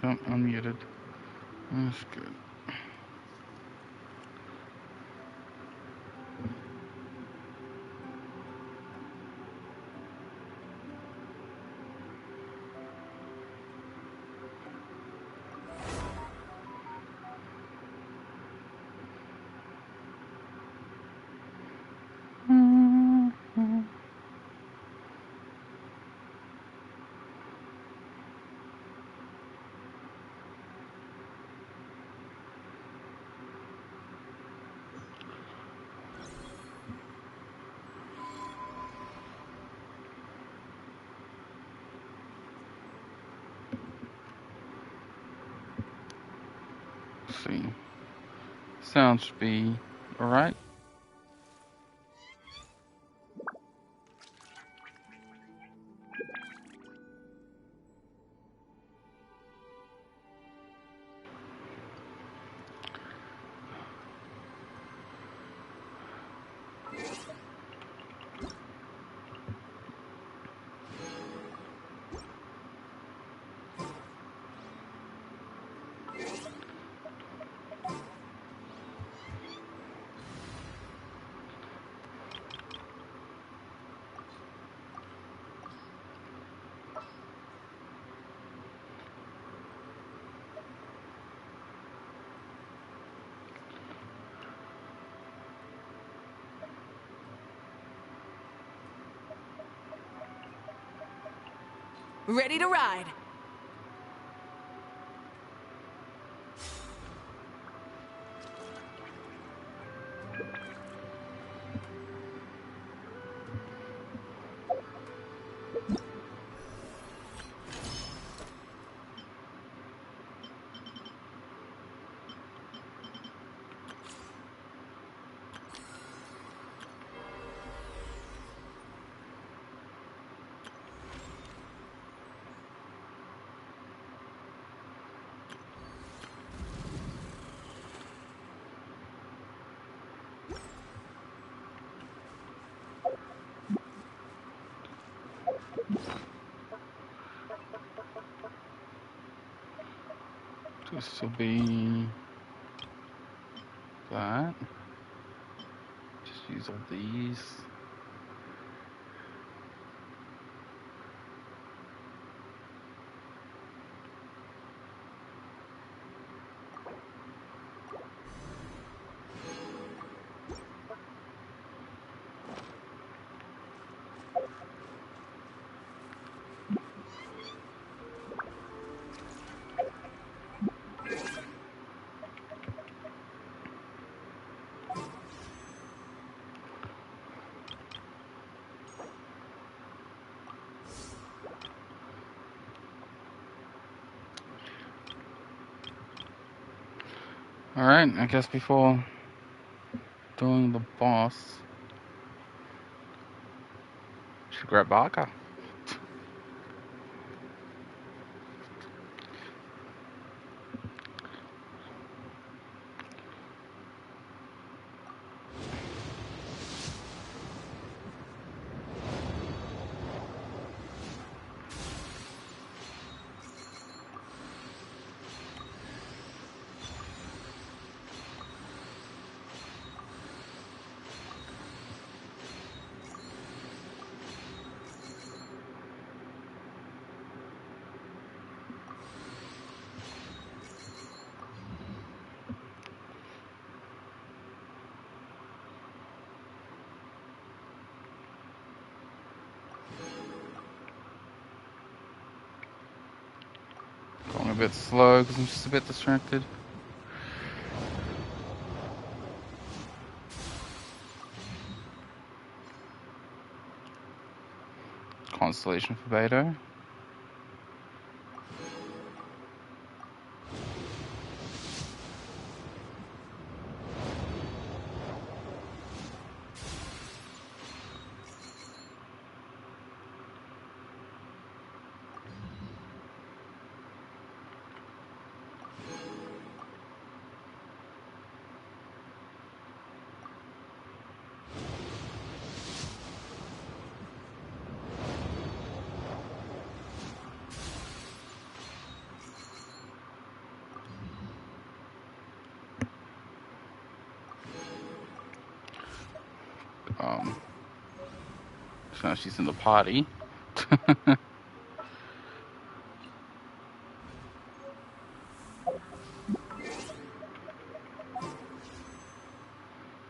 Oh, unmuted. That's good. Let's see. Sound should be alright. Ready to ride. This will be that. Just use all these. Alright, I guess before doing the boss, should grab vodka. Going a bit slow because I'm just a bit distracted. Constellation for Beta. So now she's in the party. That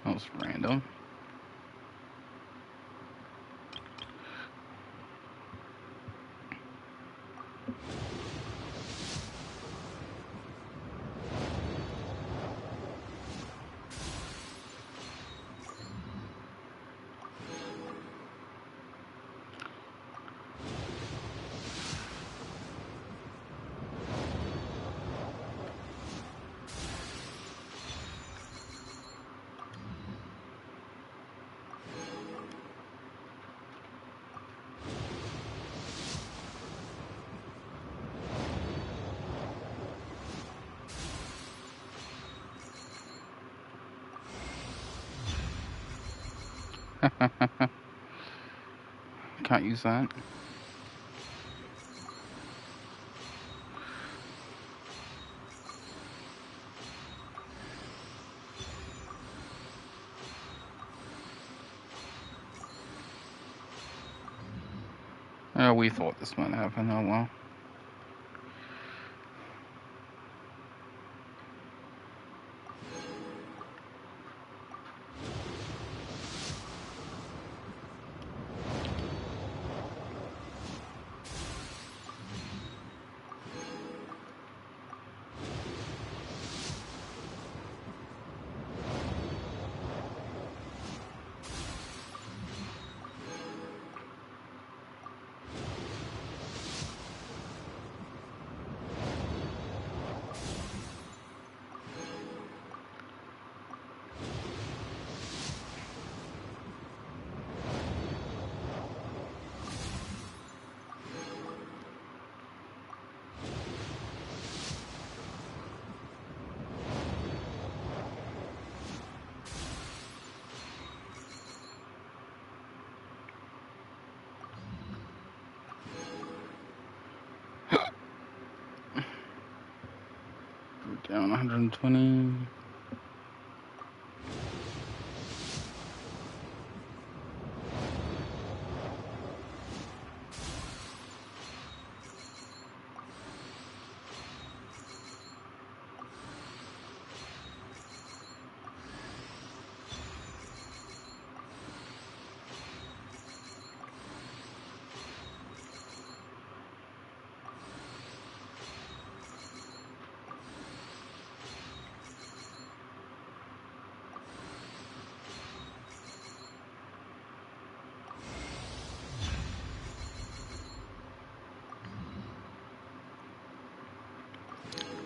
was random. Can't use that. Oh, we thought this might happen. Oh well. Down 120.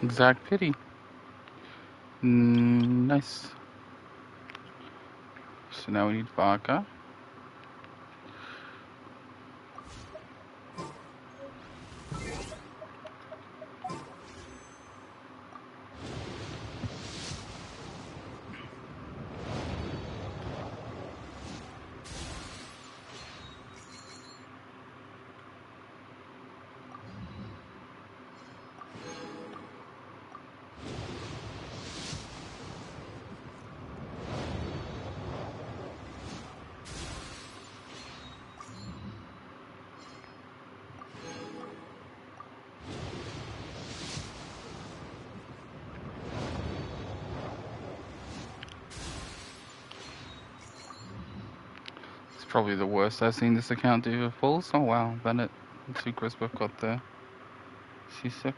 Exact pity. Nice. So now we need vodka. It's probably the worst I've seen this account do with pulls. Oh wow, Bennett and Sue Chris both got the C6.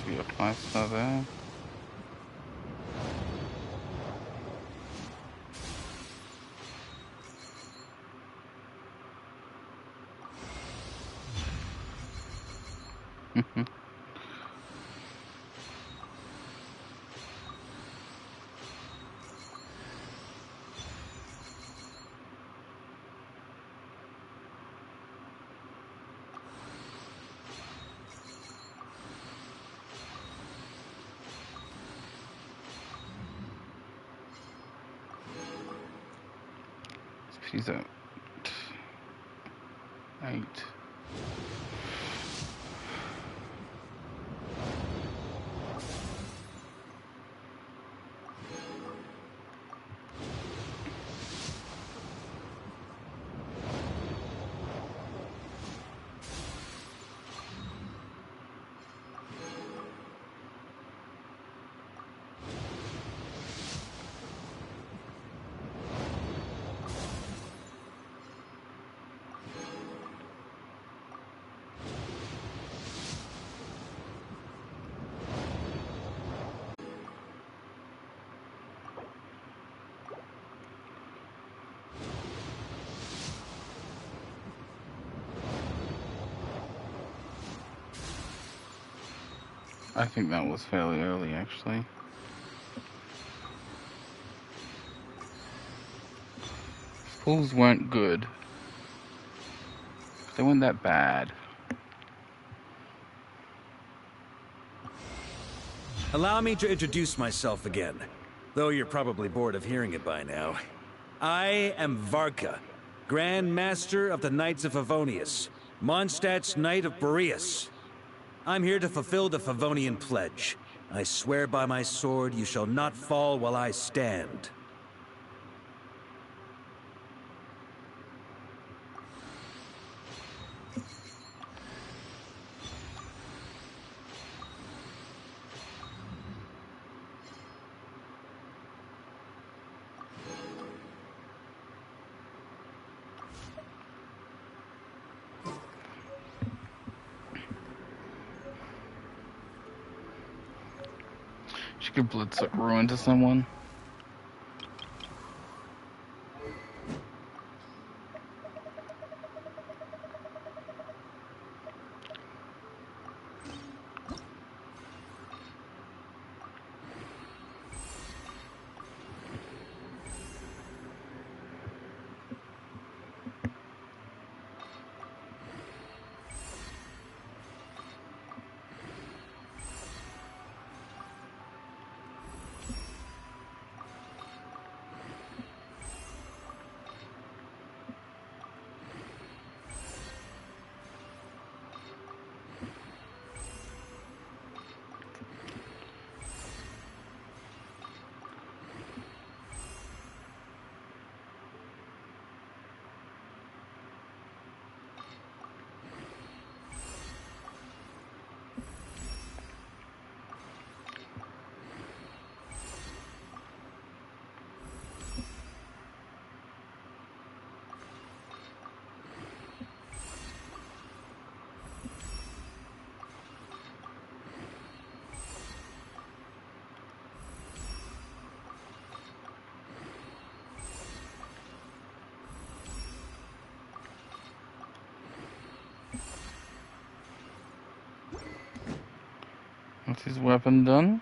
We got 5 star there. She's at 8. I think that was fairly early, actually. Pulls weren't good. They weren't that bad. Allow me to introduce myself again, though you're probably bored of hearing it by now. I am Varka, Grand Master of the Knights of Favonius, Mondstadt's Knight of Boreas. I'm here to fulfill the Favonian pledge. I swear by my sword you shall not fall while I stand. She could blitz ruin to someone. What's his weapon done?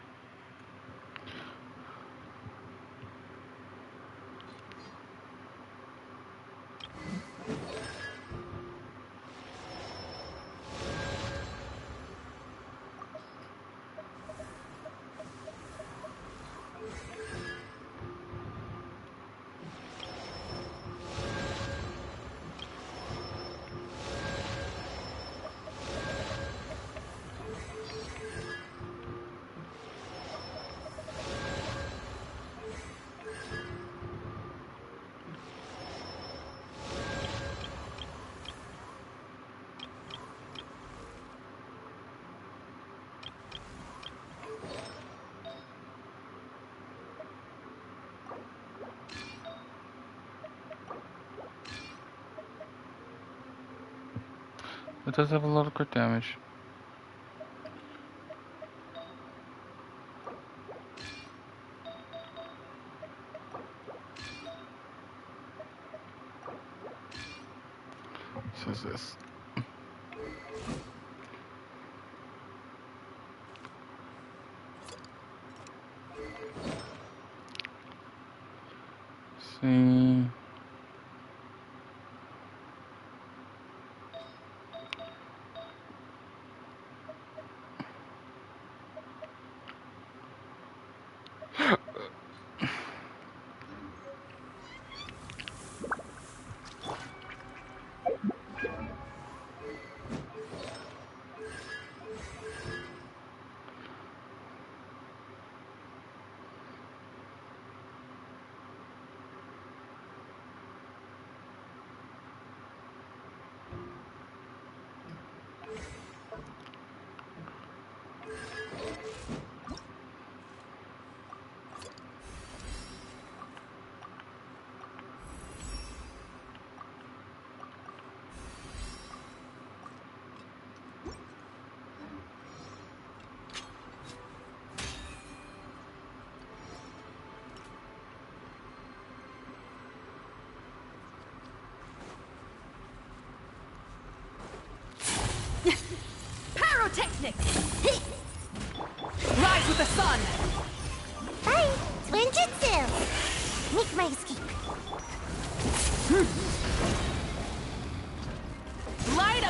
It does have a lot of crit damage. So is this.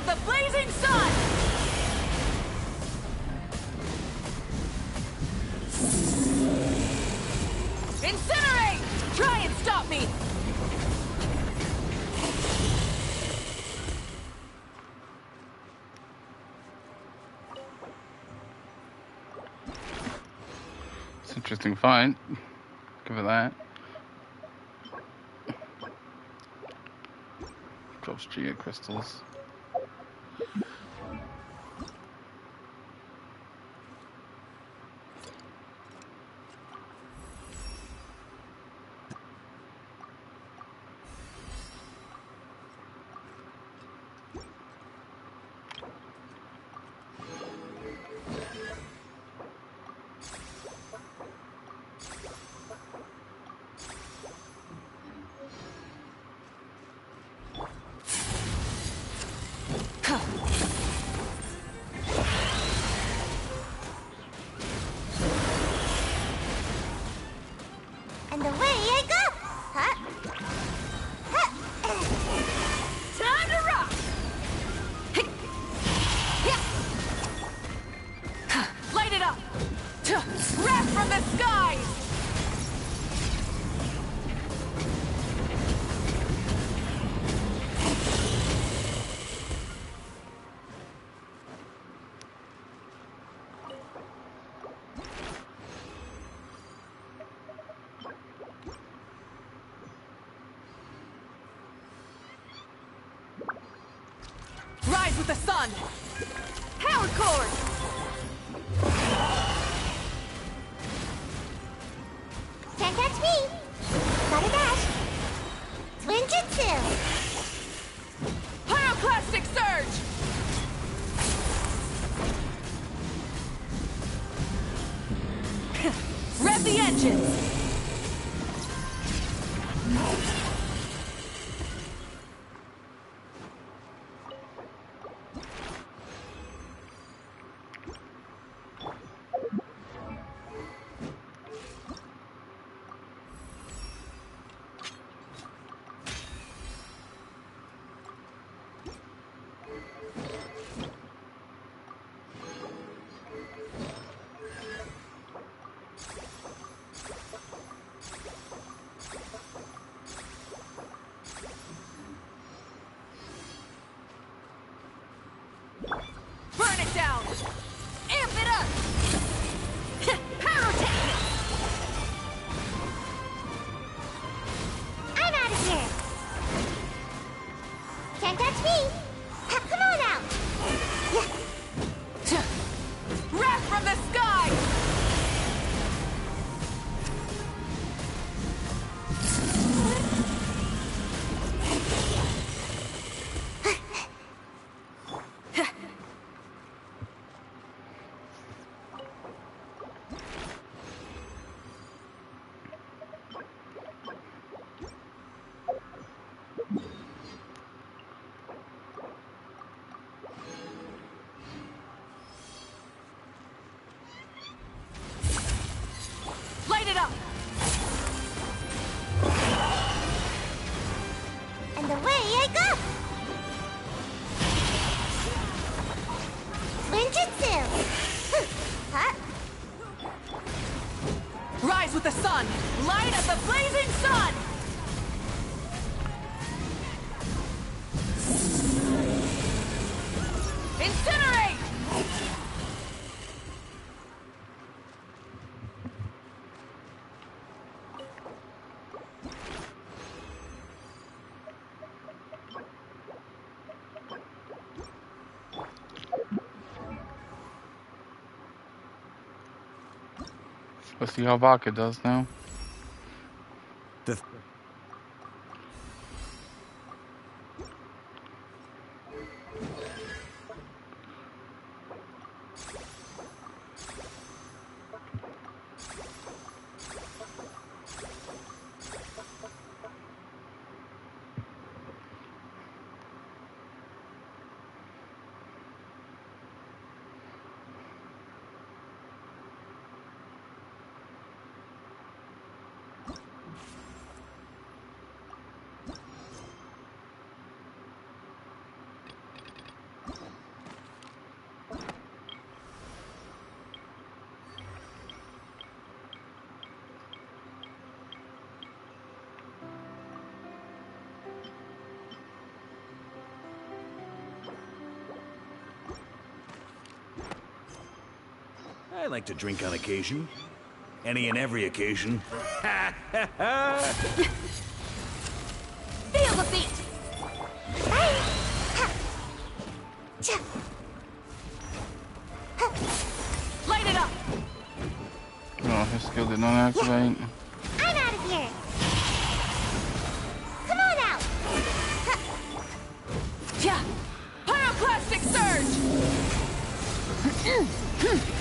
of the blazing sun! Incinerate! Try and stop me! It's an interesting fight. Give it that. Drops Geo crystals. And away I go! Huh? Time to rock! Light it up! Wrath from the skies! Rise with the sun! Power cord! Can't catch me! Gotta dash! Twin Jutsu! Pyroclastic surge! Rev the engines! Burn it down! Amp it up! Pyrotechnic! I'm out of here! Can't catch me! Come on out! Wrath from the sky! Light it up! And away I go! Twin Jutsu! Huh? Rise with the sun! Light of the blazing sun! Incinerate! Let's see how Vodka does now. The I like to drink on occasion. Any and every occasion. Feel the beat! Bye. Ha. Cha. Ha. Oh, his skill did not activate. I'm out of here. Come on out. Ha. Yeah! Pyroclastic surge!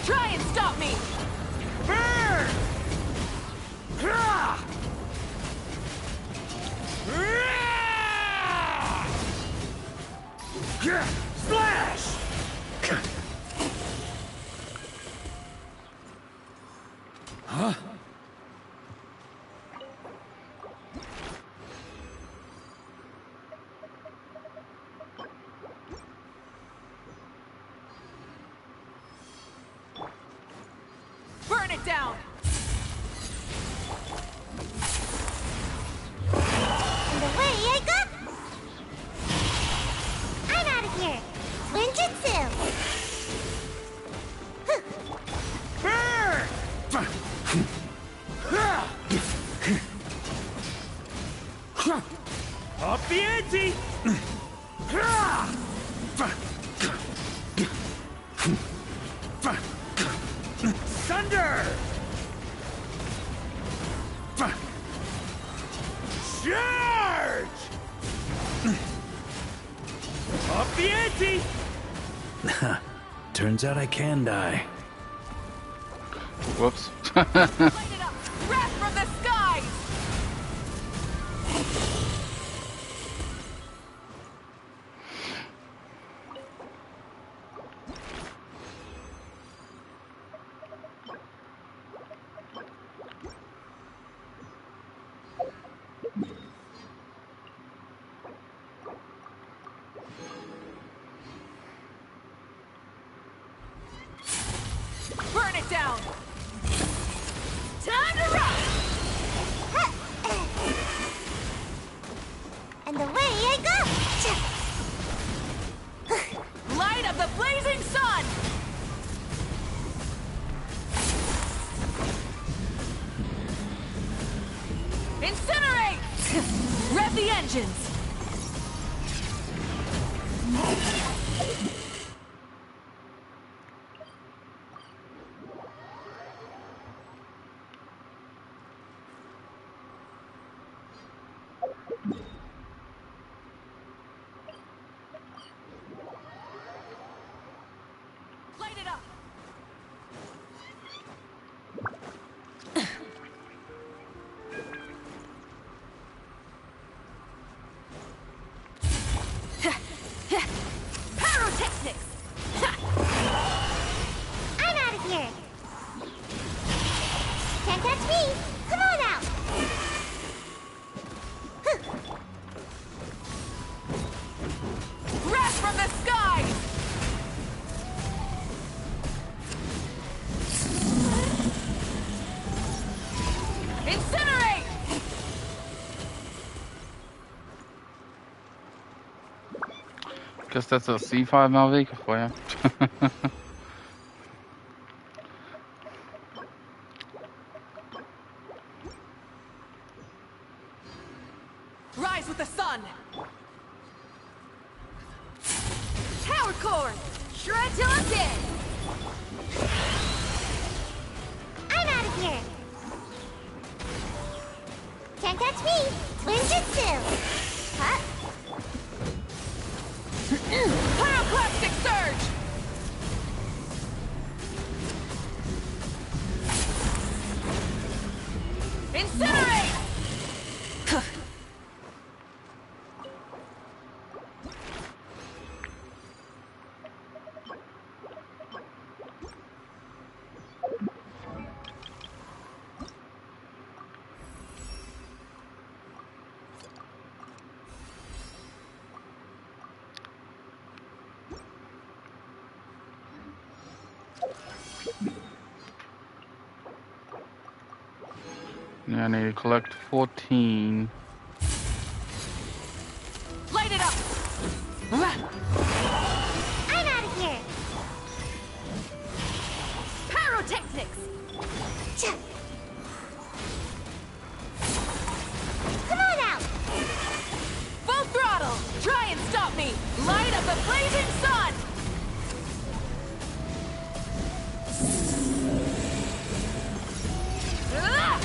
Try and stop me! Burn! Splash! Huh? Burn it down! And away I go. I'm out of here. Ninjutsu. Burn! Up the ante! Thunder! Charge! Up the ante! Turns out I can die. Whoops. Light it up! Wrath from the skies! Burn it down! Time to rock! Ha. And away I go. Cha. Light of the blazing sun! Incinerate! Rev the engines! Light it up! Pyrotechnics! I'm out of here. Can't catch me. Come on out. Wrath from the skies! Incinerate! Guess that's a C5 Malvika for you. Rise with the sun! Power core! Shred till I'm dead! I'm out of here. Can't catch me. Ninjutsu. Huh? Pyroclastic surge! Incinerate! Yeah, I need to collect 14. Light it up! I'm out of here. Pyrotechnics! the blazing sun! Ah!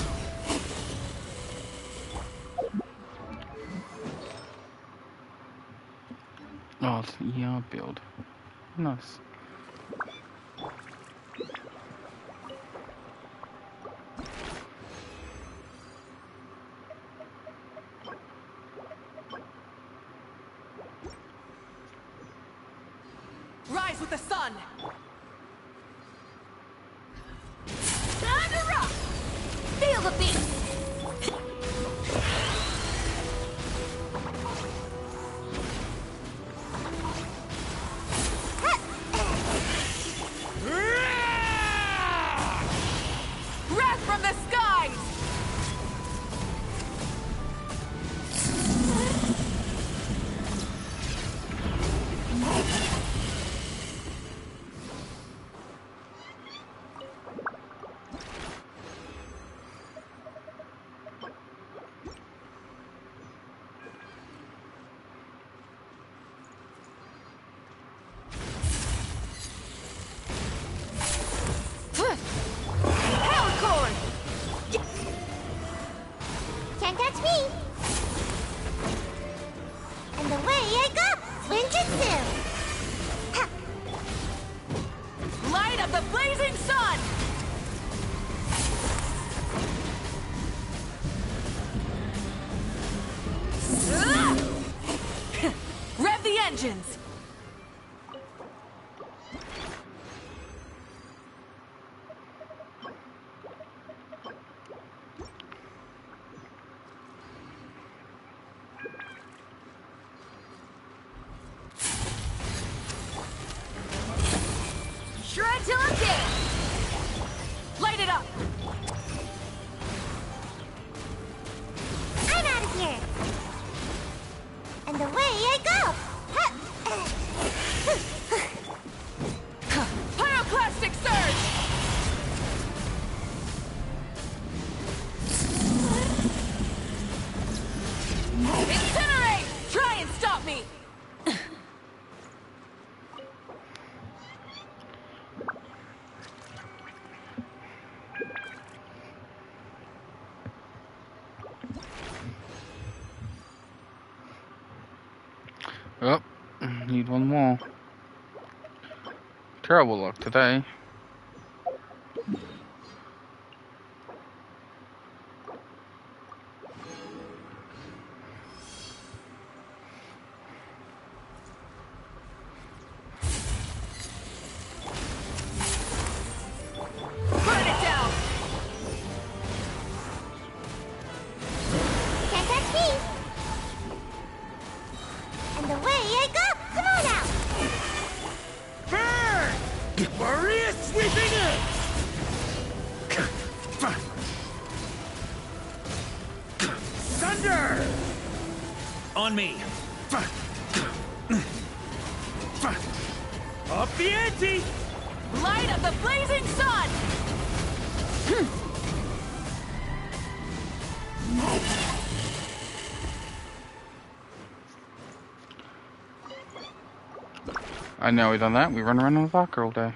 Oh, it's an ER build. Nice. Rise with the sun! Time to rock! Feel the beat! Wrath from the skies! Power cord! Can't catch me! And away I go! Ninjutsu! Ha! Light of the blazing sun! Ah! Rev the engines! Shred till I'm dead! Light it up! I'm out of here! And away I go! Ha! Pyroclastic surge! Incinerate! Try and stop me! Oh, need one more. Terrible luck today. Burn it down! Can't catch me! And away I go! Come on out! Burn! Maria sweeping in! Thunder! On me! Up the ante! Light of the blazing sun! I know we done that. We run around in the vodka all day.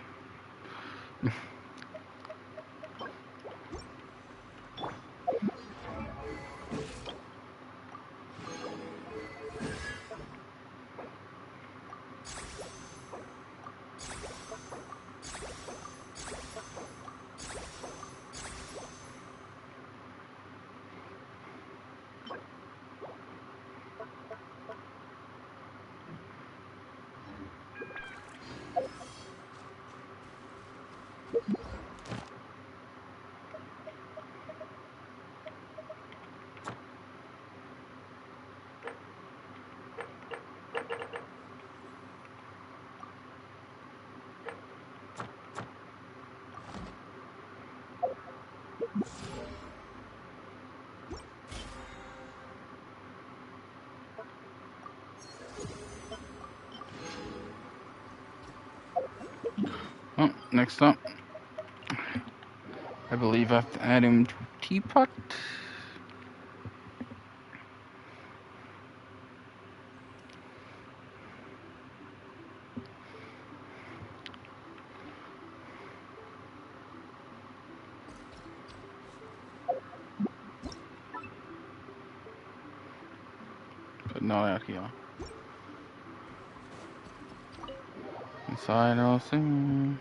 Oh, next up, I believe I have to add him to teapot. not out here. Inside I'll sing.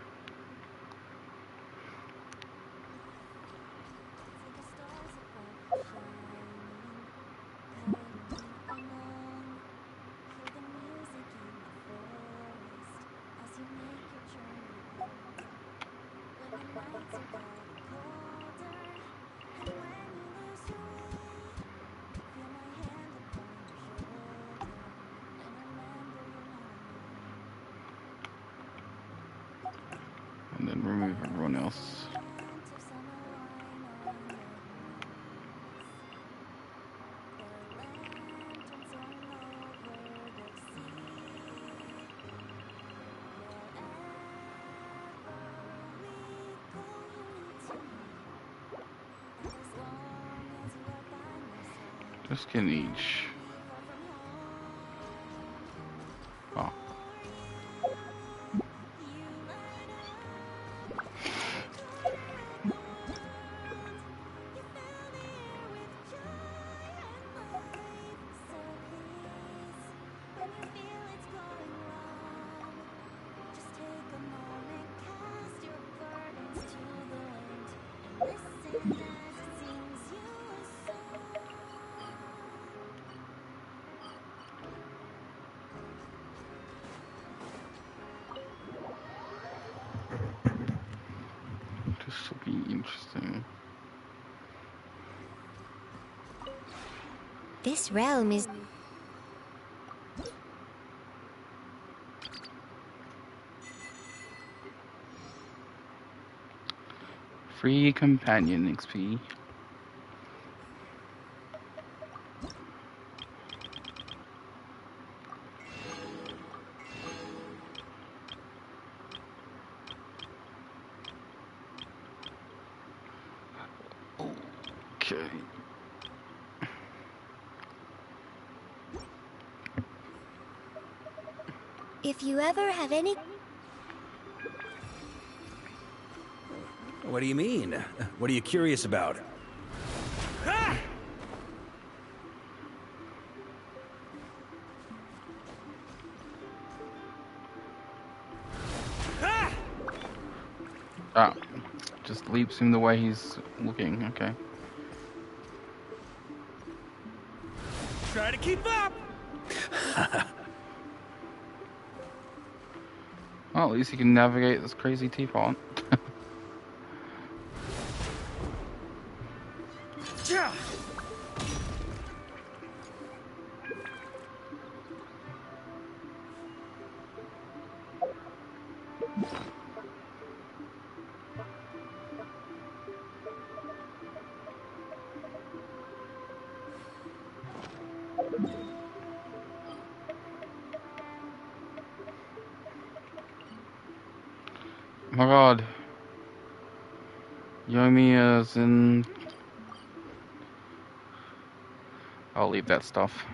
And then remove everyone else. Just get each. Oh. This will be interesting. This realm is... Free companion XP. Okay. If you ever have any... What do you mean? What are you curious about? Ah! Ah! Ah, just leaps him the way he's looking. Okay. Try to keep up! Well, at least he can navigate this crazy teapot. Oh my god. Yomi is in... I'll leave that stuff.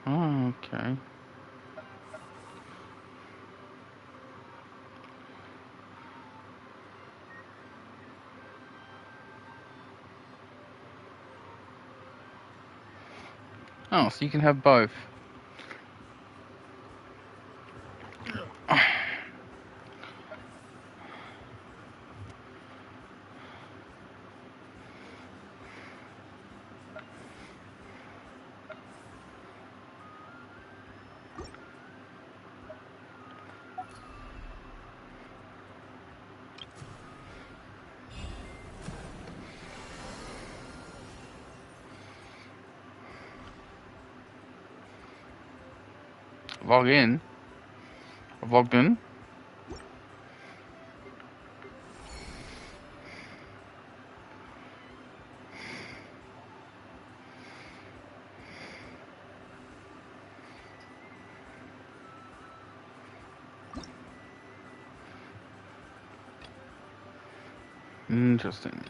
Oh, okay. Oh, so you can have both. Log in. I've logged in. Interesting.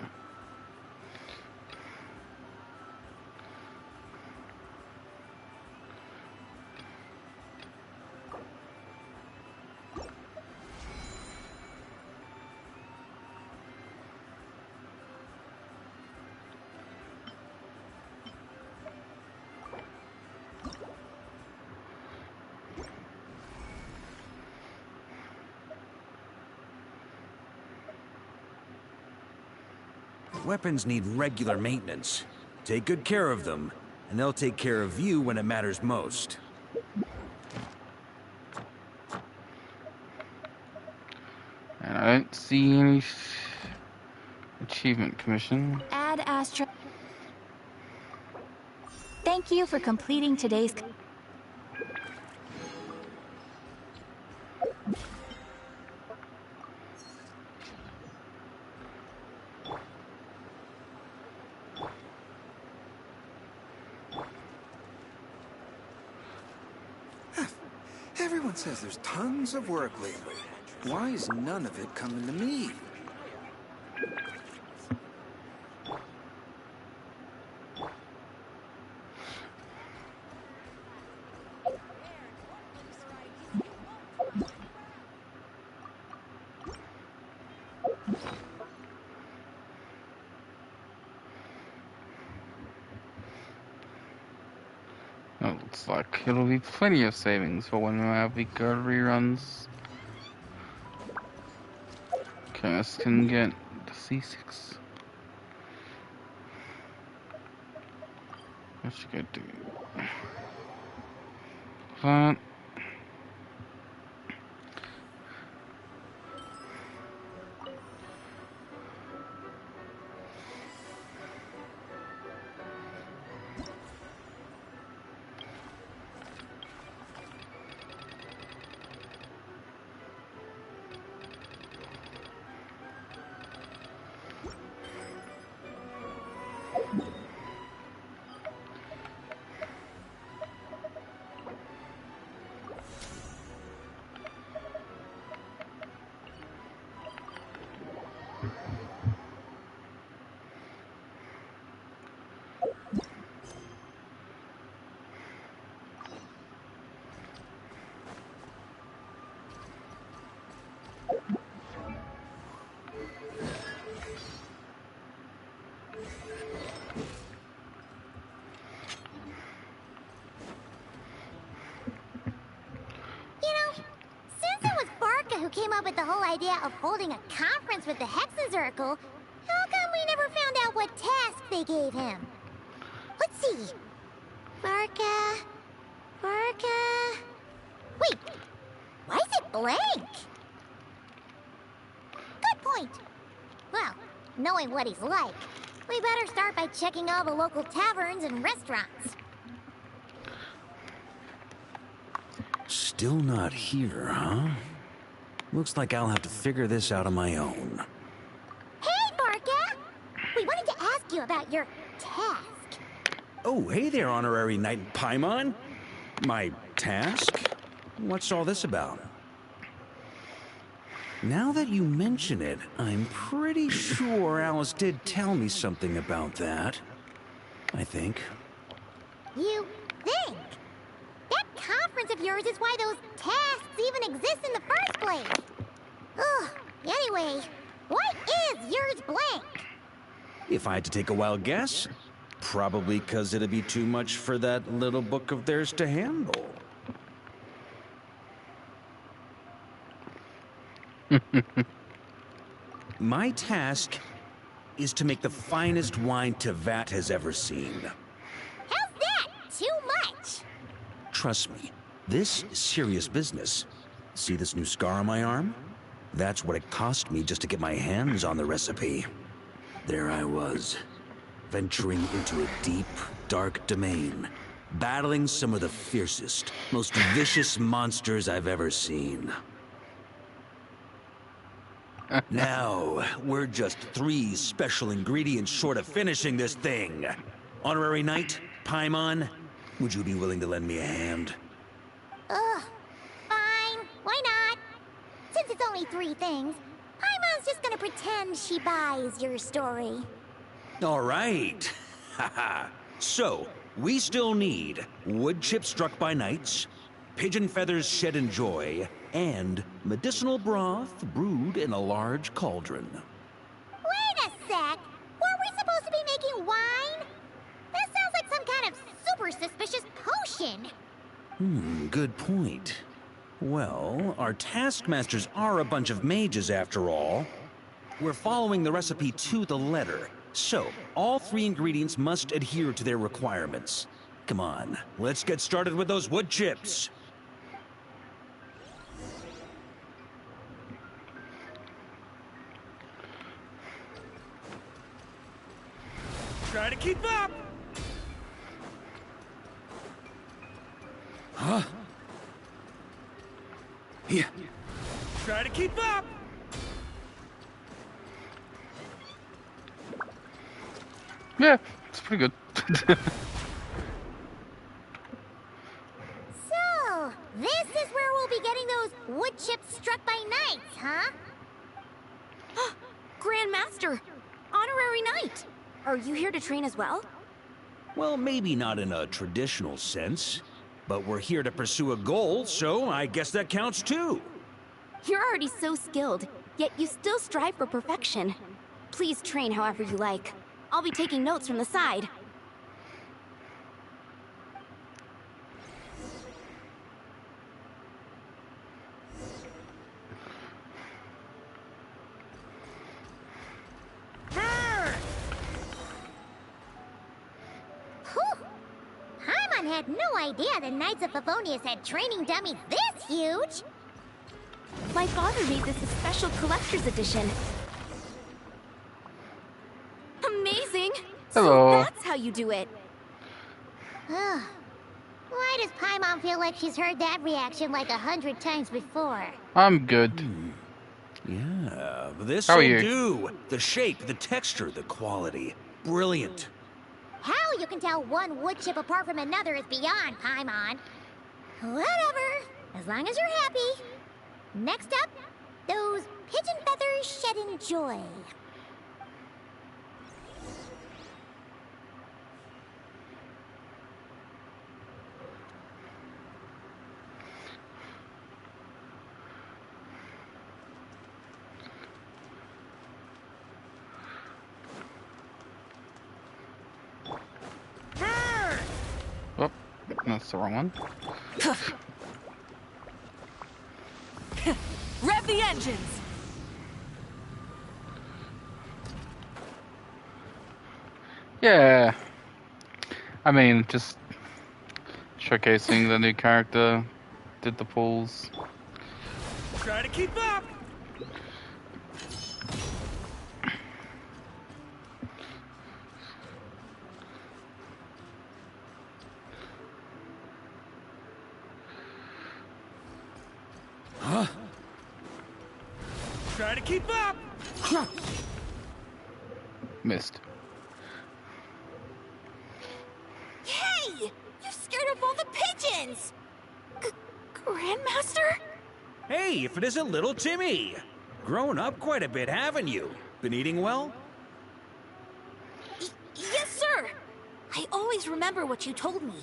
Weapons need regular maintenance. Take good care of them, and they'll take care of you when it matters most. And I don't see any achievement commission. Add Astra. Thank you for completing today's. Everyone says there's tons of work lately. Why is none of it coming to me? It looks like it'll be plenty of savings for when our big reruns. Curse can get the C6. What should I do? That. Who came up with the whole idea of holding a conference with the Hexazircle? How come we never found out what task they gave him? Let's see. Varka... Wait, why is it blank? Good point. Well, knowing what he's like, we better start by checking all the local taverns and restaurants. Still not here, huh? Looks like I'll have to figure this out on my own. Hey, Varka! We wanted to ask you about your task. Oh, hey there, Honorary Knight Paimon. My task? What's all this about? Now that you mention it, I'm pretty sure Alice did tell me something about that. I think. You think? That conference of yours is why those tasks even exist in the first place. Ugh, anyway, why is yours blank? If I had to take a wild guess, probably because it'd be too much for that little book of theirs to handle. My task is to make the finest wine Tevat has ever seen. How's that? Too much? Trust me, this is serious business. See this new scar on my arm? That's what it cost me just to get my hands on the recipe. There I was, venturing into a deep, dark domain, battling some of the fiercest, most vicious monsters I've ever seen. Now, we're just 3 special ingredients short of finishing this thing. Honorary Knight, Paimon, would you be willing to lend me a hand? Ugh, fine. Why not? Since it's only 3 things, Paimon's just gonna pretend she buys your story. All right. Haha. So, we still need wood chips struck by knights, pigeon feathers shed in joy, and medicinal broth brewed in a large cauldron. Wait a sec! Weren't we supposed to be making wine? That sounds like some kind of super suspicious potion. Good point. Well, our taskmasters are a bunch of mages after all. We're following the recipe to the letter, So, all 3 ingredients must adhere to their requirements. Come on, let's get started with those wood chips. Try to keep up! Huh? Yeah. Try to keep up! Yeah, it's pretty good. So, this is where we'll be getting those wood chips struck by knights, huh? Grandmaster! Honorary Knight! Are you here to train as well? Well, maybe not in a traditional sense, but we're here to pursue a goal, so I guess that counts too. You're already so skilled, yet you still strive for perfection. Please train however you like. I'll be taking notes from the side. Whew! Paimon had no idea the Knights of Favonius had training dummies this huge! My father made this a special collector's edition. Amazing! Hello. So that's how you do it. Why does Paimon feel like she's heard that reaction like 100 times before? I'm good. Yeah, How this'll are you? do. The shape, the texture, the quality. Brilliant. How you can tell one wood chip apart from another is beyond, Paimon. Whatever, as long as you're happy. Next up, those pigeon feathers shed in joy. Oh, that's the wrong one. Rev the engines! Yeah. I mean, just showcasing the new character. Did the pulls. Try to keep up! Huh? Try to keep up! Missed. Hey! You scared off all the pigeons! Grandmaster? Hey, if it isn't little Timmy! Grown up quite a bit, haven't you? Been eating well? Yes, sir! I always remember what you told me.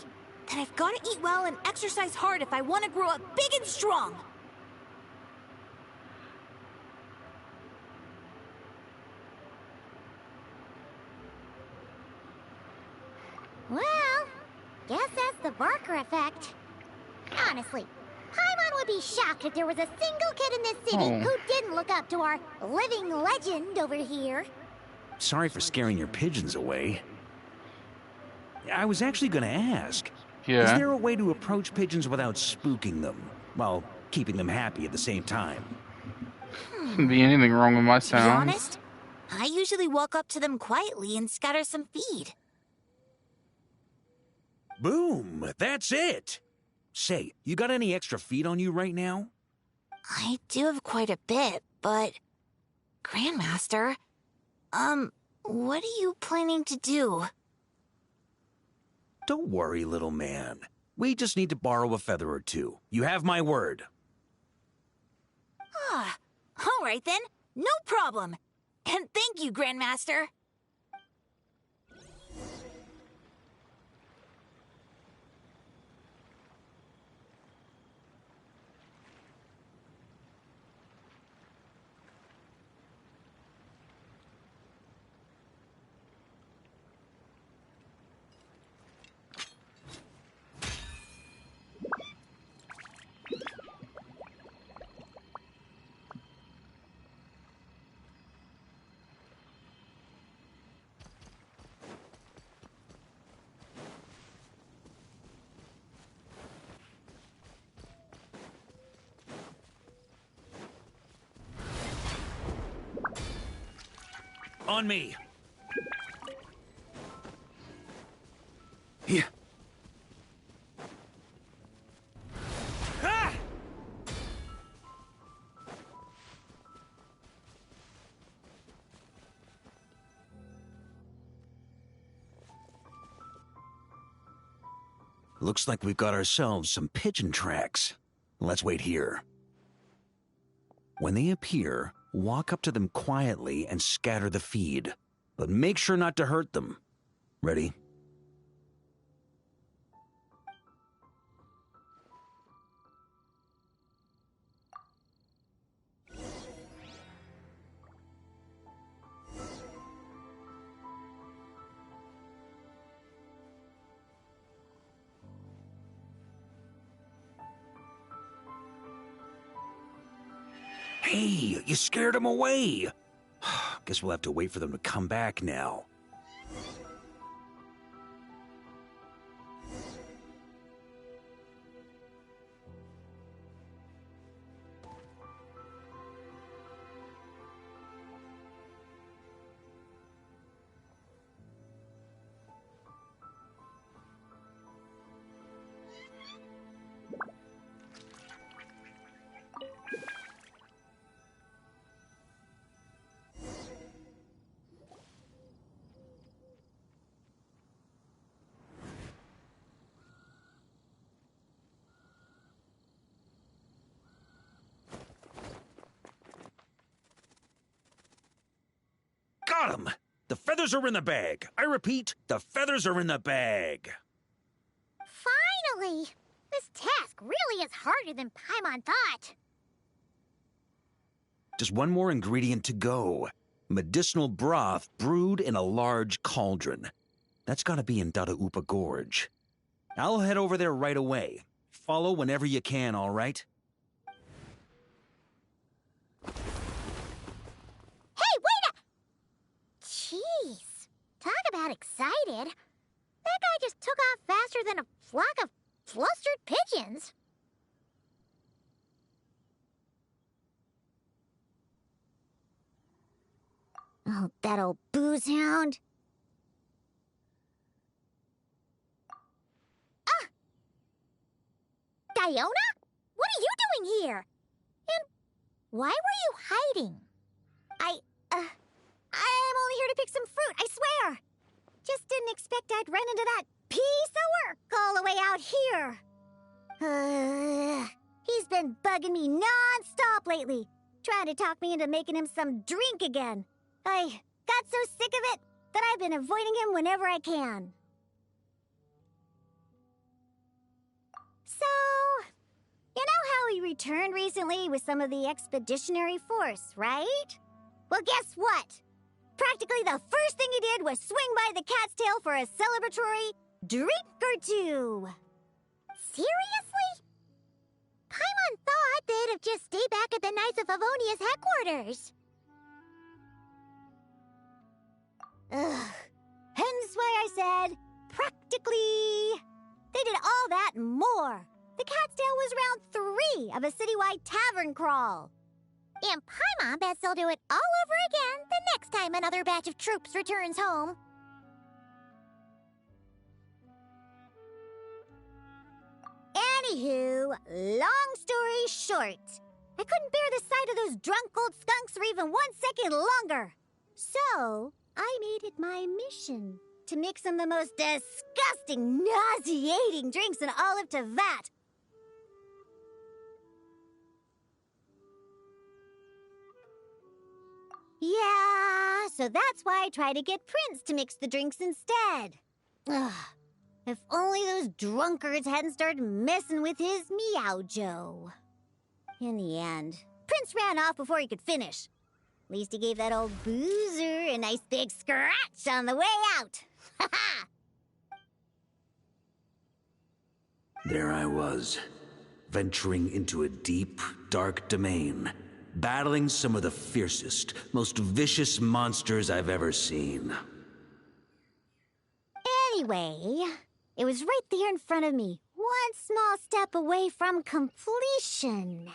That I've got to eat well and exercise hard if I want to grow up big and strong. Well, guess that's the Barker effect. Honestly, Paimon would be shocked if there was a single kid in this city Oh. who didn't look up to our living legend over here. Sorry for scaring your pigeons away. I was actually gonna ask. Yeah. Is there a way to approach pigeons without spooking them, while keeping them happy at the same time? Shouldn't be anything wrong with my To be sounds. honest, I usually walk up to them quietly and scatter some feed. Boom! That's it! Say, you got any extra feed on you right now? I do have quite a bit, but... Grandmaster, what are you planning to do? Don't worry, little man. We just need to borrow a feather or two. You have my word. Ah, all right then, no problem. And thank you, Grandmaster. On me. Yeah. Ah! Looks like we've got ourselves some pigeon tracks. Let's wait here. When they appear, walk up to them quietly and scatter the feed. But make sure not to hurt them. Ready? Hey, you scared them away! Guess we'll have to wait for them to come back now. Got him! The feathers are in the bag. I repeat, the feathers are in the bag. Finally! This task really is harder than Paimon thought. Just one more ingredient to go. Medicinal broth brewed in a large cauldron. That's gotta be in Dadaupa Gorge. I'll head over there right away. Follow whenever you can, all right? Hey, wait a... Jeez. Talk about excited. That guy just took off faster than a flock of flustered pigeons. Oh, that old booze hound. Ah! Diona? What are you doing here? And why were you hiding? I'm only here to pick some fruit, I swear. Just didn't expect I'd run into that piece of work all the way out here. He's been bugging me non-stop lately, trying to talk me into making him some drink again. I got so sick of it that I've been avoiding him whenever I can. So, you know how he returned recently with some of the expeditionary force, right? Well, guess what? Practically the first thing he did was swing by the cat's tail for a celebratory drink or two. Seriously? Paimon thought they'd have just stayed back at the Knights of Favonius headquarters. Ugh. Hence why I said, practically. They did all that and more. The cat's tail was round 3 of a citywide tavern crawl. And Paimon bets they'll do it all over again the next time another batch of troops returns home. Anywho, long story short, I couldn't bear the sight of those drunk old skunks for even 1 second longer. So, I made it my mission to mix some of the most disgusting, nauseating drinks in all of Teyvat. Yeah, so that's why I try to get Prince to mix the drinks instead. Ugh, if only those drunkards hadn't started messing with his Meow-Jo. In the end, Prince ran off before he could finish. At least he gave that old boozer a nice big scratch on the way out. Ha ha! There I was, venturing into a deep, dark domain, battling some of the fiercest, most vicious monsters I've ever seen. Anyway, it was right there in front of me, one small step away from completion.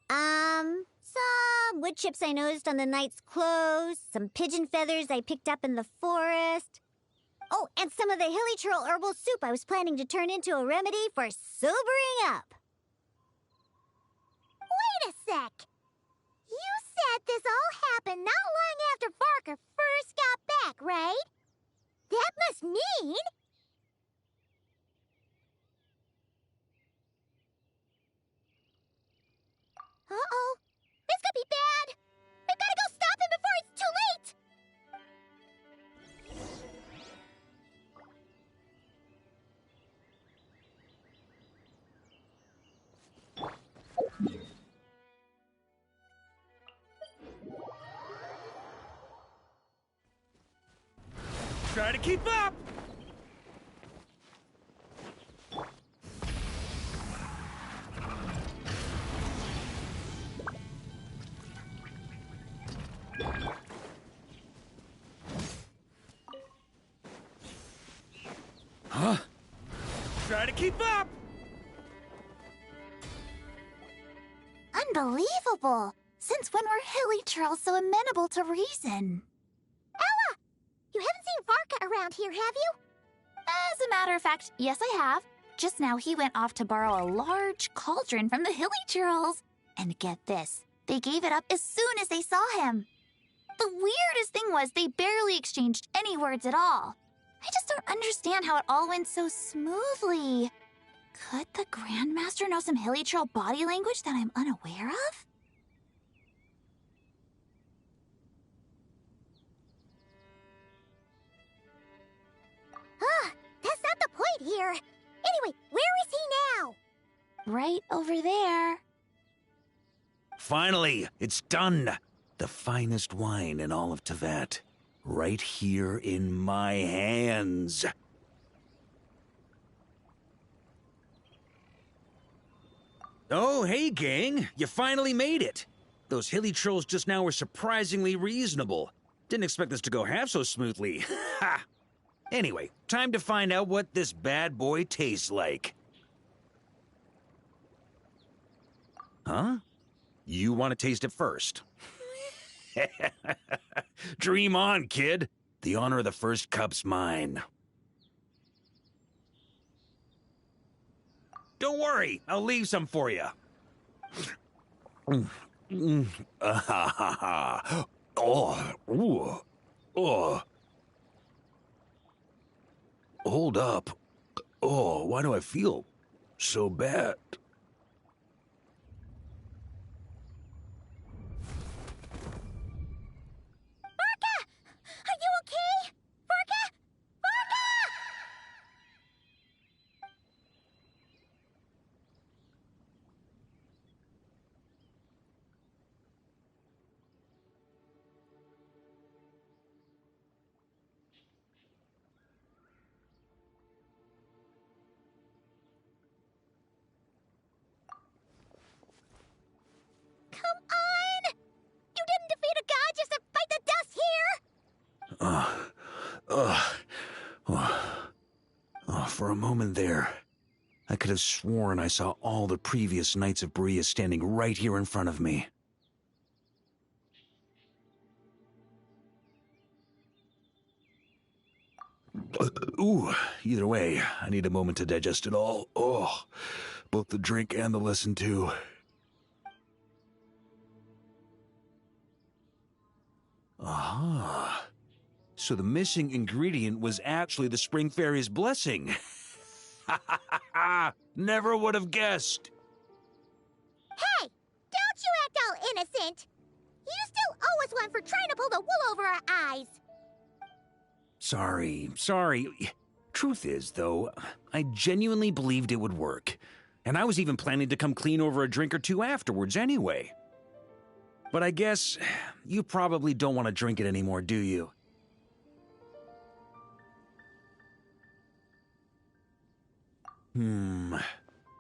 Some wood chips I noticed on the knight's clothes, some pigeon feathers I picked up in the forest. Oh, and some of the hilly churl herbal soup I was planning to turn into a remedy for sobering up. Wait a sec. You said this all happened not long after Barker first got back, right? That must mean... Uh-oh. This could be bad. We've got to go stop him before it's too late. Try to keep up! Huh? Try to keep up! Unbelievable! Since when were hilly churls so amenable to reason? Ella! You haven't seen Varka around here, have you? As a matter of fact, yes I have. Just now he went off to borrow a large cauldron from the hilly churls. And get this, they gave it up as soon as they saw him. The weirdest thing was they barely exchanged any words at all. I just don't understand how it all went so smoothly. Could the Grandmaster know some hilly churl body language that I'm unaware of? That's not the point here. Anyway, where is he now? Right over there. Finally, it's done. The finest wine in all of Tevat. Right here in my hands. Oh, hey, gang. You finally made it. Those hilly trolls just now were surprisingly reasonable. Didn't expect this to go half so smoothly. Ha! Anyway, time to find out what this bad boy tastes like. Huh? You want to taste it first? Dream on, kid. The honor of the first cup's mine. Don't worry, I'll leave some for you. Oh, ooh, oh. Hold up. Oh, why do I feel so bad? Varka! Are you okay? Varka! Varka! Come on! You didn't defeat a god just to fight the dust here! For a moment there, I could have sworn I saw all the previous Knights of Berea standing right here in front of me. Ooh, either way, I need a moment to digest it all. Oh, both the drink and the lesson too. Aha. So the missing ingredient was actually the Spring Fairy's blessing. Ha ha ha ha! Never would have guessed. Hey! Don't you act all innocent! You still owe us one for trying to pull the wool over our eyes! Sorry. Truth is, though, I genuinely believed it would work. And I was even planning to come clean over a drink or two afterwards anyway. But I guess you probably don't want to drink it anymore, do you?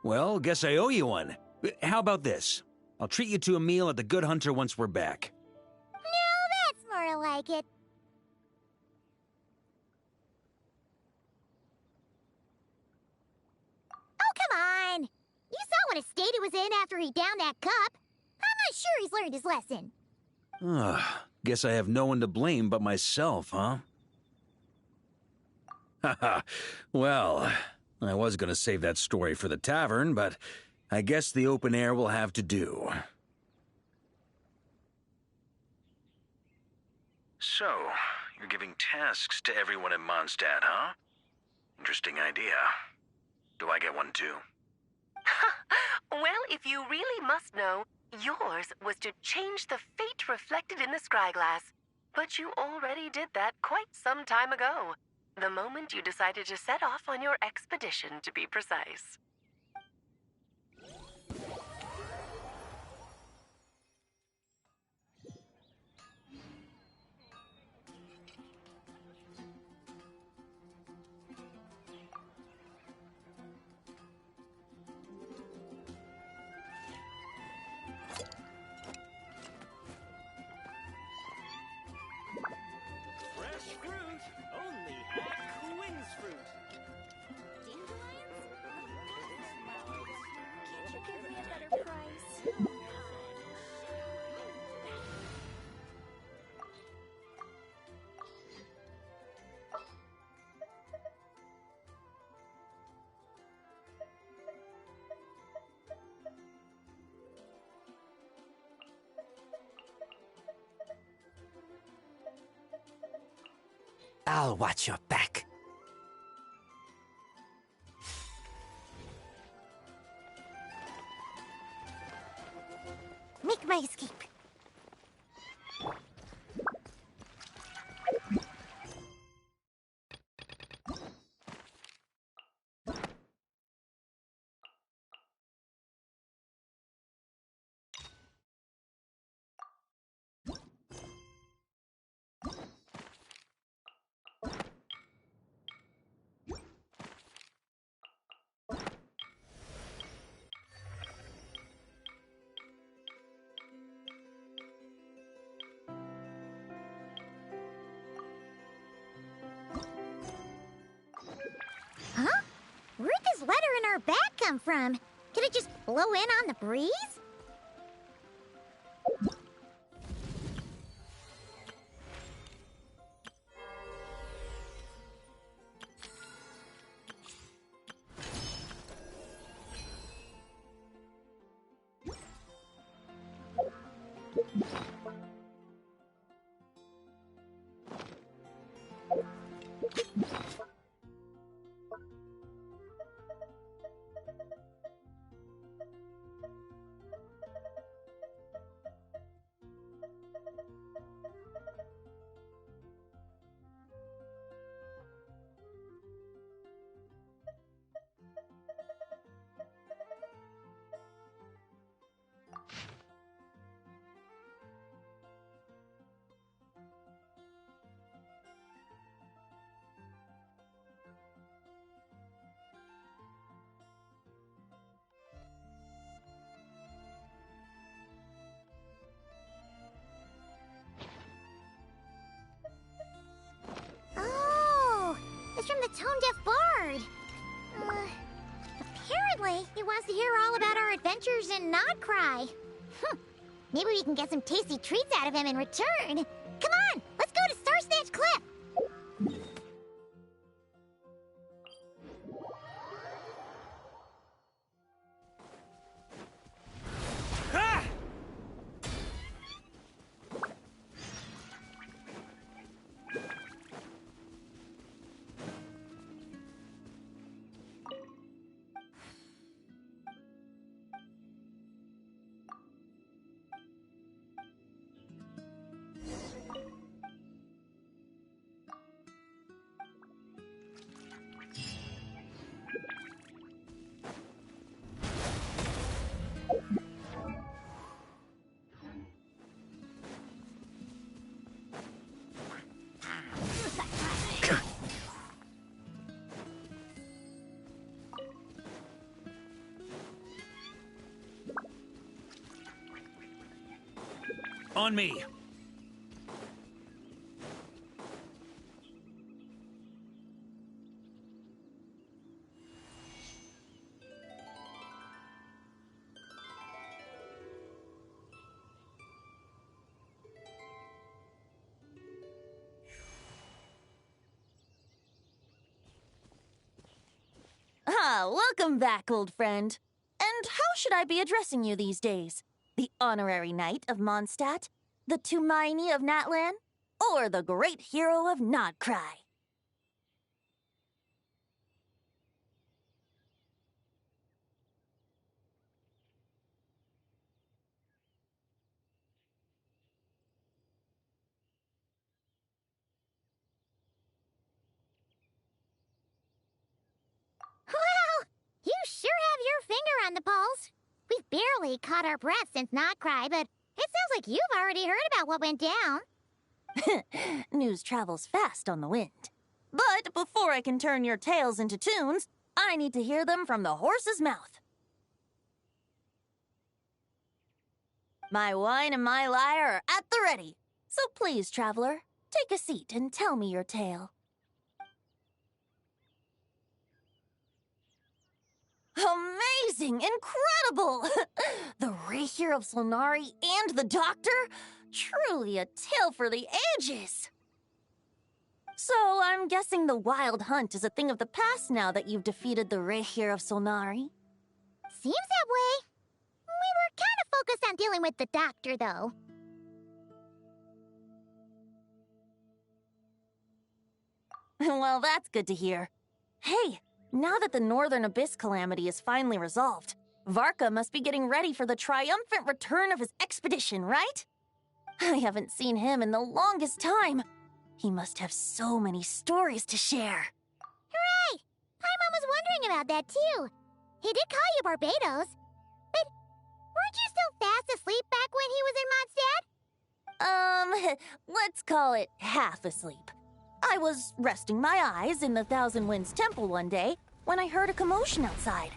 Well, guess I owe you one. How about this? I'll treat you to a meal at the Good Hunter once we're back. No, that's more like it. Oh, come on! You saw what a state he was in after he downed that cup. learned his lesson. Ugh, guess I have no one to blame but myself, huh? Haha, well, I was gonna save that story for the tavern, but I guess the open air will have to do. So, you're giving tasks to everyone in Mondstadt, huh? Interesting idea. Do I get one too? Well, if you really must know, yours was to change the fate reflected in the scryglass. But you already did that quite some time ago. The moment you decided to set off on your expedition, to be precise. Fresh fruit, only at Quinn's Fruit. Can't you give me a better price? I'll watch your back. Make my escape. Huh? Where'd this letter in our bag come from? Did it just blow in on the breeze? Oh, it's from the tone-deaf bard. Apparently, he wants to hear all about our adventures in Nodcry. Maybe we can get some tasty treats out of him in return. Come on, let's go to Star Snatch Cliff. On me! Ah, welcome back, old friend. And how should I be addressing you these days? The honorary knight of Mondstadt? The Tumaini of Natlan? Or the great hero of Nodcry? Well, you sure have your finger on the pulse. We've barely caught our breath since Not Cry, but it sounds like you've already heard about what went down. News travels fast on the wind. But before I can turn your tales into tunes, I need to hear them from the horse's mouth. My wine and my lyre are at the ready. So please, traveler, take a seat and tell me your tale. Amazing! Incredible! The Rahier of Solnari and the Doctor? Truly a tale for the ages! So, I'm guessing the Wild Hunt is a thing of the past now that you've defeated the Rahier of Solnari? Seems that way. We were kind of focused on dealing with the Doctor, though. Well, that's good to hear. Hey, now that the Northern Abyss calamity is finally resolved, Varka must be getting ready for the triumphant return of his expedition, right? I haven't seen him in the longest time. He must have so many stories to share. Hooray! Paimon was wondering about that, too. He did call you Barbados. But weren't you still fast asleep back when he was in Mondstadt? Let's call it half asleep. I was resting my eyes in the Thousand Winds Temple one day when I heard a commotion outside.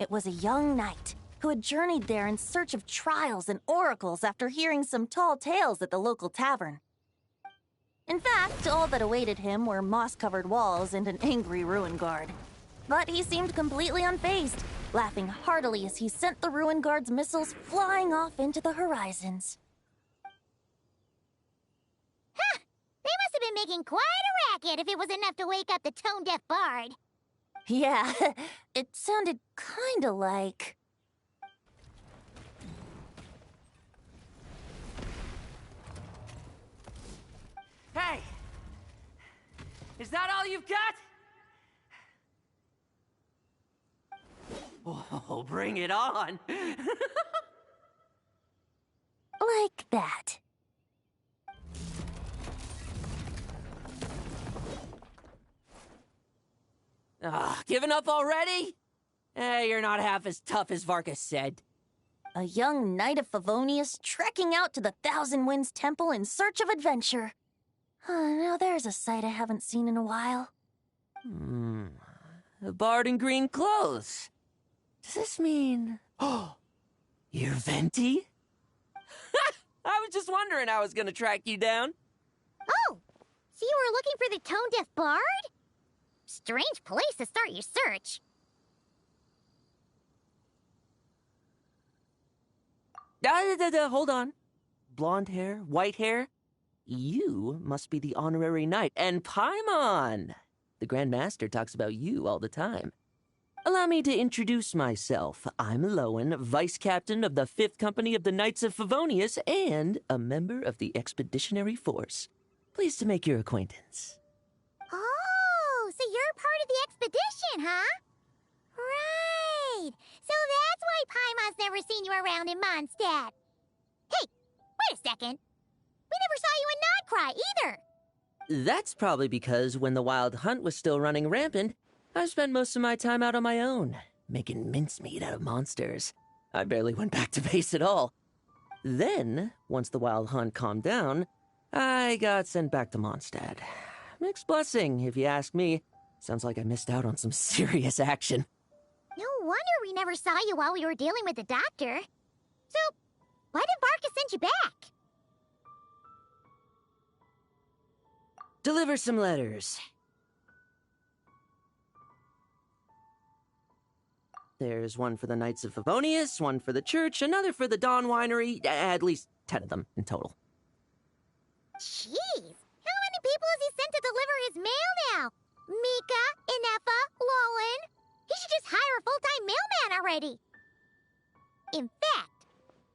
It was a young knight who had journeyed there in search of trials and oracles after hearing some tall tales at the local tavern. In fact, all that awaited him were moss-covered walls and an angry ruin guard. But he seemed completely unfazed, laughing heartily as he sent the ruin guard's missiles flying off into the horizons. Ha! They must have been making quite a racket if it was enough to wake up the tone-deaf bard. Yeah, it sounded kinda like... Hey! Is that all you've got? Oh, bring it on! like that. Giving up already? You're not half as tough as Varka said. A young knight of Favonius trekking out to the Thousand Winds Temple in search of adventure. Now there's a sight I haven't seen in a while. A bard in green clothes. Does this mean... Oh, you're Venti? I was just wondering I was gonna track you down. Oh, so you were looking for the tone-deaf bard? Strange place to start your search. Hold on. Blonde hair, white hair? You must be the honorary knight, and Paimon! The Grand Master talks about you all the time. Allow me to introduce myself. I'm Lowen, Vice Captain of the 5th Company of the Knights of Favonius, and a member of the Expeditionary Force. Pleased to make your acquaintance. Oh, so you're part of the expedition, huh? Right. So that's why Paimon's never seen you around in Mondstadt. Hey, wait a second. We never saw you in Nodcry either. That's probably because when the Wild Hunt was still running rampant, I spent most of my time out on my own, making mincemeat out of monsters. I barely went back to base at all. Then, once the Wild Hunt calmed down, I got sent back to Mondstadt. Mixed blessing, if you ask me. Sounds like I missed out on some serious action. No wonder we never saw you while we were dealing with the Doctor. So, why did Varka send you back? Deliver some letters. There's one for the Knights of Favonius, one for the church, another for the Dawn Winery, at least 10 of them in total. Jeez, how many people has he sent to deliver his mail now? Mika, Inefa, Lowen. He should just hire a full-time mailman already. In fact,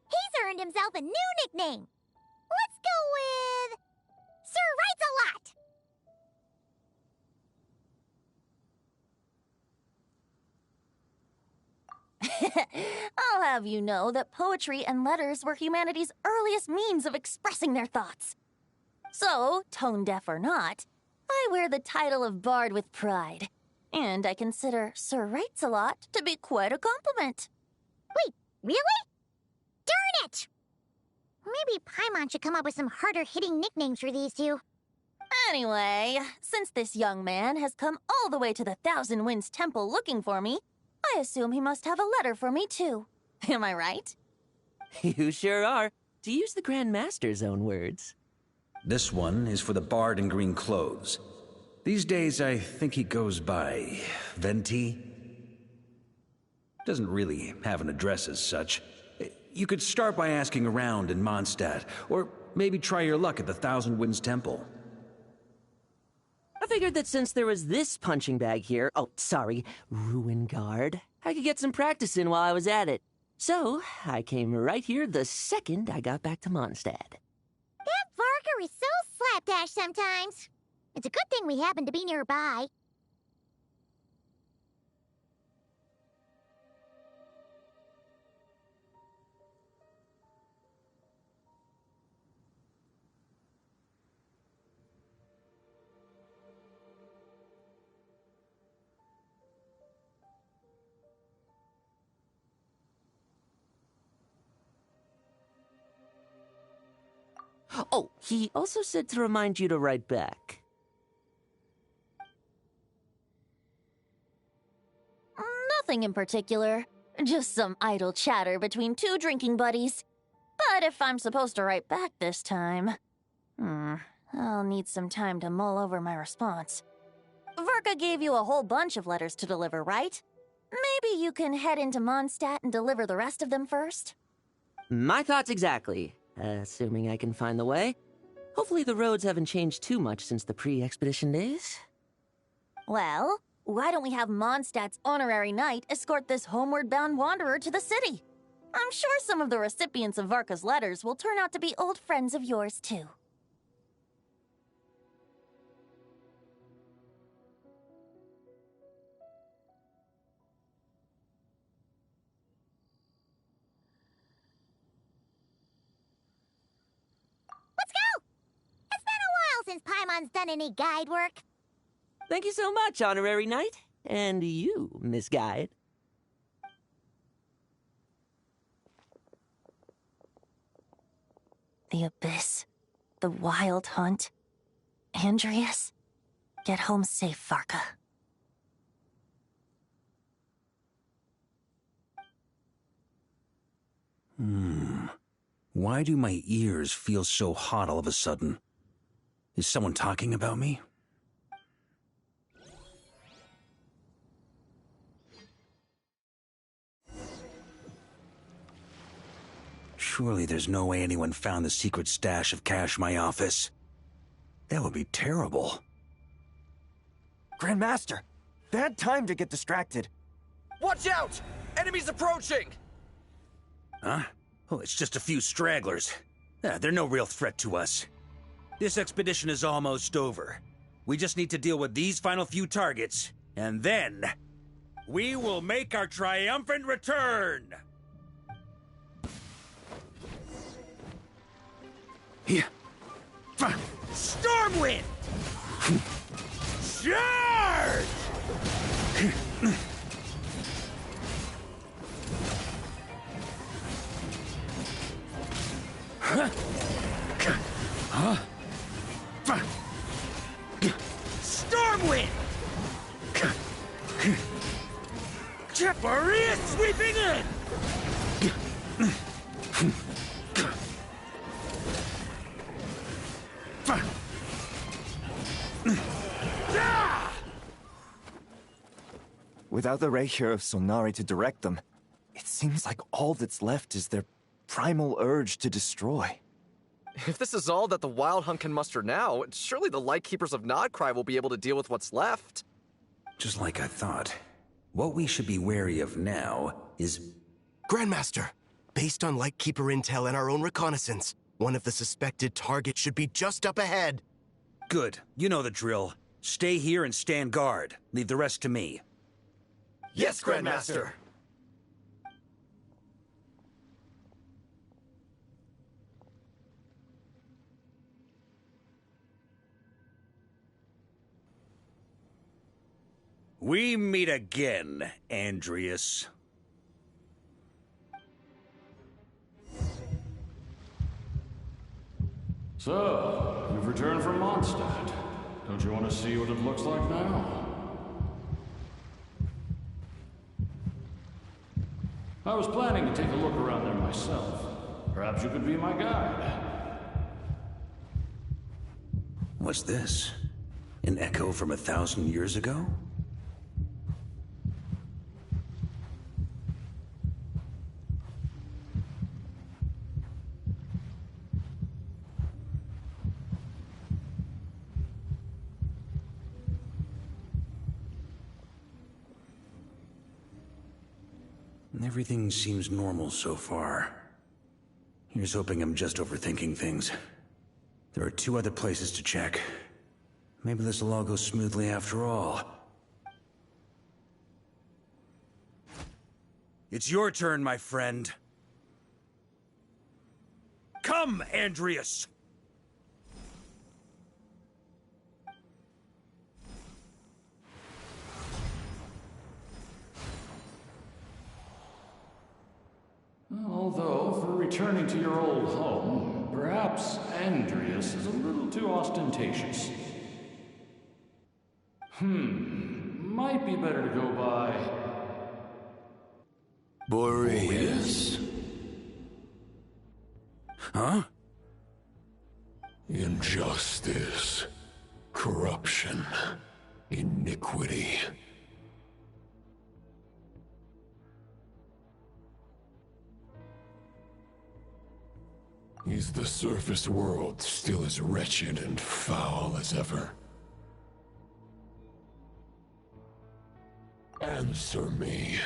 he's earned himself a new nickname. Let's go with Sir Writes-A-Lot. I'll have you know that poetry and letters were humanity's earliest means of expressing their thoughts. So, tone deaf or not, I wear the title of Bard with pride. And I consider Sir Writes-A-Lot to be quite a compliment. Wait, really? Darn it! Maybe Paimon should come up with some harder-hitting nicknames for these two. Anyway, since this young man has come all the way to the Thousand Winds Temple looking for me, I assume he must have a letter for me too. Am I right? You sure are, to use the Grand Master's own words. This one is for the bard in green clothes. These days, I think he goes by Venti. Doesn't really have an address as such. You could start by asking around in Mondstadt, or maybe try your luck at the Thousand Winds Temple. I figured that since there was this punching bag here, Ruin Guard, I could get some practice in while I was at it. So, I came right here the second I got back to Mondstadt. That Varker is so slapdash sometimes. It's a good thing we happen to be nearby. Oh, he also said to remind you to write back. Nothing in particular. Just some idle chatter between two drinking buddies. But if I'm supposed to write back this time... I'll need some time to mull over my response. Verka gave you a whole bunch of letters to deliver, right? Maybe you can head into Mondstadt and deliver the rest of them first? My thoughts exactly. Assuming I can find the way. Hopefully the roads haven't changed too much since the pre-expedition days. Well, why don't we have Mondstadt's honorary knight escort this homeward-bound wanderer to the city? I'm sure some of the recipients of Varka's letters will turn out to be old friends of yours, too. Let's go! It's been a while since Paimon's done any guide work. Thank you so much, honorary knight. And you, Miss Guide. The Abyss. The Wild Hunt. Andreas. Get home safe, Varka. Why do my ears feel so hot all of a sudden? Is someone talking about me? Surely there's no way anyone found the secret stash of cash in my office. That would be terrible. Grandmaster, bad time to get distracted. Watch out! Enemies approaching! Huh? Oh, it's just a few stragglers. They're no real threat to us. This expedition is almost over. We just need to deal with these final few targets, and then... we will make our triumphant return! Stormwind! Charge! Stormwind! Chipperia sweeping in! Without the Rapier of Solnari to direct them, it seems like all that's left is their primal urge to destroy. If this is all that the Wild Hunt can muster now, surely the Lightkeepers of Nodcry will be able to deal with what's left. Just like I thought. What we should be wary of now is... Grandmaster, based on Lightkeeper intel and our own reconnaissance, one of the suspected targets should be just up ahead. Good. You know the drill. Stay here and stand guard. Leave the rest to me. Yes, Grandmaster! We meet again, Andreas. So, you've returned from Mondstadt. Don't you want to see what it looks like now? I was planning to take a look around there myself. Perhaps you could be my guide. What's this? An echo from 1,000 years ago? Everything seems normal so far. Here's hoping I'm just overthinking things. There are 2 other places to check. Maybe this will all go smoothly after all. It's your turn, my friend. Come, Andreas! Although, for returning to your old home, perhaps Andreas is a little too ostentatious. Might be better to go by... Boreas. Huh? Injustice. Corruption. Iniquity. Is the surface world still as wretched and foul as ever? Answer me,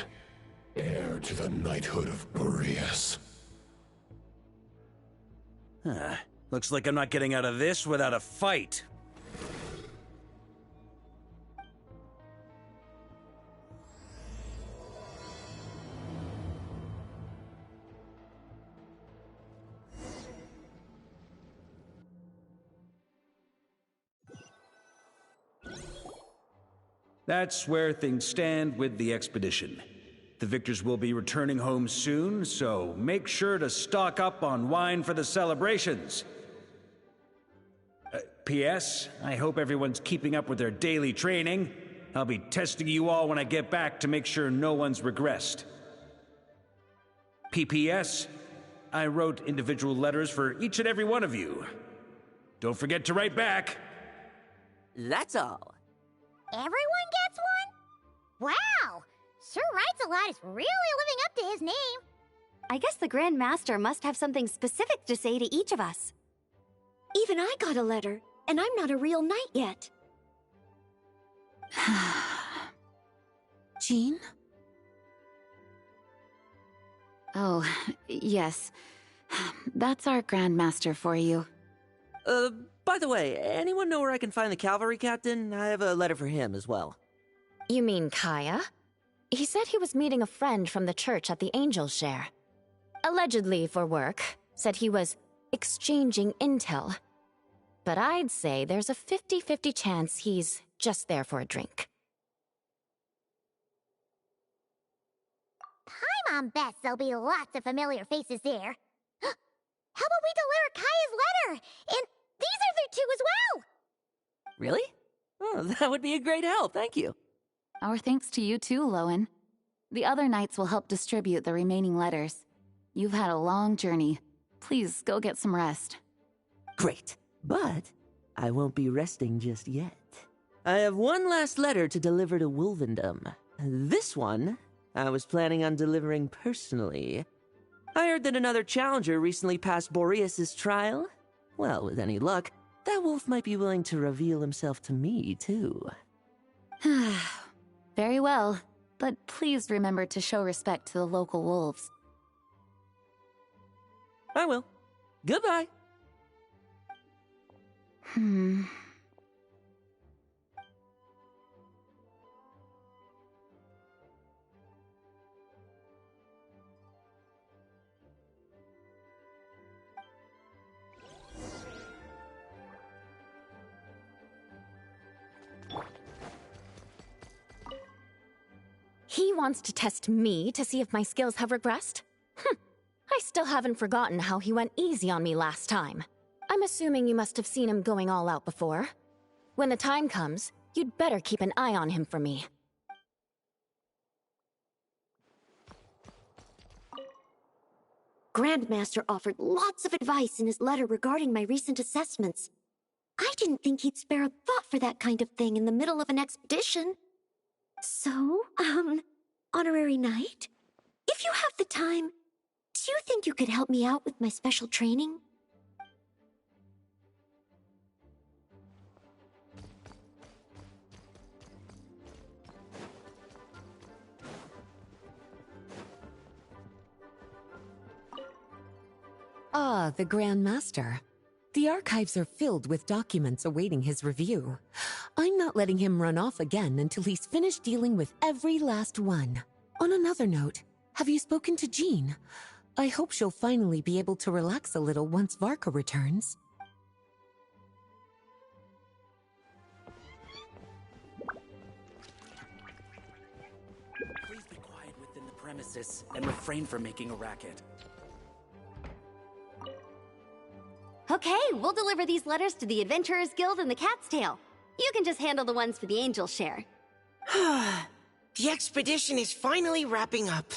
heir to the knighthood of Boreas. Looks like I'm not getting out of this without a fight. That's where things stand with the expedition. The victors will be returning home soon, so make sure to stock up on wine for the celebrations. P.S. I hope everyone's keeping up with their daily training. I'll be testing you all when I get back to make sure no one's regressed. P.P.S. I wrote individual letters for each and every one of you. Don't forget to write back. That's all. Everyone gets one? Wow! Sir Writes-A-Lot is really living up to his name. I guess the Grand Master must have something specific to say to each of us. Even I got a letter, and I'm not a real knight yet. Jean? Oh, yes. That's our Grand Master for you. By the way, anyone know where I can find the cavalry captain? I have a letter for him as well. You mean Kaya? He said he was meeting a friend from the church at the Angel Share. Allegedly for work. Said he was exchanging intel. But I'd say there's a 50-50 chance he's just there for a drink. Paimon bets there'll be lots of familiar faces there. How about we deliver Kaya's letter? And these are their 2 as well! Really? Oh, that would be a great help, thank you. Our thanks to you too, Lowen. The other knights will help distribute the remaining letters. You've had a long journey. Please go get some rest. Great, but I won't be resting just yet. I have one last letter to deliver to Wolvendom. This one, I was planning on delivering personally. I heard that another challenger recently passed Boreas' trial. Well, with any luck, that wolf might be willing to reveal himself to me, too. Very well, but please remember to show respect to the local wolves. I will. Goodbye. He wants to test me to see if my skills have regressed? I still haven't forgotten how he went easy on me last time. I'm assuming you must have seen him going all out before. When the time comes, you'd better keep an eye on him for me. Grandmaster offered lots of advice in his letter regarding my recent assessments. I didn't think he'd spare a thought for that kind of thing in the middle of an expedition. So, Honorary Knight, if you have the time, do you think you could help me out with my special training? Ah, the Grand Master. The archives are filled with documents awaiting his review. I'm not letting him run off again until he's finished dealing with every last one. On another note, have you spoken to Jean? I hope she'll finally be able to relax a little once Varka returns. Please be quiet within the premises and refrain from making a racket. Okay, we'll deliver these letters to the Adventurers Guild and the Cat's Tail. You can just handle the ones for the Angel Share. The expedition is finally wrapping up.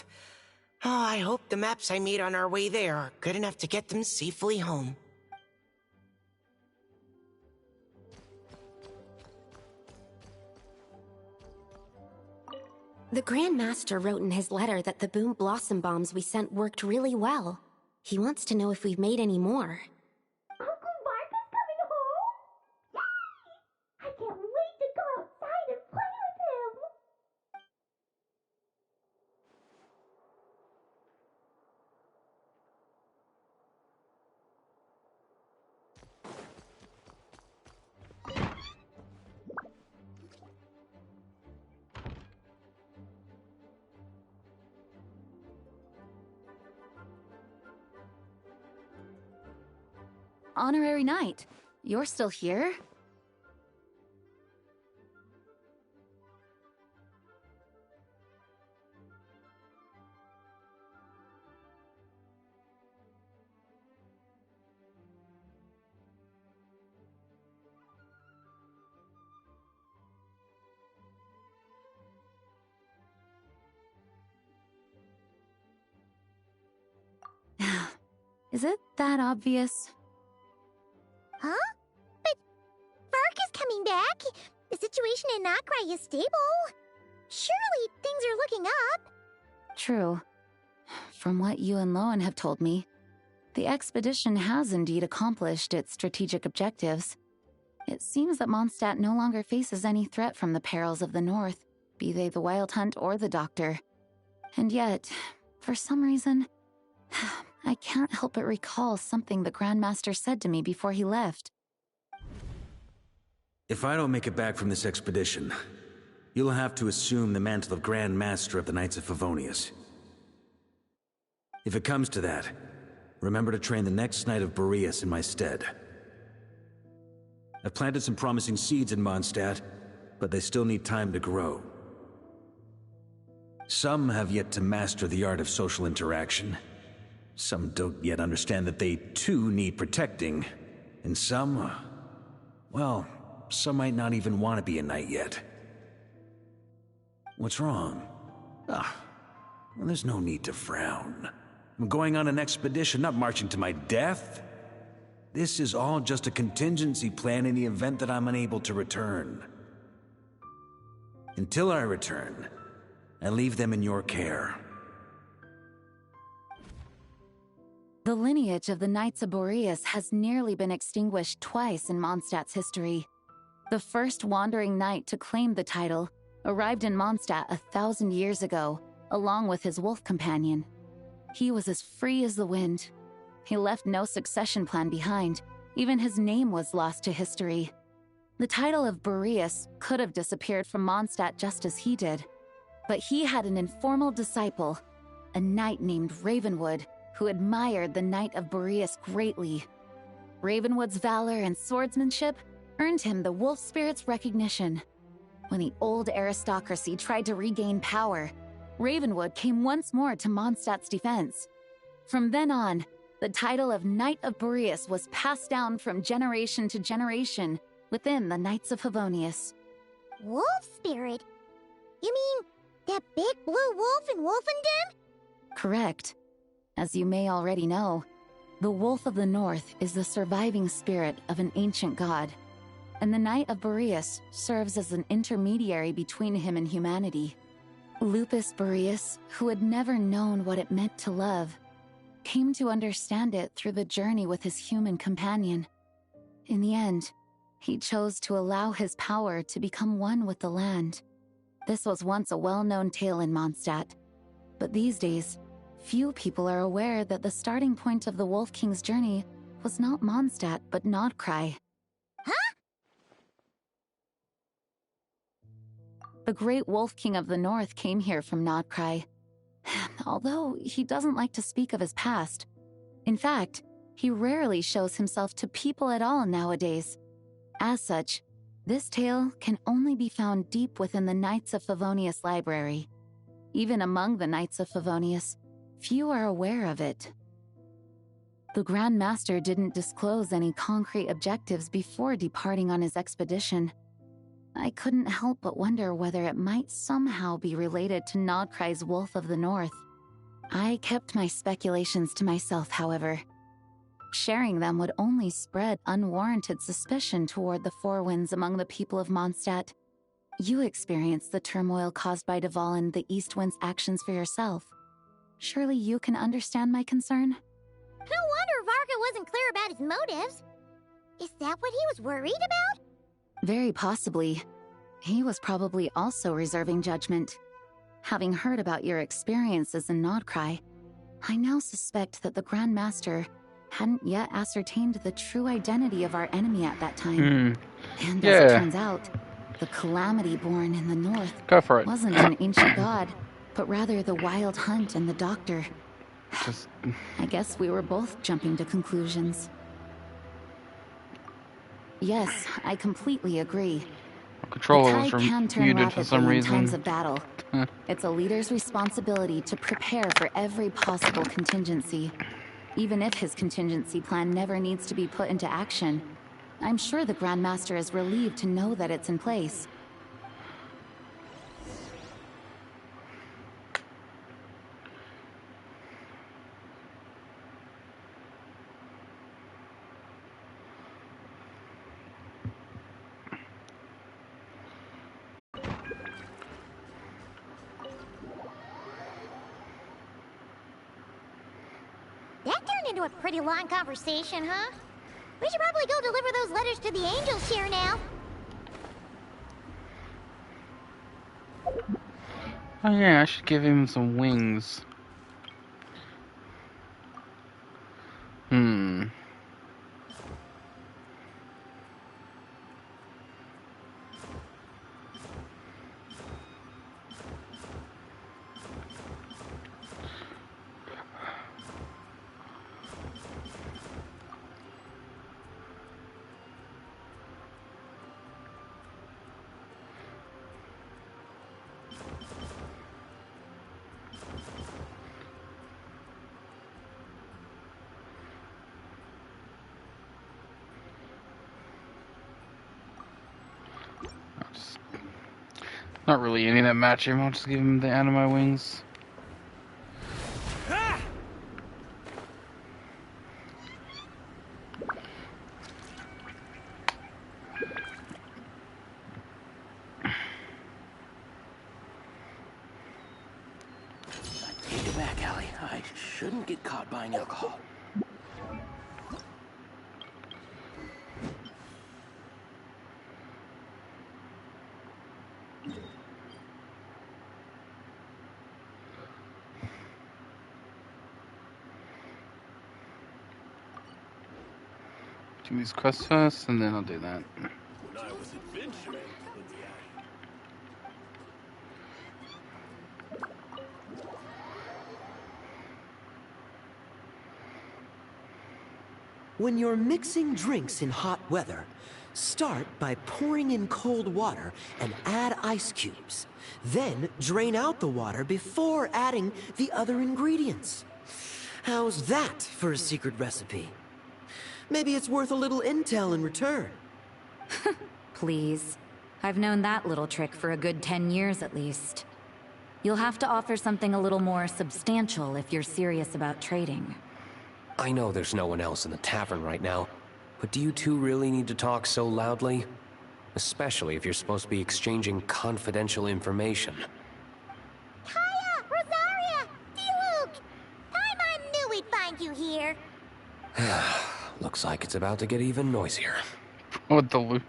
Oh, I hope the maps I made on our way there are good enough to get them safely home. The Grand Master wrote in his letter that the Boom Blossom Bombs we sent worked really well. He wants to know if we've made any more. Uncle Varka's coming home? Yay! I can't wait to go outside and play with him! Honorary Knight, you're still here? Is it that obvious? Huh? But Varka's coming back. The situation in Nokrai is stable. Surely things are looking up. True. From what you and Loan have told me, the expedition has indeed accomplished its strategic objectives. It seems that Mondstadt no longer faces any threat from the perils of the North, be they the Wild Hunt or the Doctor. And yet, for some reason, I can't help but recall something the Grandmaster said to me before he left. If I don't make it back from this expedition, you'll have to assume the mantle of Grand Master of the Knights of Favonius. If it comes to that, remember to train the next Knight of Boreas in my stead. I've planted some promising seeds in Mondstadt, but they still need time to grow. Some have yet to master the art of social interaction. Some don't yet understand that they, too, need protecting. And some, well, some might not even want to be a knight yet. What's wrong? Well, there's no need to frown. I'm going on an expedition, not marching to my death. This is all just a contingency plan in the event that I'm unable to return. Until I return, I leave them in your care. The lineage of the Knights of Boreas has nearly been extinguished twice in Mondstadt's history. The first wandering knight to claim the title arrived in Mondstadt 1,000 years ago, along with his wolf companion. He was as free as the wind. He left no succession plan behind. Even his name was lost to history. The title of Boreas could have disappeared from Mondstadt just as he did. But he had an informal disciple, a knight named Ravenwood, who admired the Knight of Boreas greatly. Ravenwood's valor and swordsmanship earned him the wolf spirit's recognition. When the old aristocracy tried to regain power, Ravenwood came once more to Mondstadt's defense. From then on, the title of Knight of Boreas was passed down from generation to generation within the Knights of Favonius. Wolf spirit? You mean that big blue wolf in Wolfenden? Correct. As you may already know, the Wolf of the North is the surviving spirit of an ancient god, and the Knight of Boreas serves as an intermediary between him and humanity. Lupus Boreas, who had never known what it meant to love, came to understand it through the journey with his human companion. In the end, he chose to allow his power to become one with the land. This was once a well-known tale in Mondstadt, but these days, few people are aware that the starting point of the Wolf King's journey was not Mondstadt, but Nodcry. Huh? The great Wolf King of the North came here from Nodcry, although he doesn't like to speak of his past. In fact, he rarely shows himself to people at all nowadays. As such, this tale can only be found deep within the Knights of Favonius library. Even among the Knights of Favonius, few are aware of it. The Grand Master didn't disclose any concrete objectives before departing on his expedition. I couldn't help but wonder whether it might somehow be related to Nodcry's Wolf of the North. I kept my speculations to myself, however. Sharing them would only spread unwarranted suspicion toward the Four Winds among the people of Mondstadt. You experienced the turmoil caused by Duval and the East Wind's actions for yourself. Surely you can understand my concern? No wonder Varga wasn't clear about his motives. Is that what he was worried about? Very possibly. He was probably also reserving judgment. Having heard about your experiences in Nodcry, I now suspect that the Grand Master hadn't yet ascertained the true identity of our enemy at that time. And as it turns out, the Calamity born in the north wasn't an ancient god, but rather the Wild Hunt and the Doctor. I guess we were both jumping to conclusions. Yes, I completely agree. Controller the was tide can turn muted for some rapidly in reason. times of battle. It's a leader's responsibility to prepare for every possible contingency. Even if his contingency plan never needs to be put into action, I'm sure the Grand Master is relieved to know that it's in place. That turned into a pretty long conversation, huh? We should probably go deliver those letters to the Angels here now. Oh yeah, I should give him some wings. Not really any that match him. I'll just give him the anime wings. Take it back, Allie. I shouldn't get caught buying alcohol. Do these quests first, and then I'll do that. When you're mixing drinks in hot weather, start by pouring in cold water and add ice cubes. Then drain out the water before adding the other ingredients. How's that for a secret recipe? Maybe it's worth a little intel in return. Please. I've known that little trick for a good 10 years at least. You'll have to offer something a little more substantial if you're serious about trading. I know there's no one else in the tavern right now, but do you two really need to talk so loudly? Especially if you're supposed to be exchanging confidential information. Kaya! Rosaria! D-Luke! Paimon knew we'd find you here. Looks like it's about to get even noisier. What the Luke?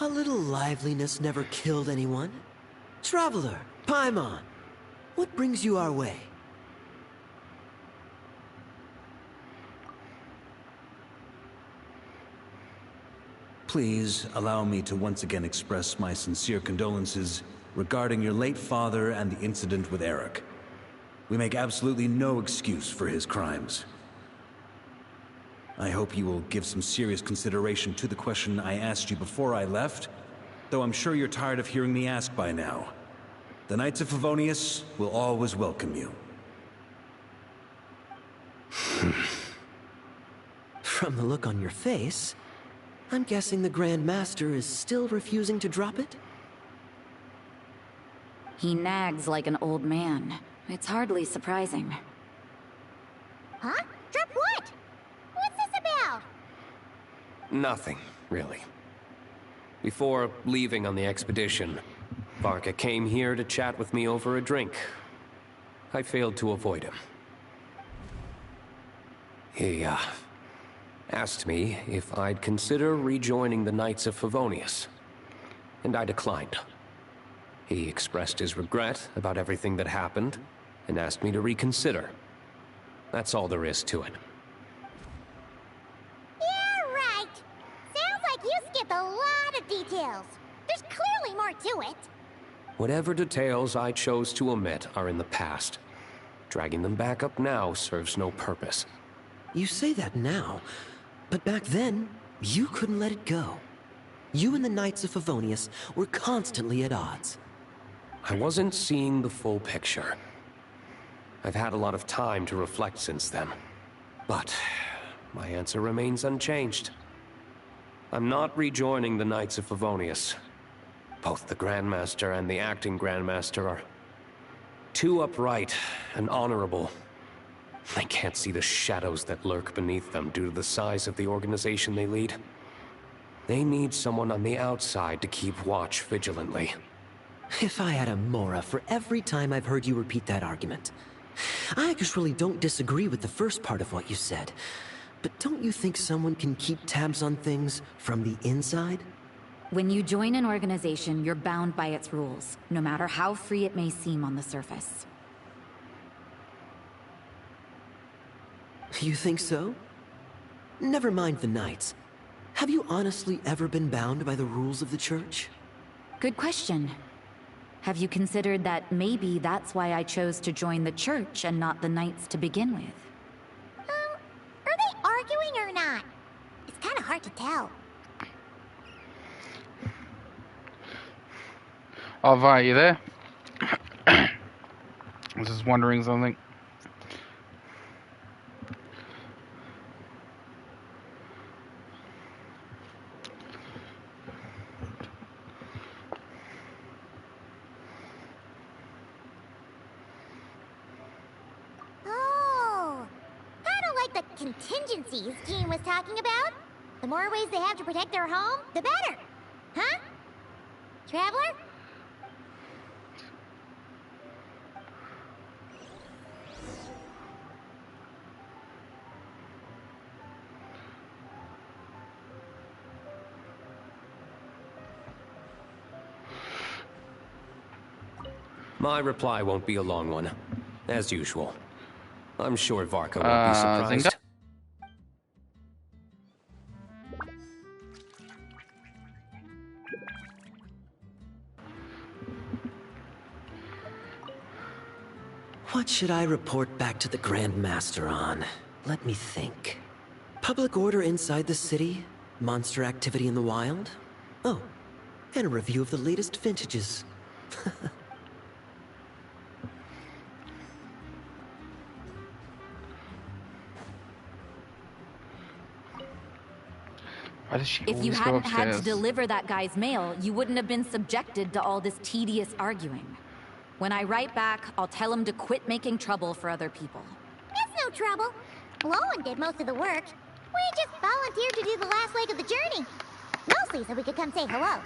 A little liveliness never killed anyone. Traveler, Paimon, what brings you our way? Please allow me to once again express my sincere condolences regarding your late father and the incident with Eric. We make absolutely no excuse for his crimes. I hope you will give some serious consideration to the question I asked you before I left, though I'm sure you're tired of hearing me ask by now. The Knights of Favonius will always welcome you. From the look on your face, I'm guessing the Grand Master is still refusing to drop it? He nags like an old man. It's hardly surprising. Huh? Drop what? What's this about? Nothing, really. Before leaving on the expedition, Varka came here to chat with me over a drink. I failed to avoid him. He, asked me if I'd consider rejoining the Knights of Favonius, and I declined. He expressed his regret about everything that happened, and asked me to reconsider. That's all there is to it. Yeah, right. Sounds like you skipped a lot of details. There's clearly more to it. Whatever details I chose to omit are in the past. Dragging them back up now serves no purpose. You say that now, but back then, you couldn't let it go. You and the Knights of Favonius were constantly at odds. I wasn't seeing the full picture. I've had a lot of time to reflect since then. But my answer remains unchanged. I'm not rejoining the Knights of Favonius. Both the Grandmaster and the acting Grandmaster are too upright and honorable. I can't see the shadows that lurk beneath them due to the size of the organization they lead. They need someone on the outside to keep watch vigilantly. If I had a Mora for every time I've heard you repeat that argument. I actually don't disagree with the first part of what you said. But don't you think someone can keep tabs on things from the inside? When you join an organization, you're bound by its rules, no matter how free it may seem on the surface. You think so? Never mind the Knights. Have you honestly ever been bound by the rules of the Church? Good question. Have you considered that maybe that's why I chose to join the Church and not the Knights to begin with? Are they arguing or not? It's kind of hard to tell. Oh, Vi, you there? I was just wondering something. Oh, kind of like the contingencies Jean was talking about. The more ways they have to protect their home, the better. Huh? Traveler? My reply won't be a long one, as usual. I'm sure Varka won't be surprised. What should I report back to the Grand Master on? Let me think. Public order inside the city? Monster activity in the wild? Oh, and a review of the latest vintages. Why does she If you always go hadn't had to upstairs? deliver that guy's mail, you wouldn't have been subjected to all this tedious arguing. When I write back, I'll tell him to quit making trouble for other people. It's no trouble. Lowen did most of the work. We just volunteered to do the last leg of the journey. Mostly so we could come say hello.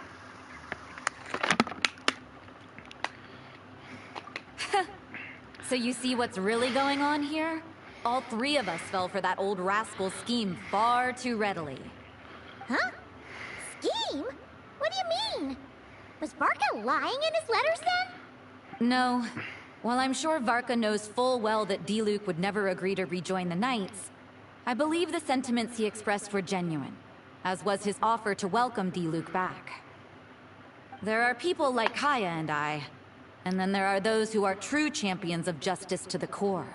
So you see what's really going on here? All three of us fell for that old rascal's scheme far too readily. Huh? Scheme? What do you mean? Was Varka lying in his letters then? No. While I'm sure Varka knows full well that Diluc would never agree to rejoin the Knights, I believe the sentiments he expressed were genuine, as was his offer to welcome Diluc back. There are people like Kaya and I, and then there are those who are true champions of justice to the core.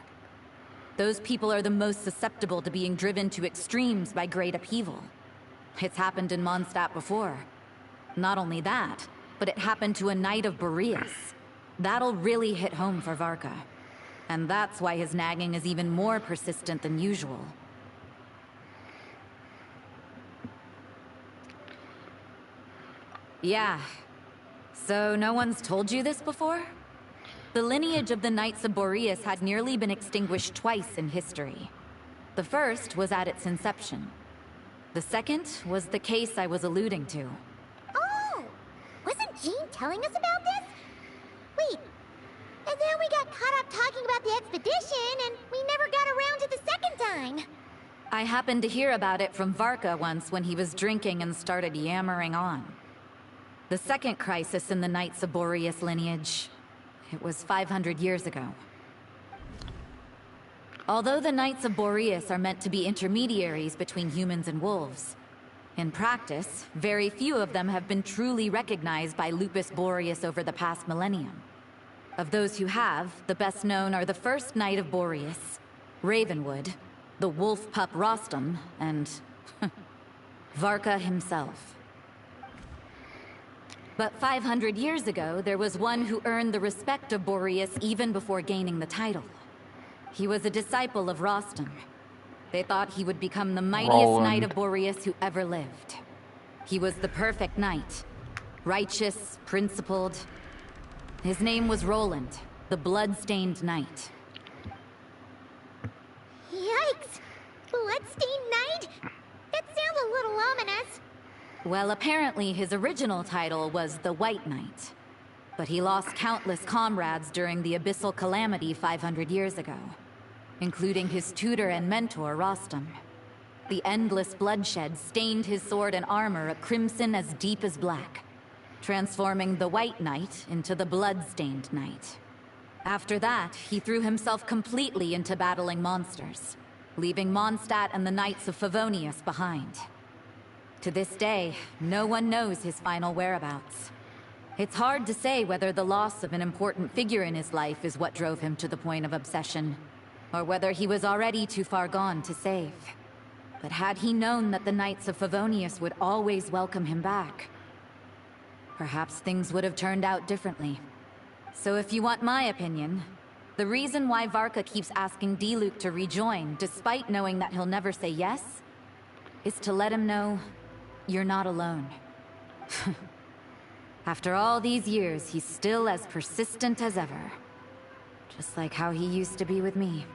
Those people are the most susceptible to being driven to extremes by great upheaval. It's happened in Mondstadt before. Not only that, but it happened to a Knight of Boreas. That'll really hit home for Varka. And that's why his nagging is even more persistent than usual. Yeah. So no one's told you this before? The lineage of the Knights of Boreas had nearly been extinguished twice in history. The first was at its inception. The second was the case I was alluding to. Oh! Wasn't Jean telling us about this? Wait, and then we got caught up talking about the expedition, and we never got around to the second time. I happened to hear about it from Varka once when he was drinking and started yammering on. The second crisis in the Knights of Boreas lineage. It was 500 years ago. Although the Knights of Boreas are meant to be intermediaries between humans and wolves, in practice, very few of them have been truly recognized by Lupus Boreas over the past millennium. Of those who have, the best known are the first Knight of Boreas, Ravenwood, the wolf pup Rostam, and Varka himself. But 500 years ago, there was one who earned the respect of Boreas even before gaining the title. He was a disciple of Rostam. They thought he would become the mightiest Knight of Boreas who ever lived. He was the perfect knight. Righteous, principled. His name was Roland, the blood-stained knight. Yikes! Bloodstained Knight? That sounds a little ominous. Well, apparently his original title was the White Knight. But he lost countless comrades during the Abyssal Calamity 500 years ago, including his tutor and mentor, Rostam. The endless bloodshed stained his sword and armor a crimson as deep as black, transforming the White Knight into the Blood-Stained Knight. After that, he threw himself completely into battling monsters, leaving Mondstadt and the Knights of Favonius behind. To this day, no one knows his final whereabouts. It's hard to say whether the loss of an important figure in his life is what drove him to the point of obsession, or whether he was already too far gone to save. But had he known that the Knights of Favonius would always welcome him back, perhaps things would have turned out differently. So if you want my opinion, the reason why Varka keeps asking Diluc to rejoin, despite knowing that he'll never say yes, is to let him know you're not alone. After all these years, he's still as persistent as ever. Just like how he used to be with me.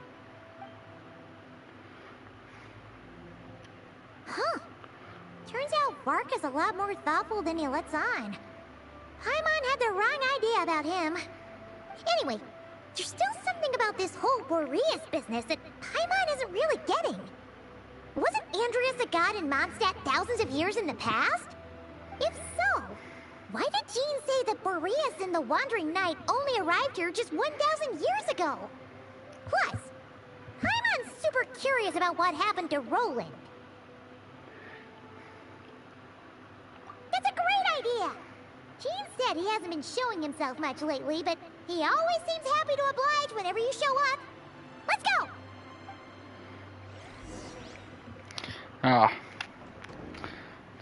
Huh. Turns out Varka's a lot more thoughtful than he lets on. Paimon had the wrong idea about him. Anyway, there's still something about this whole Boreas business that Paimon isn't really getting. Wasn't Andreas a god in Mondstadt thousands of years in the past? If so, why did Jean say that Boreas and the Wandering Knight only arrived here just 1,000 years ago? Plus, Paimon's super curious about what happened to Roland. That's a great idea! Jean said he hasn't been showing himself much lately, but He always seems happy to oblige whenever you show up. Let's go! Ah.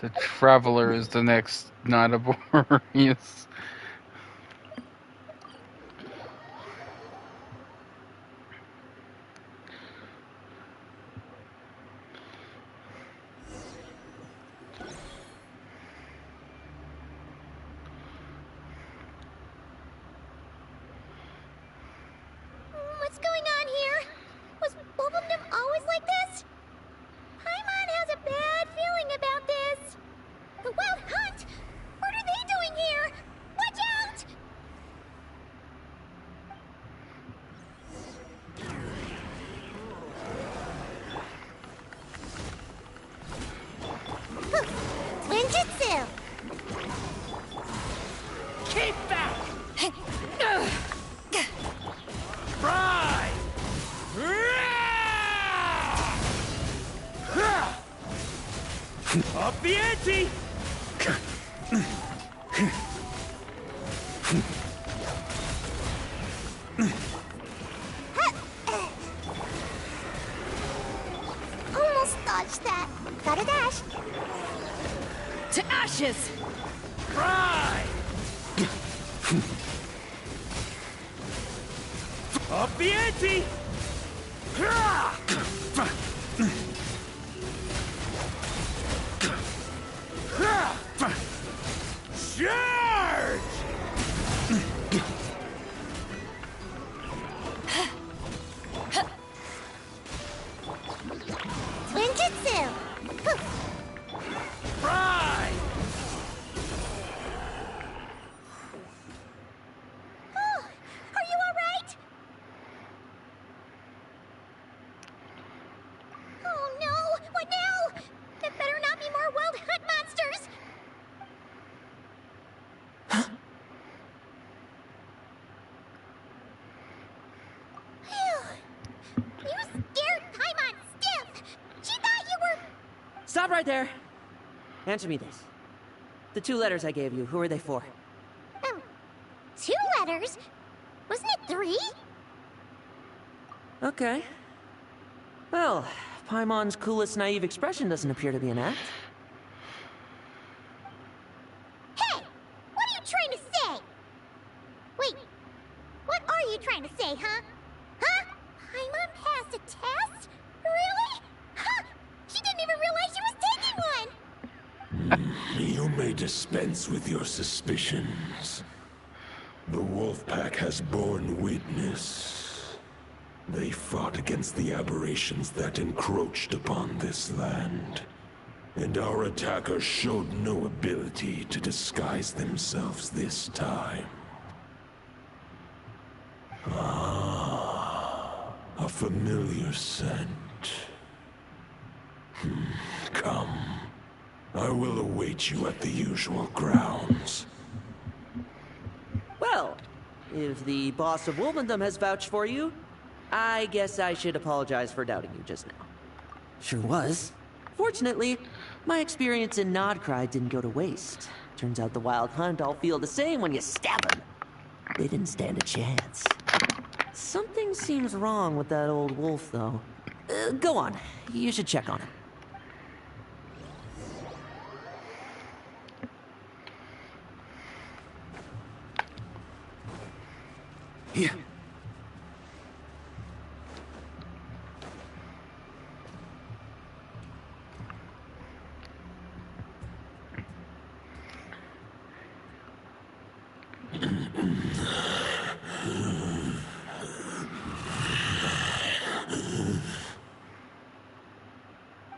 The Traveler is the next Knight of Boreas. What's going on here? Was Wolfendom always like this? Paimon has a bad feeling about this. The Wild Hunt? What are they doing here? Watch out! Ninjutsu! Keep back! Right! Up the ante! Almost dodged that. Gotta dash. To ashes! Right! Up the ante! Charge! Ninjutsu! Right! Oh, are you alright? Oh no! What now? There better not be more Wild Hunt monsters! Phew. You scared Paimon stiff! She thought you were... Stop right there. Answer me this. The 2 letters I gave you, who are they for? 2 letters? Wasn't it 3? Okay. Well, Paimon's coolest naive expression doesn't appear to be an act. Hey! What are you trying to say? Wait, what are you trying to say, huh? Huh? Paimon passed a test? Really? Huh? She didn't even realize she was taking one! You may dispense with your suspicions. The Wolfpack has borne witness. They fought against the aberrations that encroached upon this land. And our attackers showed no ability to disguise themselves this time. Ah, a familiar scent. Come. I will await you at the usual grounds. Well, if the boss of Wolfendom has vouched for you, I guess I should apologize for doubting you just now. Sure was. Fortunately, my experience in Nodcry didn't go to waste. Turns out the Wild Hunt all feel the same when you stab them. They didn't stand a chance. Something seems wrong with that old wolf, though. Go on. You should check on him. Here.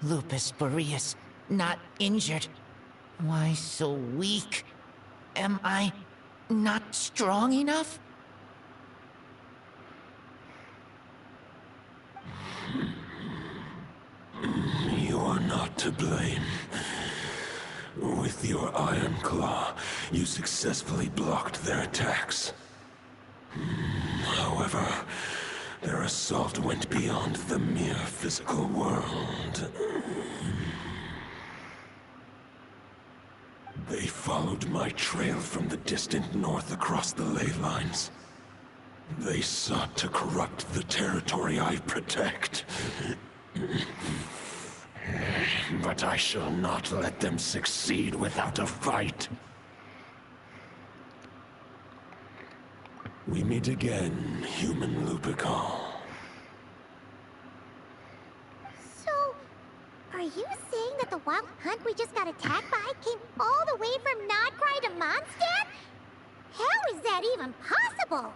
Lupus Boreas, not injured. Why so weak? Am I not strong enough? You are not to blame. With your Iron Claw, you successfully blocked their attacks. However, their assault went beyond the mere physical world. They followed my trail from the distant north across the ley lines. They sought to corrupt the territory I protect. But I shall not let them succeed without a fight. We meet again, human Lupical. So, are you saying that the wild hunt we just got attacked by came all the way from Nodcry to Mondstadt? How is that even possible?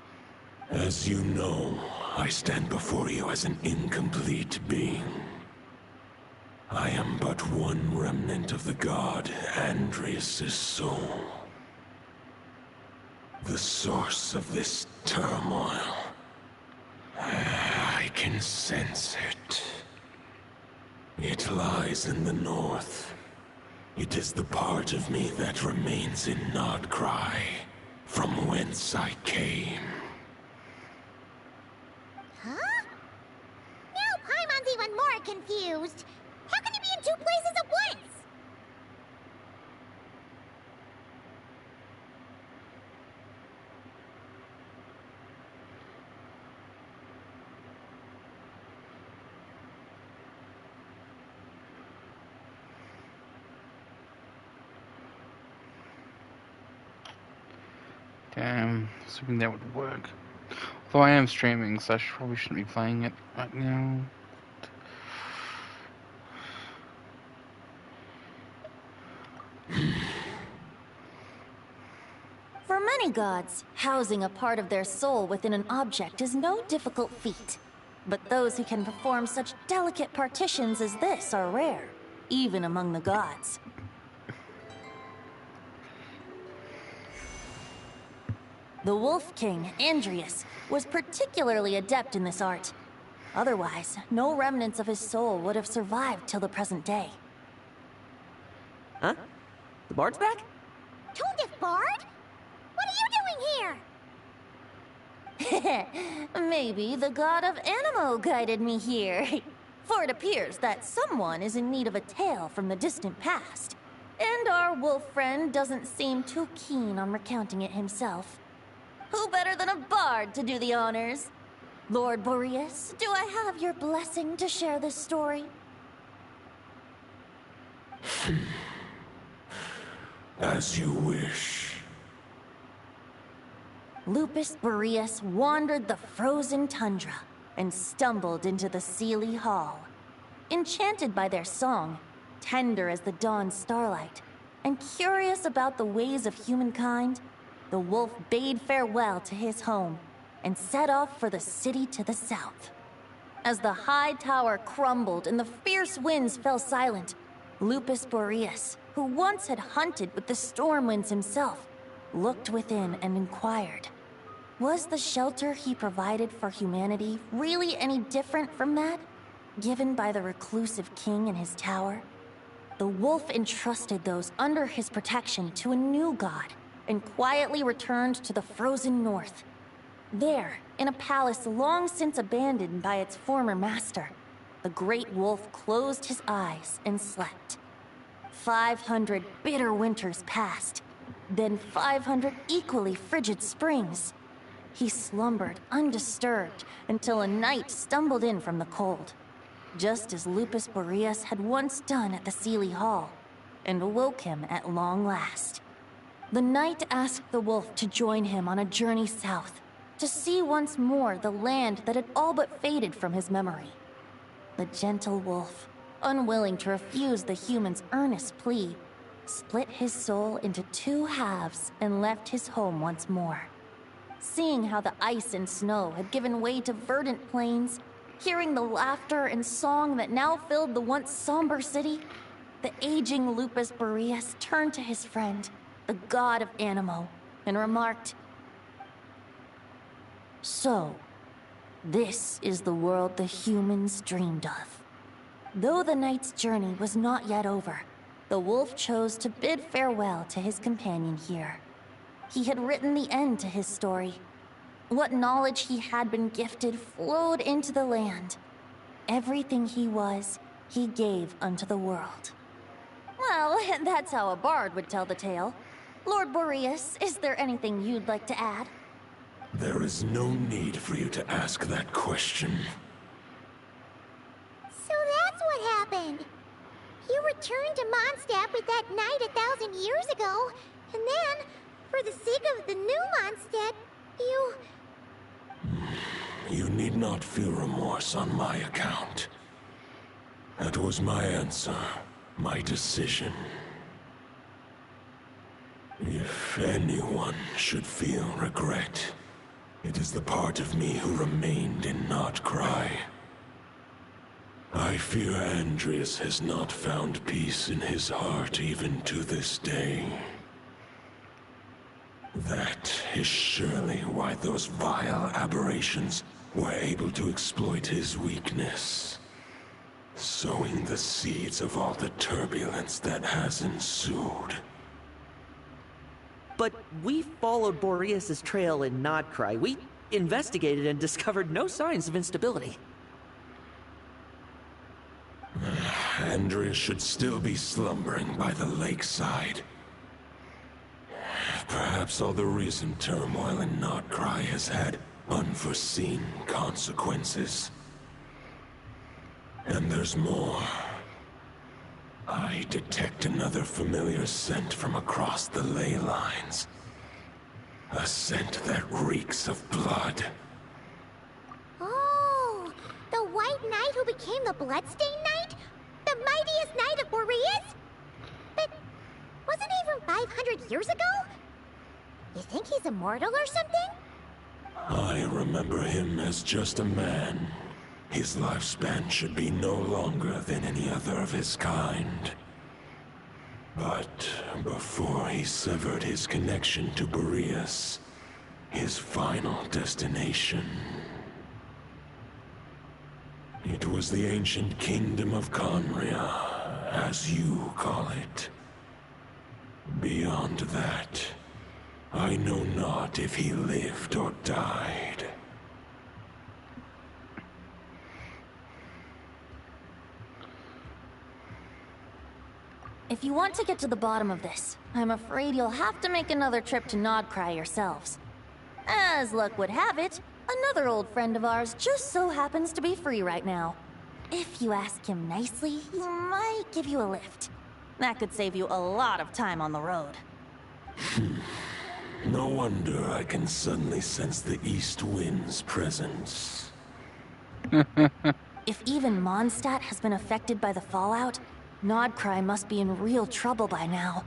As you know, I stand before you as an incomplete being. I am but one remnant of the god Andrias' soul. The source of this turmoil. I can sense it. It lies in the north. It is the part of me that remains in Nodcry, from whence I came. Huh? Now Paimon's even more confused. How can you be in two places at once? Damn, assuming that would work. Although I am streaming, so I probably shouldn't be playing it right now. For many gods, housing a part of their soul within an object is no difficult feat. But those who can perform such delicate partitions as this are rare, even among the gods. The Wolf King, Andrias, was particularly adept in this art. Otherwise, no remnants of his soul would have survived till the present day. Huh? The bard's back? Toondiff Bard? What are you doing here? Maybe the god of Animo guided me here. For it appears that someone is in need of a tale from the distant past. And our wolf friend doesn't seem too keen on recounting it himself. Who better than a bard to do the honors? Lord Boreas, do I have your blessing to share this story? As you wish. Lupus Boreas wandered the frozen tundra and stumbled into the Seelie Hall. Enchanted by their song, tender as the dawn starlight, and curious about the ways of humankind, the wolf bade farewell to his home and set off for the city to the south. As the high tower crumbled and the fierce winds fell silent, Lupus Boreas, who once had hunted with the storm winds himself, looked within and inquired, was the shelter he provided for humanity really any different from that given by the reclusive king in his tower? The wolf entrusted those under his protection to a new god and quietly returned to the frozen north. There, in a palace long since abandoned by its former master, the great wolf closed his eyes and slept. 500 bitter winters passed, then 500 equally frigid springs. He slumbered undisturbed until a night stumbled in from the cold, just as Lupus Boreas had once done at the Seelie Hall, and awoke him at long last. The night asked the wolf to join him on a journey south, to see once more the land that had all but faded from his memory. The gentle wolf, unwilling to refuse the human's earnest plea, split his soul into two halves and left his home once more. Seeing how the ice and snow had given way to verdant plains, hearing the laughter and song that now filled the once somber city, the aging Lupus Boreas turned to his friend, the god of Animo, and remarked, "So, this is the world the humans dreamed of." Though the night's journey was not yet over, the wolf chose to bid farewell to his companion here. He had written the end to his story. What knowledge he had been gifted flowed into the land. Everything he was, he gave unto the world. Well, that's how a bard would tell the tale. Lord Boreas, is there anything you'd like to add? There is no need for you to ask that question. So that's what happened. You returned to Mondstadt with that knight 1,000 years ago, and then, for the sake of the new Mondstadt, you... You need not feel remorse on my account. That was my answer, my decision. If anyone should feel regret, it is the part of me who remained in Notcry. I fear Andreas has not found peace in his heart even to this day. That is surely why those vile aberrations were able to exploit his weakness, sowing the seeds of all the turbulence that has ensued. But we followed Boreas' trail in Nodcry. We investigated and discovered no signs of instability. Andreas should still be slumbering by the lakeside. Perhaps all the recent turmoil in Notcry has had unforeseen consequences. And there's more. I detect another familiar scent from across the ley lines. A scent that reeks of blood. Oh, the White Knight who became the Bloodstained Knight? The mightiest knight of Boreas? But wasn't he from 500 years ago? You think he's immortal or something? I remember him as just a man. His lifespan should be no longer than any other of his kind. But before he severed his connection to Boreas, his final destination, it was the ancient kingdom of Conria, as you call it. Beyond that, I know not if he lived or died. If you want to get to the bottom of this, I'm afraid you'll have to make another trip to Nodcry yourselves. As luck would have it, another old friend of ours just so happens to be free right now. If you ask him nicely, he might give you a lift. That could save you a lot of time on the road. No wonder I can suddenly sense the east wind's presence. If even Mondstadt has been affected by the fallout, Nodcry must be in real trouble by now.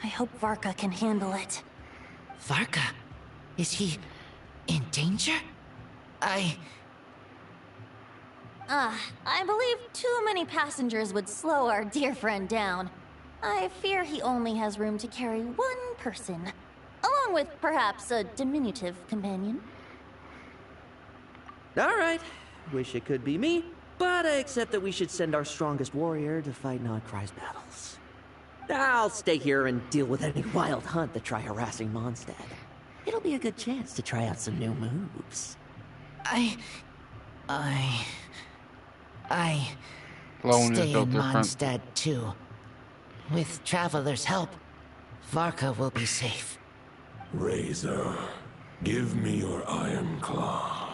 I hope Varka can handle it. Varka? Is he in danger? I believe too many passengers would slow our dear friend down. I fear he only has room to carry one person, along with perhaps a diminutive companion. All right. Wish it could be me, but I accept that we should send our strongest warrior to fight Nodcry's battles. I'll stay here and deal with any wild hunt that try harassing Mondstadt. It'll be a good chance to try out some new moves. Stay in Mondstadt too. With Traveler's help, Varka will be safe. Razor, give me your iron claw.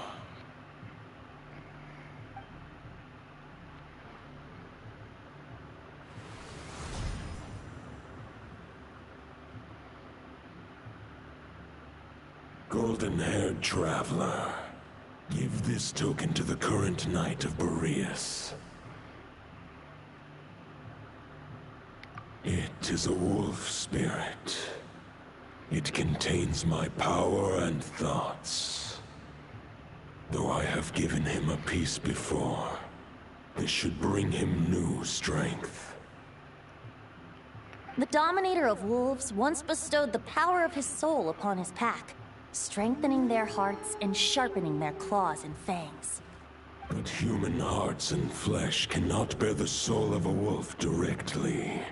Golden-haired traveler, give this token to the current knight of Boreas. It is a wolf spirit. It contains my power and thoughts. Though I have given him a piece before, this should bring him new strength. The Dominator of Wolves once bestowed the power of his soul upon his pack, strengthening their hearts and sharpening their claws and fangs. But human hearts and flesh cannot bear the soul of a wolf directly.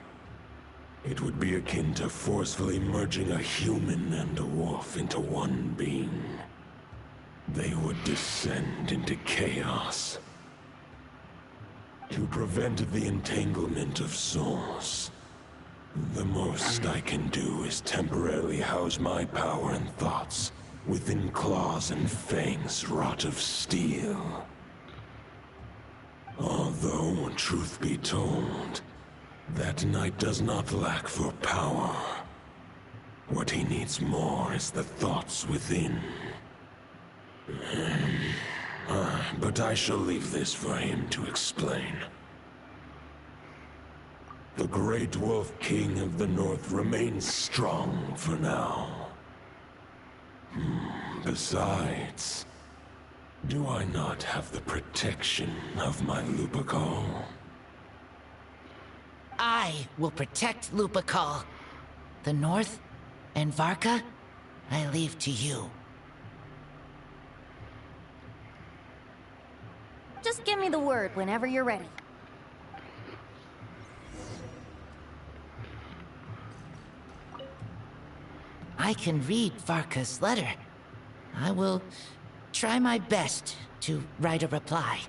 It would be akin to forcefully merging a human and a wolf into one being. They would descend into chaos. To prevent the entanglement of souls, the most I can do is temporarily house my power and thoughts within claws and fangs wrought of steel. Although, truth be told, that knight does not lack for power. What he needs more is the thoughts within. But I shall leave this for him to explain. The Great Wolf King of the North remains strong for now. Besides, do I not have the protection of my Lupacol? I will protect Lupacol. The North and Varka, I leave to you. Just give me the word whenever you're ready. I can read Varka's letter. I will try my best to write a reply.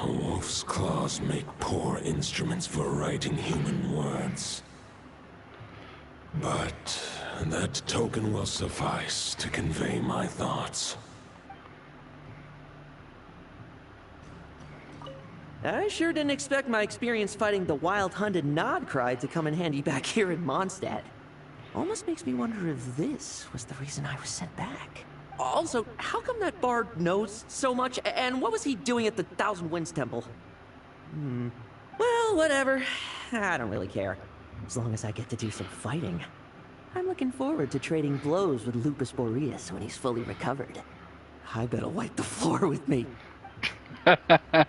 A wolf's claws make poor instruments for writing human words. But that token will suffice to convey my thoughts. I sure didn't expect my experience fighting the wild-hunted Nodcry to come in handy back here in Mondstadt. Almost makes me wonder if this was the reason I was sent back. Also, how come that bard knows so much, and what was he doing at the Thousand Winds Temple? Well, whatever. I don't really care. As long as I get to do some fighting. I'm looking forward to trading blows with Lupus Boreas when he's fully recovered. I bet he'll wipe the floor with me.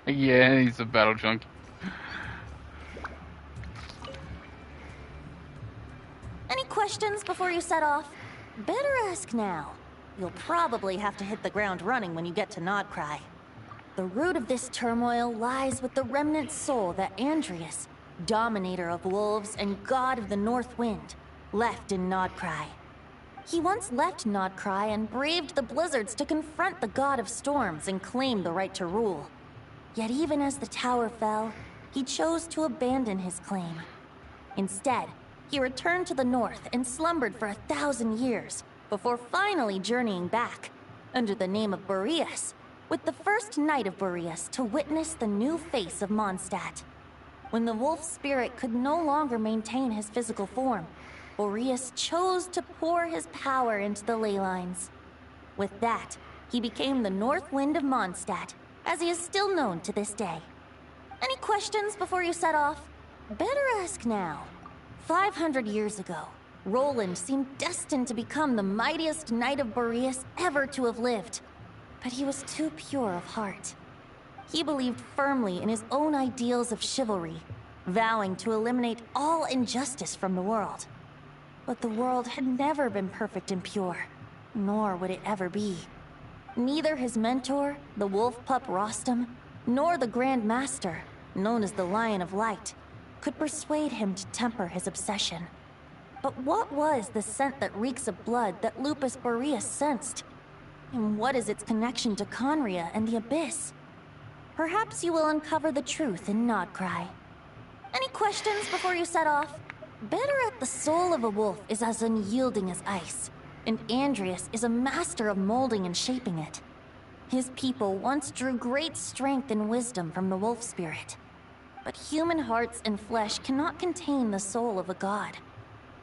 Yeah, he's a battle junkie. Any questions before you set off? Better ask now. You'll probably have to hit the ground running when you get to Nodcry. The root of this turmoil lies with the remnant soul that Andrius, dominator of wolves and god of the North Wind, left in Nodcry. He once left Nodcry and braved the blizzards to confront the god of storms and claim the right to rule. Yet even as the tower fell, he chose to abandon his claim. Instead, he returned to the north and slumbered for 1,000 years, before finally journeying back, under the name of Boreas, with the first knight of Boreas to witness the new face of Mondstadt. When the wolf spirit could no longer maintain his physical form, Boreas chose to pour his power into the ley lines. With that, he became the North Wind of Mondstadt, as he is still known to this day. Any questions before you set off? Better ask now. 500 years ago, Roland seemed destined to become the mightiest knight of Boreas ever to have lived. But he was too pure of heart. He believed firmly in his own ideals of chivalry, vowing to eliminate all injustice from the world. But the world had never been perfect and pure, nor would it ever be. Neither his mentor, the wolf pup Rostam, nor the Grand Master, known as the Lion of Light, could persuade him to temper his obsession. But what was the scent that reeks of blood that Lupus Boreas sensed? And what is its connection to Conria and the Abyss? Perhaps you will uncover the truth in Nodcry. Any questions before you set off? Better at the soul of a wolf is as unyielding as ice, and Andrius is a master of molding and shaping it. His people once drew great strength and wisdom from the wolf spirit. But human hearts and flesh cannot contain the soul of a god.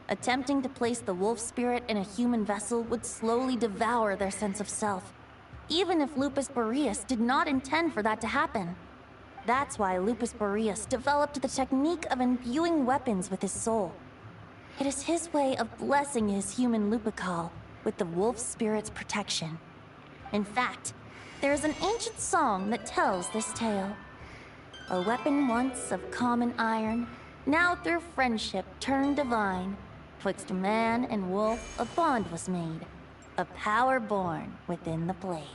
Attempting to place the wolf spirit in a human vessel would slowly devour their sense of self, even if Lupus Boreas did not intend for that to happen. That's why Lupus Boreas developed the technique of imbuing weapons with his soul. It is his way of blessing his human Lupacol with the wolf spirit's protection. In fact, there is an ancient song that tells this tale. A weapon once of common iron, now through friendship turned divine. Twixt man and wolf a bond was made, a power born within the blade.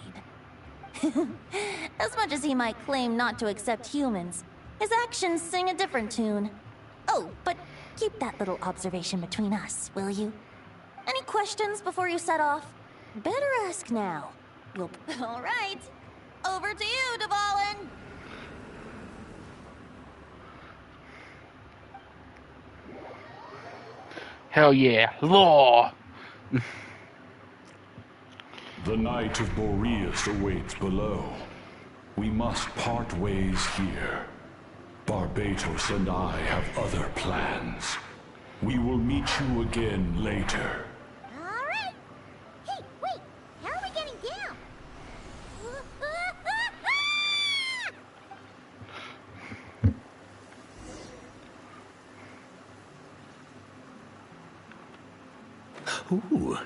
As much as he might claim not to accept humans, his actions sing a different tune. Oh, but keep that little observation between us, will you? Any questions before you set off? Better ask now. You'll... All right. Over to you, Dvalin. Hell yeah, law! The Knight of Boreas awaits below. We must part ways here. Barbatos and I have other plans. We will meet you again later. Alright! Hey, wait! How are we getting down? Ooh.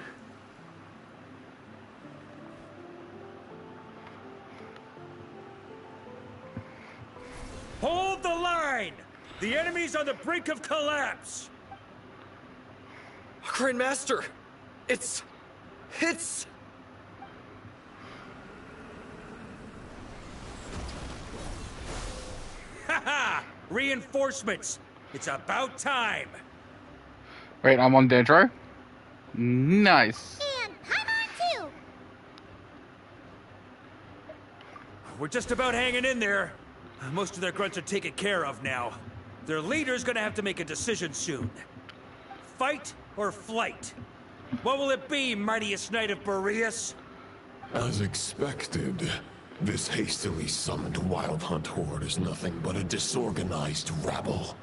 Hold the line! The enemy's on the brink of collapse! Grandmaster! It's... Haha! Reinforcements! It's about time! Wait, I'm on Dedro? Nice. And Paimon too! We're just about hanging in there. Most of their grunts are taken care of now. Their leader's gonna have to make a decision soon. Fight or flight? What will it be, mightiest Knight of Boreas? As expected, this hastily summoned Wild Hunt horde is nothing but a disorganized rabble.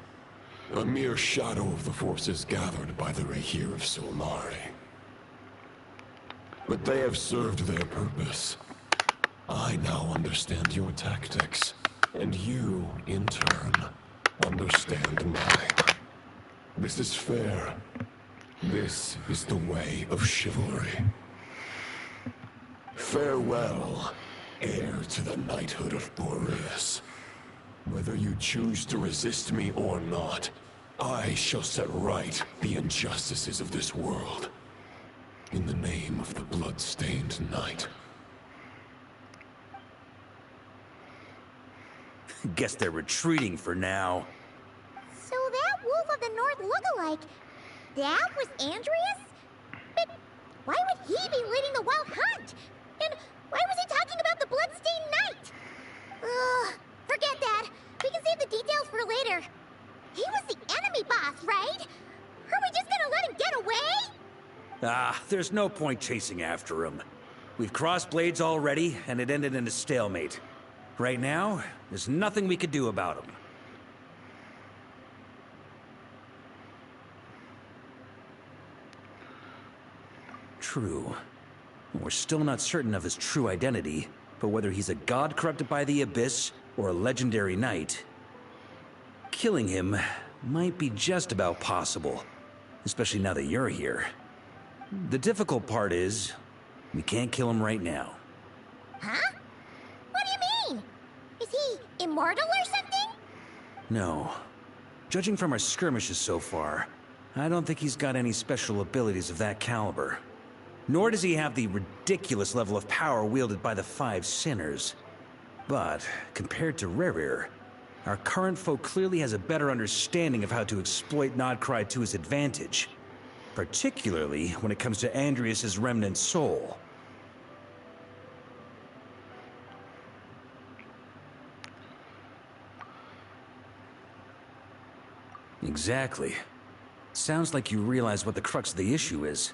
A mere shadow of the forces gathered by the Rahir of Solnari. But they have served their purpose. I now understand your tactics, and you, in turn, understand mine. This is fair. This is the way of chivalry. Farewell, heir to the knighthood of Boreas. Whether you choose to resist me or not, I shall set right the injustices of this world. In the name of the blood-stained knight. Guess they're retreating for now. So that Wolf of the North lookalike, that was Andreas? But why would he be leading the Wild Hunt? And why was he talking about the Bloodstained Knight? Ugh, forget that. We can save the details for later. He was the enemy boss, right? Are we just gonna let him get away? There's no point chasing after him. We've crossed blades already, and it ended in a stalemate. Right now, there's nothing we could do about him. True. We're still not certain of his true identity, but whether he's a god corrupted by the Abyss or a legendary knight, killing him might be just about possible, especially now that you're here. The difficult part is, we can't kill him right now. Huh? What do you mean? Is he immortal or something? No. Judging from our skirmishes so far, I don't think he's got any special abilities of that caliber. Nor does he have the ridiculous level of power wielded by the Five Sinners. But, compared to Rerir, our current foe clearly has a better understanding of how to exploit Nodcry to his advantage. Particularly when it comes to Andreas' remnant soul. Exactly. Sounds like you realize what the crux of the issue is.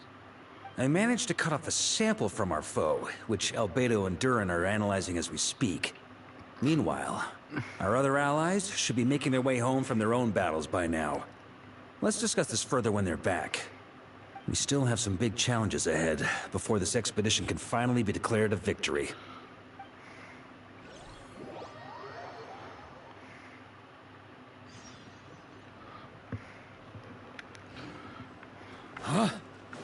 I managed to cut off a sample from our foe, which Albedo and Durin are analyzing as we speak. Meanwhile, our other allies should be making their way home from their own battles by now. Let's discuss this further when they're back. We still have some big challenges ahead before this expedition can finally be declared a victory. Huh?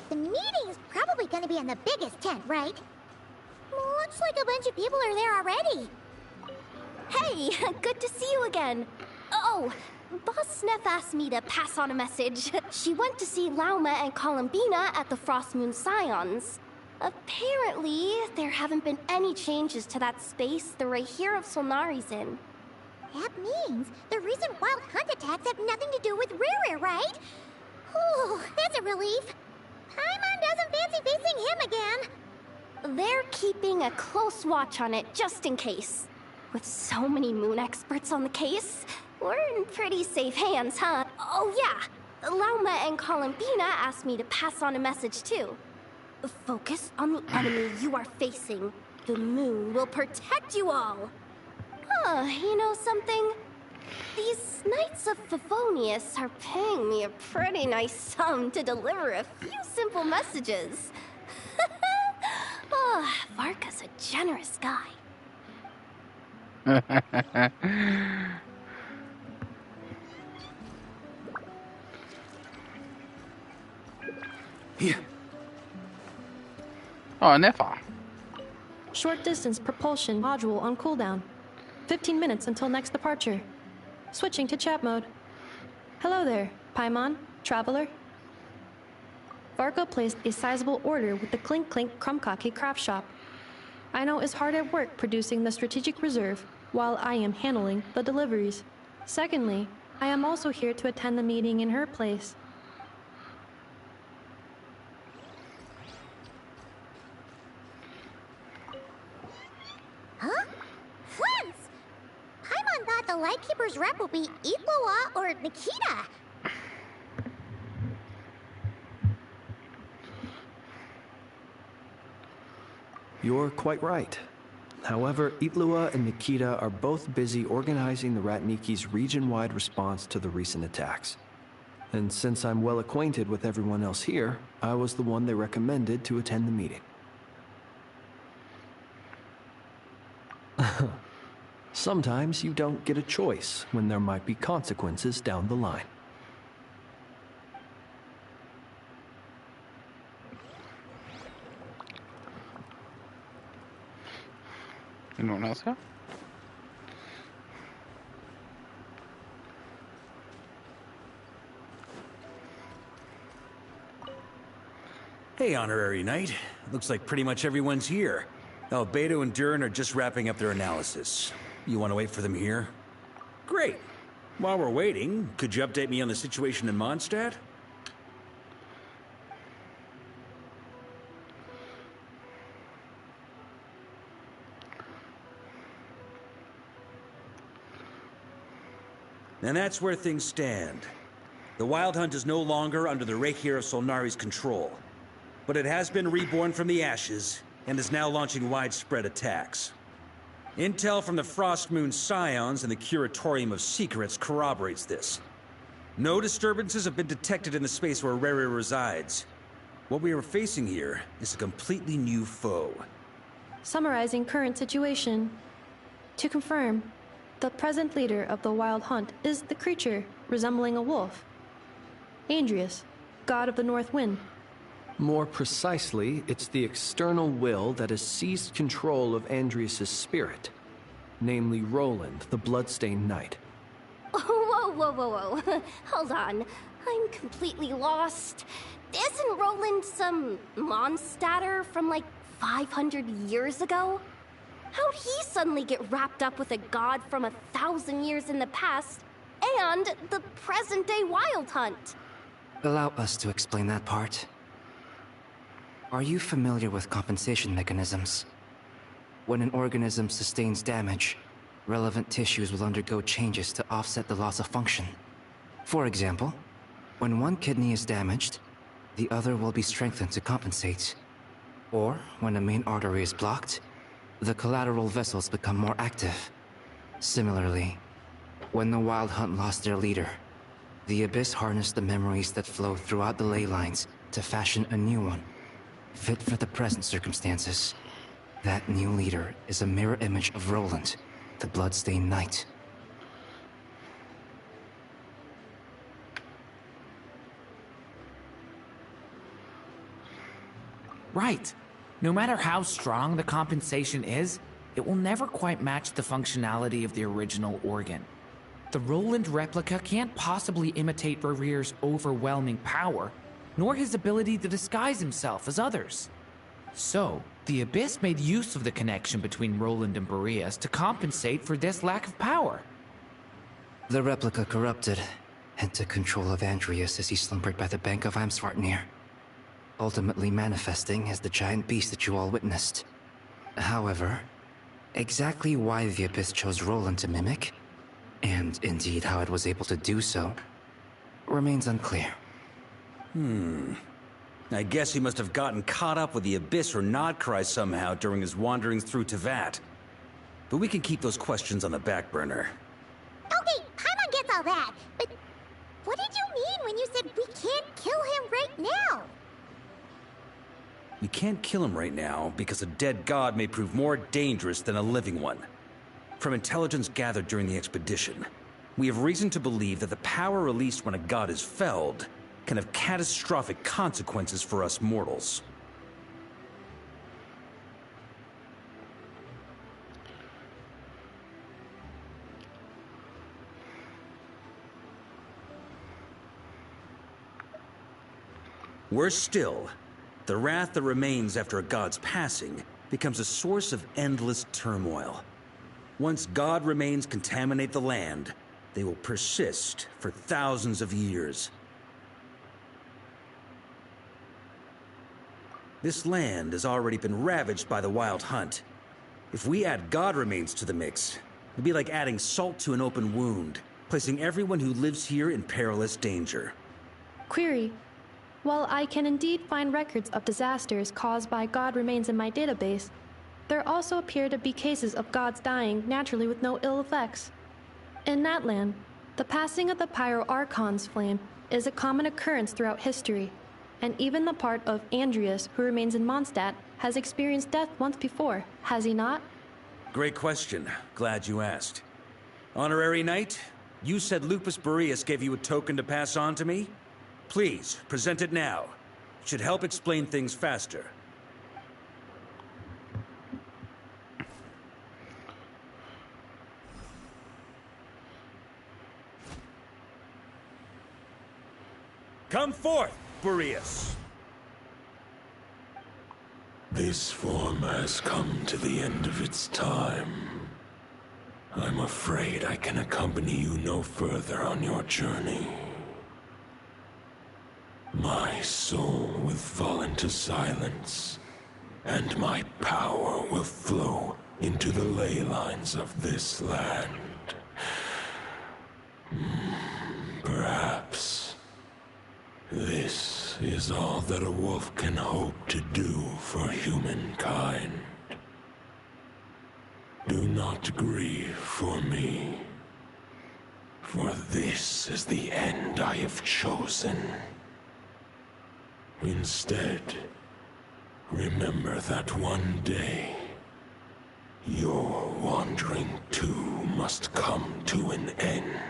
The meeting's probably gonna be in the biggest tent, right? Looks like a bunch of people are there already. Hey, good to see you again. Oh, Boss Sneff asked me to pass on a message. She went to see Lauma and Columbina at the Frostmoon Scions. Apparently, there haven't been any changes to that space the Rahir of Solnari's in. That means the recent Wild Hunt attacks have nothing to do with Rerir, right? Whew, that's a relief. Paimon doesn't fancy facing him again. They're keeping a close watch on it, just in case. With so many moon experts on the case, we're in pretty safe hands, huh? Oh yeah, Lauma and Columbina asked me to pass on a message too. Focus on the enemy you are facing. The moon will protect you all. You know something? These Knights of Favonius are paying me a pretty nice sum to deliver a few simple messages. Varka's a generous guy. Here. Oh, never. Short distance propulsion module on cooldown. 15 minutes until next departure. Switching to chat mode. Hello there, Paimon, Traveler. Varka placed a sizable order with the Clink Clink Krumkake craft shop. Aino is hard at work producing the strategic reserve, while I am handling the deliveries. Secondly, I am also here to attend the meeting in her place. Huh? Friends! Paimon thought the Lightkeeper's rep would be Itlua or Nikita. You're quite right. However, Itlua and Nikita are both busy organizing the Ratniki's region-wide response to the recent attacks. And since I'm well acquainted with everyone else here, I was the one they recommended to attend the meeting. Sometimes you don't get a choice when there might be consequences down the line. Anyone else here? Hey, Honorary Knight. Looks like pretty much everyone's here. Albedo and Doin are just wrapping up their analysis. You want to wait for them here? Great. While we're waiting, could you update me on the situation in Mondstadt? And that's where things stand. The Wild Hunt is no longer under the Reikir of Solnari's control, but it has been reborn from the ashes and is now launching widespread attacks. Intel from the Frostmoon Scions and the Curatorium of Secrets corroborates this. No disturbances have been detected in the space where Rere resides. What we are facing here is a completely new foe. Summarizing current situation. To confirm, the present leader of the Wild Hunt is the creature resembling a wolf. Andrius, god of the North Wind. More precisely, it's the external will that has seized control of Andrius' spirit, namely Roland, the Bloodstained Knight. Whoa. Hold on. I'm completely lost. Isn't Roland some Mondstadter from like 500 years ago? How'd he suddenly get wrapped up with a god from 1,000 years in the past and the present-day Wild Hunt? Allow us to explain that part. Are you familiar with compensation mechanisms? When an organism sustains damage, relevant tissues will undergo changes to offset the loss of function. For example, when one kidney is damaged, the other will be strengthened to compensate. Or, when a main artery is blocked, the collateral vessels become more active. Similarly, when the Wild Hunt lost their leader, the Abyss harnessed the memories that flow throughout the ley lines to fashion a new one, fit for the present circumstances. That new leader is a mirror image of Roland, the Bloodstained Knight. Right. No matter how strong the compensation is, it will never quite match the functionality of the original organ. The Roland replica can't possibly imitate Rere's overwhelming power, nor his ability to disguise himself as others. So, the Abyss made use of the connection between Roland and Boreas to compensate for this lack of power. The replica corrupted and took control of Andrius as he slumbered by the bank of Amsvartnir, ultimately manifesting as the giant beast that you all witnessed. However, exactly why the Abyss chose Roland to mimic, and indeed how it was able to do so, remains unclear. I guess he must have gotten caught up with the Abyss or Nodcry somehow during his wanderings through Tevat. But we can keep those questions on the back burner. Okay, Paimon gets all that, but what did you mean when you said we can't kill him right now? We can't kill him right now because a dead god may prove more dangerous than a living one. From intelligence gathered during the expedition, we have reason to believe that the power released when a god is felled can have catastrophic consequences for us mortals. Worse still, the wrath that remains after a god's passing becomes a source of endless turmoil. Once god remains contaminate the land, they will persist for thousands of years. This land has already been ravaged by the Wild Hunt. If we add god remains to the mix, it'd be like adding salt to an open wound, placing everyone who lives here in perilous danger. Query. While I can indeed find records of disasters caused by god remains in my database, there also appear to be cases of gods dying naturally with no ill effects. In that land, the passing of the Pyro-Archon's flame is a common occurrence throughout history, and even the part of Andreas who remains in Mondstadt has experienced death once before, has he not? Great question. Glad you asked. Honorary Knight, you said Lupus Boreas gave you a token to pass on to me? Please, present it now. It should help explain things faster. Come forth, Boreas. This form has come to the end of its time. I'm afraid I can accompany you no further on your journey. My soul will fall into silence, and my power will flow into the ley lines of this land. Perhaps this is all that a wolf can hope to do for humankind. Do not grieve for me, for this is the end I have chosen. Instead, remember that one day, your wandering too must come to an end.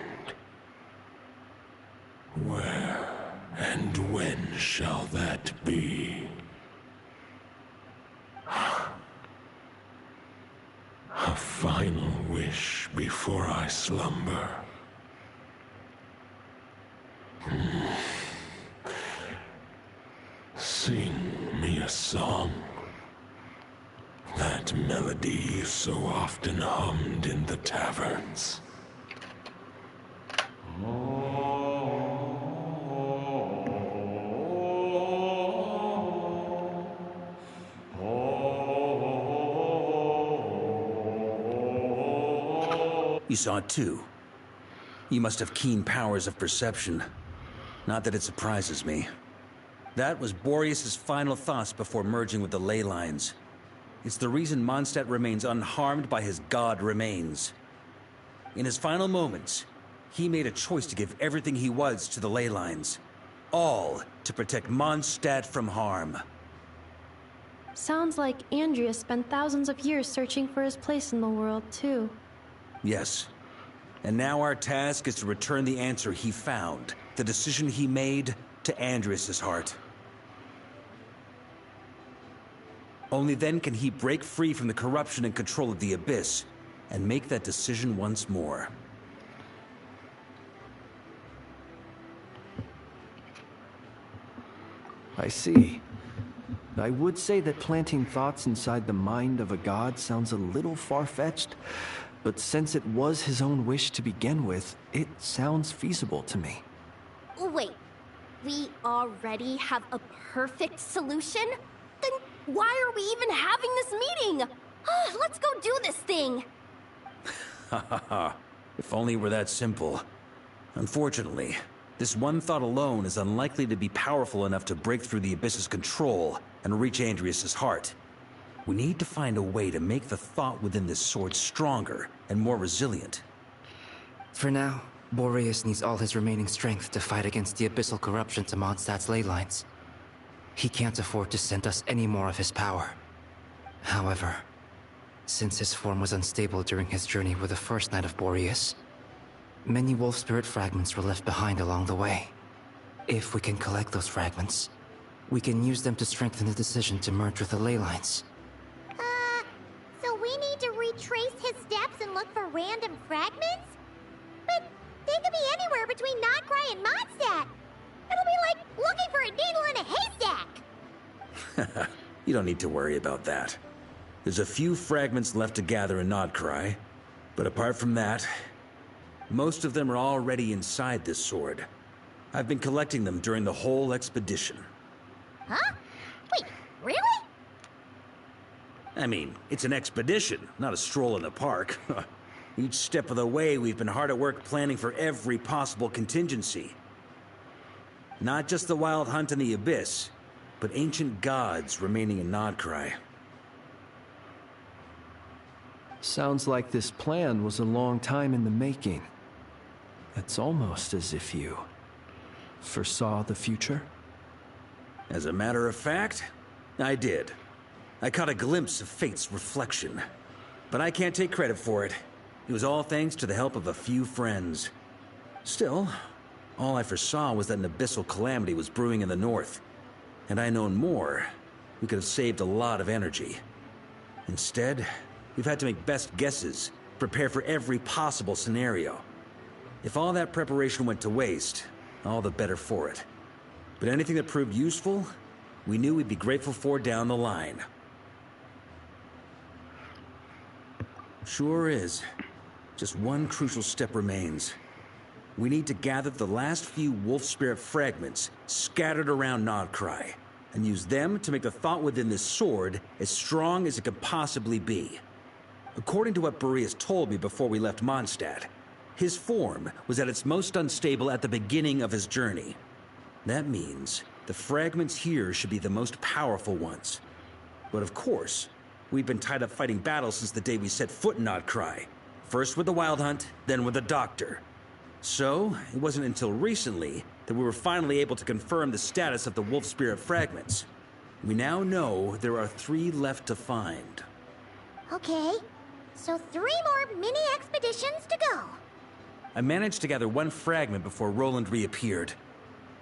Where and when shall that be? A final wish before I slumber. Sing me a song. That melody you so often hummed in the taverns. You saw it too. You must have keen powers of perception. Not that it surprises me. That was Boreas' final thoughts before merging with the ley lines. It's the reason Mondstadt remains unharmed by his god remains. In his final moments, he made a choice to give everything he was to the ley lines. All to protect Mondstadt from harm. Sounds like Andreas spent thousands of years searching for his place in the world, too. Yes. And now our task is to return the answer he found, the decision he made, to Andreas' heart. Only then can he break free from the corruption and control of the Abyss, and make that decision once more. I see. I would say that planting thoughts inside the mind of a god sounds a little far-fetched, but since it was his own wish to begin with, it sounds feasible to me. Wait, we already have a perfect solution? Then why are we even having this meeting? Let's go do this thing! Ha ha ha. If only it were that simple. Unfortunately, This one thought alone is unlikely to be powerful enough to break through the Abyss's control and reach Andrias' heart. We need to find a way to make the thought within this sword stronger and more resilient. For now, Boreas needs all his remaining strength to fight against the abyssal corruption to Mondstadt's ley lines. He can't afford to send us any more of his power. However, since his form was unstable during his journey with the first Knight of Boreas, many wolf spirit fragments were left behind along the way. If we can collect those fragments, we can use them to strengthen the decision to merge with the ley lines. So we need to retrace his steps and look for random fragments? But they could be anywhere between Nodcry and Mondstadt. It'll be like looking for a needle in a haystack. You don't need to worry about that. There's a few fragments left to gather in Nodcry, but apart from that, most of them are already inside this sword. I've been collecting them during the whole expedition. Huh? Wait, really? I mean, it's an expedition, not a stroll in the park. Each step of the way, we've been hard at work planning for every possible contingency. Not just the wild hunt in the Abyss, but ancient gods remaining in Nodcry. Sounds like this plan was a long time in the making. It's almost as if you foresaw the future. As a matter of fact, I did. I caught a glimpse of fate's reflection. But I can't take credit for it. It was all thanks to the help of a few friends. Still, all I foresaw was that an abyssal calamity was brewing in the north. Had I known more, we could have saved a lot of energy. Instead, we've had to make best guesses, prepare for every possible scenario. If all that preparation went to waste, all the better for it. But anything that proved useful, we knew we'd be grateful for down the line. Sure is. Just one crucial step remains. We need to gather the last few wolf spirit fragments scattered around Nodcry, and use them to make the thought within this sword as strong as it could possibly be. According to what Boreas told me before we left Mondstadt, his form was at its most unstable at the beginning of his journey. That means the fragments here should be the most powerful ones. But of course, we've been tied up fighting battles since the day we set foot in Nodcry. First with the Wild Hunt, then with the Doctor. So, it wasn't until recently that we were finally able to confirm the status of the Wolf Spirit fragments. We now know there are 3 left to find. Okay, so 3 more mini expeditions to go. I managed to gather 1 fragment before Roland reappeared.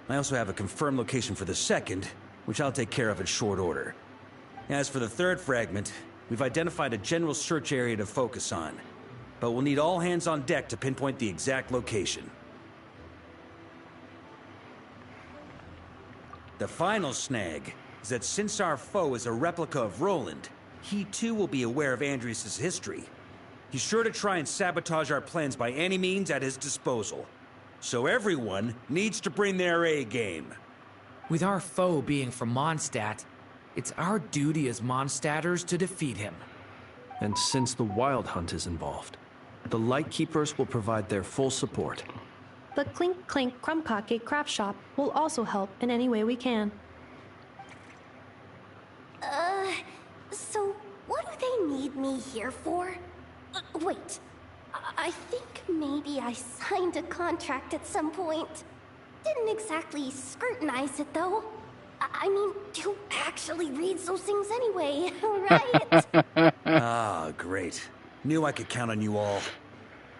I also have a confirmed location for the second, which I'll take care of in short order. As for the 3rd fragment, we've identified a general search area to focus on, but we'll need all hands on deck to pinpoint the exact location. The final snag is that since our foe is a replica of Roland, he too will be aware of Andrias' history. He's sure to try and sabotage our plans by any means at his disposal. So everyone needs to bring their A game. With our foe being from Mondstadt, it's our duty as Mondstadters to defeat him. And since the Wild Hunt is involved, the Lightkeepers will provide their full support. The Clink Clink Krumkake craft shop will also help in any way we can. So what do they need me here for? Wait, I think maybe I signed a contract at some point. Didn't exactly scrutinize it, though. I mean, who actually reads those things anyway, right? Ah, great. Knew I could count on you all.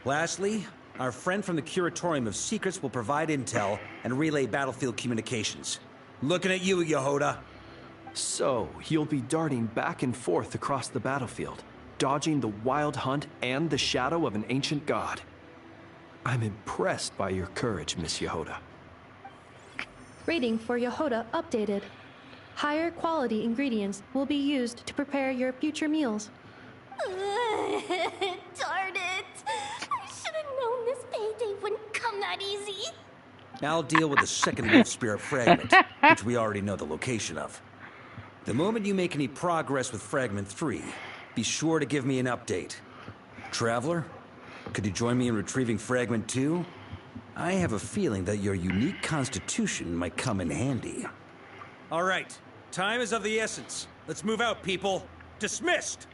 Lastly, our friend from the Curatorium of Secrets will provide intel and relay battlefield communications. Looking at you, Yehoda. So, you'll be darting back and forth across the battlefield, dodging the Wild Hunt and the shadow of an ancient god. I'm impressed by your courage, Miss Yehoda. Rating for Yehoda updated. Higher quality ingredients will be used to prepare your future meals. Darn it! I should have known this payday wouldn't come that easy. I'll deal with the second Wolf Spirit fragment, which we already know the location of. The moment you make any progress with Fragment 3, be sure to give me an update. Traveler, could you join me in retrieving Fragment 2? I have a feeling that your unique constitution might come in handy. All right, time is of the essence. Let's move out, people. Dismissed!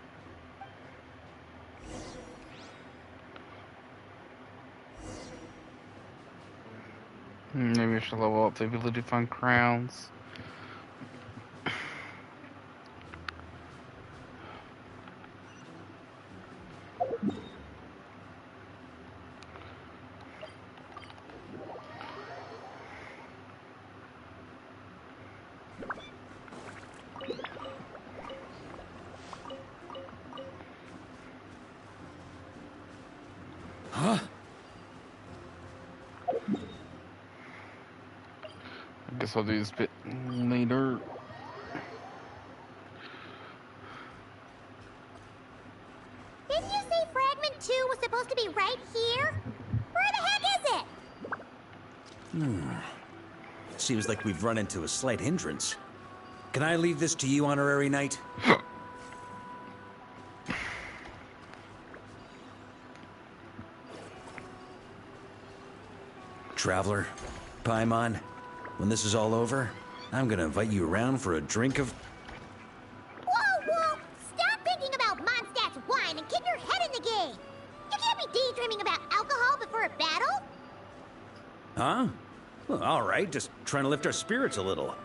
Maybe I should level up the ability to find crowns. Huh? I guess I'll do this bit later. Didn't you say Fragment 2 was supposed to be right here? Where the heck is it? Seems like we've run into a slight hindrance. Can I leave this to you, Honorary Knight? Traveler, Paimon, when this is all over, I'm gonna invite you around for a drink of... Whoa, whoa! Stop thinking about Mondstadt's wine and keep your head in the game! You can't be daydreaming about alcohol before a battle! Huh? Well, all right, just trying to lift our spirits a little.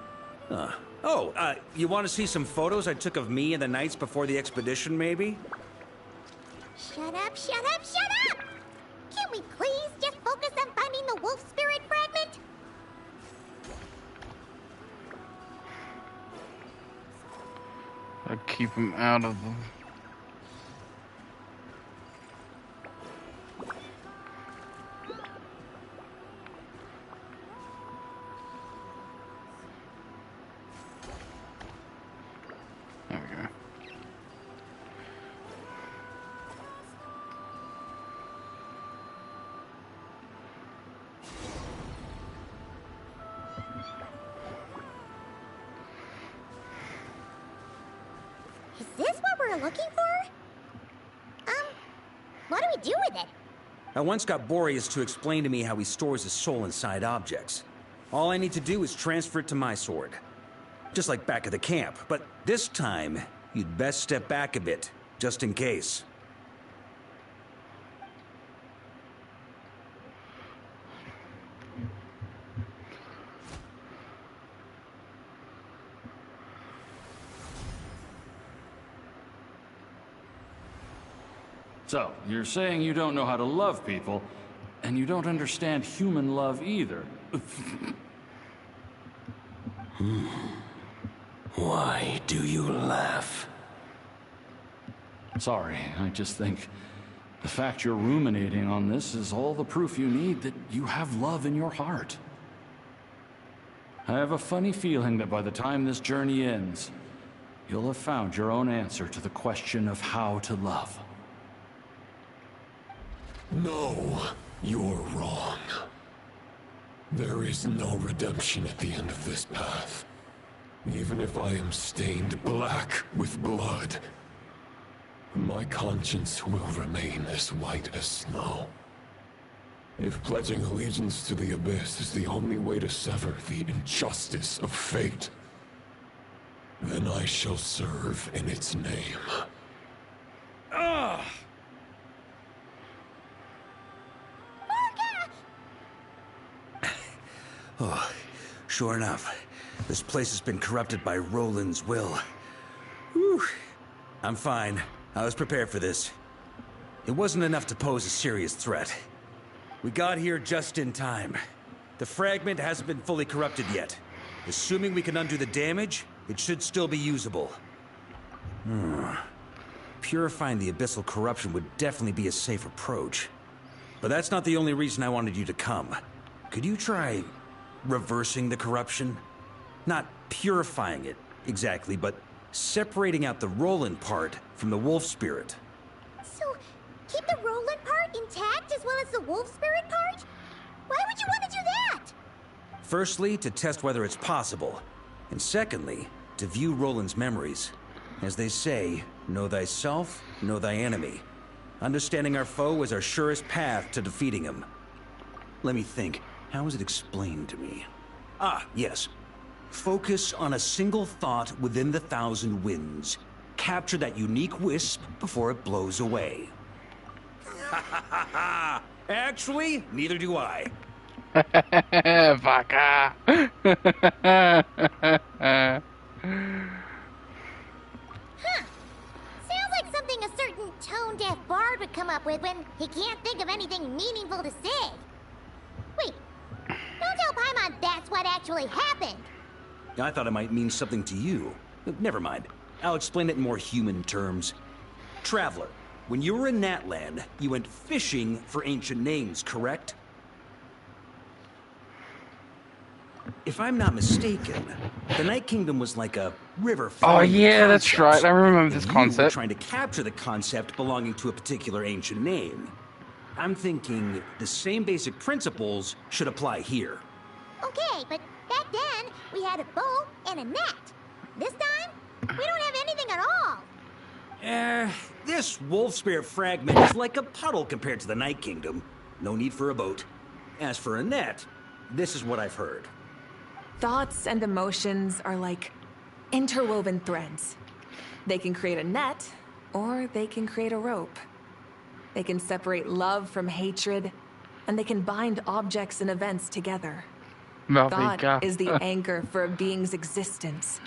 You want to see some photos I took of me and the knights before the expedition, maybe? Shut up, shut up, shut up! Can we please just focus on finding the wolf spirit fragment? I keep him out of the... There we go. Is this what we're looking for? What do we do with it? I once got Boreas to explain to me how he stores his soul inside objects. All I need to do is transfer it to my sword. Just like back at the camp, but this time, you'd best step back a bit, just in case. So, you're saying you don't know how to love people, and you don't understand human love either. Why do you laugh? Sorry, I just think the fact you're ruminating on this is all the proof you need that you have love in your heart. I have a funny feeling that by the time this journey ends, you'll have found your own answer to the question of how to love. No, you're wrong. There is no redemption at the end of this path. Even if I am stained black with blood, my conscience will remain as white as snow. If pledging allegiance to the Abyss is the only way to sever the injustice of fate, then I shall serve in its name. Oh, sure enough. This place has been corrupted by Roland's will. Whew. I'm fine. I was prepared for this. It wasn't enough to pose a serious threat. We got here just in time. The fragment hasn't been fully corrupted yet. Assuming we can undo the damage, it should still be usable. Purifying the abyssal corruption would definitely be a safe approach. But that's not the only reason I wanted you to come. Could you try reversing the corruption? Not purifying it, exactly, but separating out the Roland part from the wolf spirit. So, keep the Roland part intact as well as the wolf spirit part? Why would you want to do that? Firstly, to test whether it's possible. And secondly, to view Roland's memories. As they say, know thyself, know thy enemy. Understanding our foe is our surest path to defeating him. Let me think. How was it explained to me? Ah, yes. Focus on a single thought within the 1,000 winds. Capture that unique wisp before it blows away. Actually, neither do I. Vaca. Sounds like something a certain tone-deaf bard would come up with when he can't think of anything meaningful to say. Wait, don't tell Paimon that's what actually happened. I thought it might mean something to you. Never mind. I'll explain it in more human terms. Traveler, when you were in Natland, you went fishing for ancient names, correct? If I'm not mistaken, the Night Kingdom was like a river. Oh yeah, that's right. I remember this You were concept. trying to capture the concept belonging to a particular ancient name. I'm thinking the same basic principles should apply here. Okay, but back then, we had a bow and a net. This time, we don't have anything at all. This wolf spirit fragment is like a puddle compared to the Night Kingdom. No need for a boat. As for a net, this is what I've heard. Thoughts and emotions are like interwoven threads. They can create a net, or they can create a rope. They can separate love from hatred, and they can bind objects and events together. Thought is the anchor for a being's existence,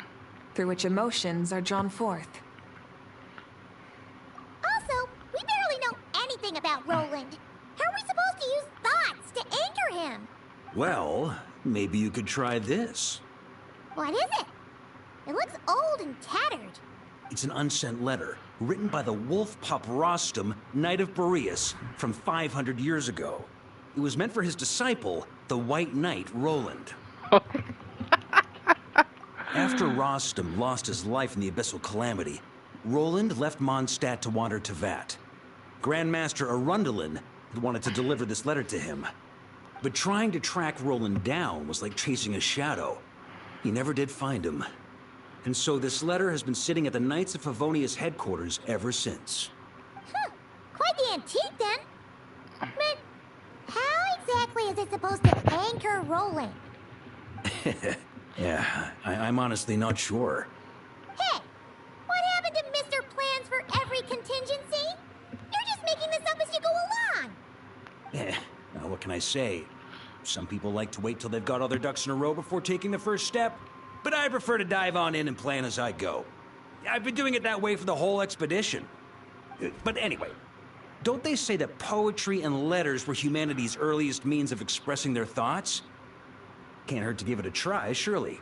through which emotions are drawn forth. Also, we barely know anything about Roland. How are we supposed to use thoughts to anchor him? Well, maybe you could try this. What is it? It looks old and tattered. It's an unsent letter, written by the wolf pup Rostam, Knight of Boreas, from 500 years ago. It was meant for his disciple, the White Knight Roland. After Rostam lost his life in the Abyssal Calamity, Roland left Mondstadt to wander to Vat. Grandmaster Arundelen had wanted to deliver this letter to him. But trying to track Roland down was like chasing a shadow. He never did find him. And so this letter has been sitting at the Knights of Favonius headquarters ever since. Quite the antique, then. But how exactly is it supposed to anchor Roland? Yeah, I'm honestly not sure. Hey, what happened to Mr. Plans for every contingency? You're just making this up as you go along. Now, what can I say? Some people like to wait till they've got all their ducks in a row before taking the first step, but I prefer to dive on in and plan as I go. I've been doing it that way for the whole expedition. But anyway, don't they say that poetry and letters were humanity's earliest means of expressing their thoughts? Can't hurt to give it a try, surely.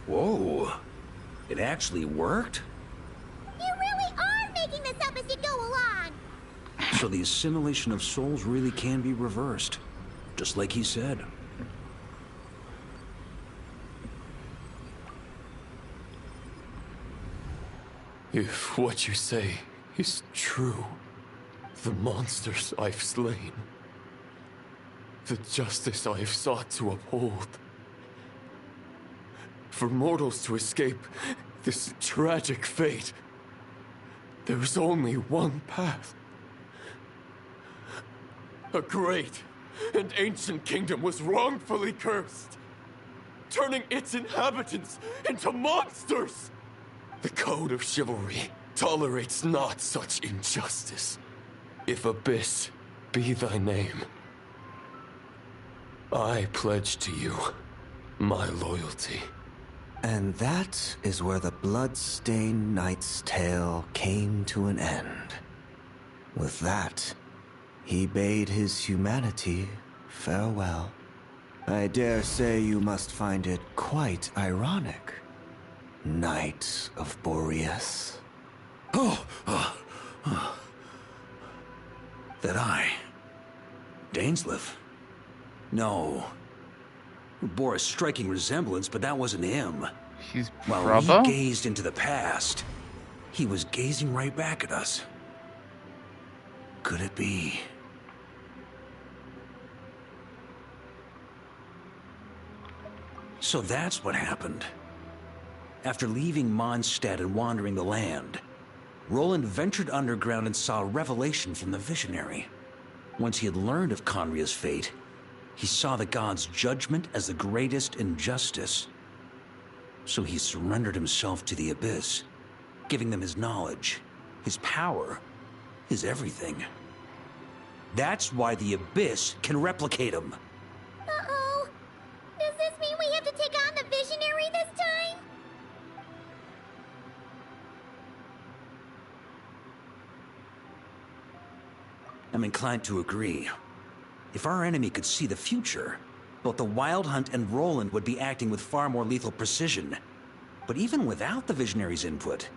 Whoa, it actually worked? You really are making this up as you go along. So the assimilation of souls really can be reversed, just like he said. If what you say is true, the monsters I've slain, the justice I have sought to uphold, for mortals to escape this tragic fate, there's only one path. A great and ancient kingdom was wrongfully cursed, turning its inhabitants into monsters. The code of chivalry tolerates not such injustice. If Abyss be thy name, I pledge to you my loyalty. And that is where the blood-stained knight's tale came to an end. With that, he bade his humanity farewell. I dare say you must find it quite ironic, Knight of Boreas. That I... Dainsleif? No. It bore a striking resemblance, but that wasn't him. His While brother? we gazed into the past, he was gazing right back at us. Could it be? So that's what happened. After leaving Mondstadt and wandering the land, Roland ventured underground and saw a revelation from the visionary. Once he had learned of Conria's fate, he saw the gods' judgment as the greatest injustice. So he surrendered himself to the Abyss, giving them his knowledge, his power, his everything. That's why the Abyss can replicate him. Uh-oh. Does this mean we have to take on the Visionary this time? I'm inclined to agree. If our enemy could see the future, both the Wild Hunt and Roland would be acting with far more lethal precision. But even without the Visionary's input,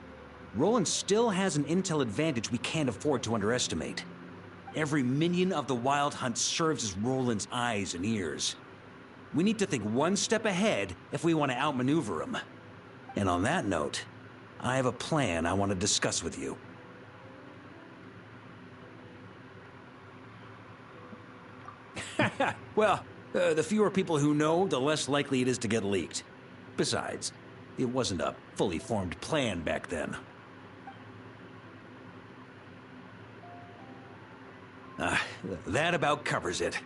Roland still has an intel advantage we can't afford to underestimate. Every minion of the Wild Hunt serves as Roland's eyes and ears. We need to think one step ahead if we want to outmaneuver him. And on that note, I have a plan I want to discuss with you. Well, the fewer people who know, the less likely it is to get leaked. Besides, it wasn't a fully formed plan back then. That about covers it.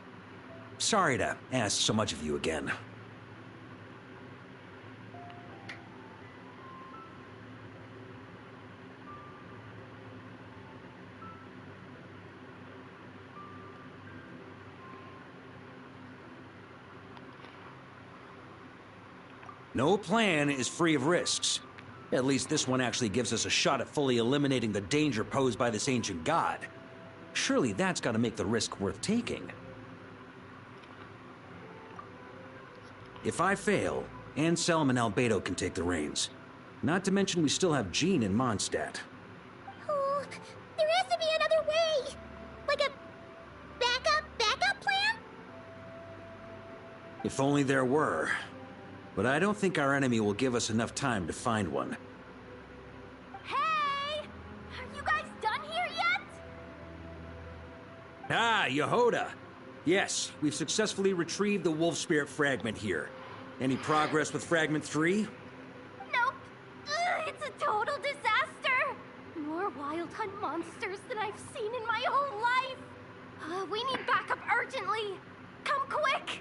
Sorry to ask so much of you again. No plan is free of risks. At least this one actually gives us a shot at fully eliminating the danger posed by this ancient god. Surely that's got to make the risk worth taking. If I fail, Anselm and Albedo can take the reins. Not to mention we still have Jean in Mondstadt. Oh, there has to be another way! Like a backup plan? If only there were. But I don't think our enemy will give us enough time to find one. Hey! Are you guys done here yet? Ah, Yehoda! Yes, we've successfully retrieved the Wolf Spirit fragment here. Any progress with Fragment 3? Nope. Ugh, it's a total disaster. More Wild Hunt monsters than I've seen in my whole life. We need backup urgently. Come quick.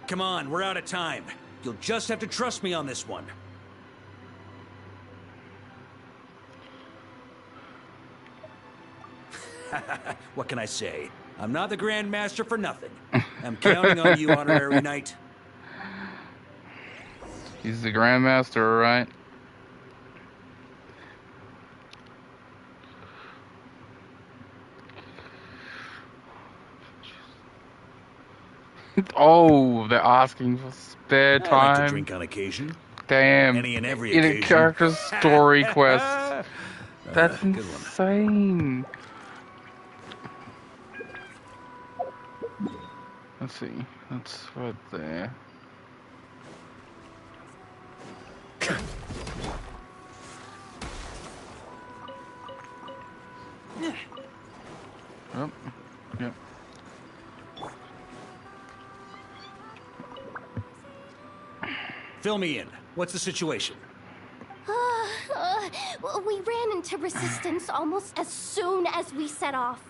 Come on, we're out of time. You'll just have to trust me on this one. What can I say? I'm not the Grand Master for nothing. I'm counting on you, Honorary Knight. He's the Grandmaster, right? Oh, they're asking for spare time. I like to drink on occasion. Damn. Any and every in occasion. a character story quest. That's insane. Let's see. That's right there. Oh, yep. Fill me in. What's the situation? We ran into resistance almost as soon as we set off.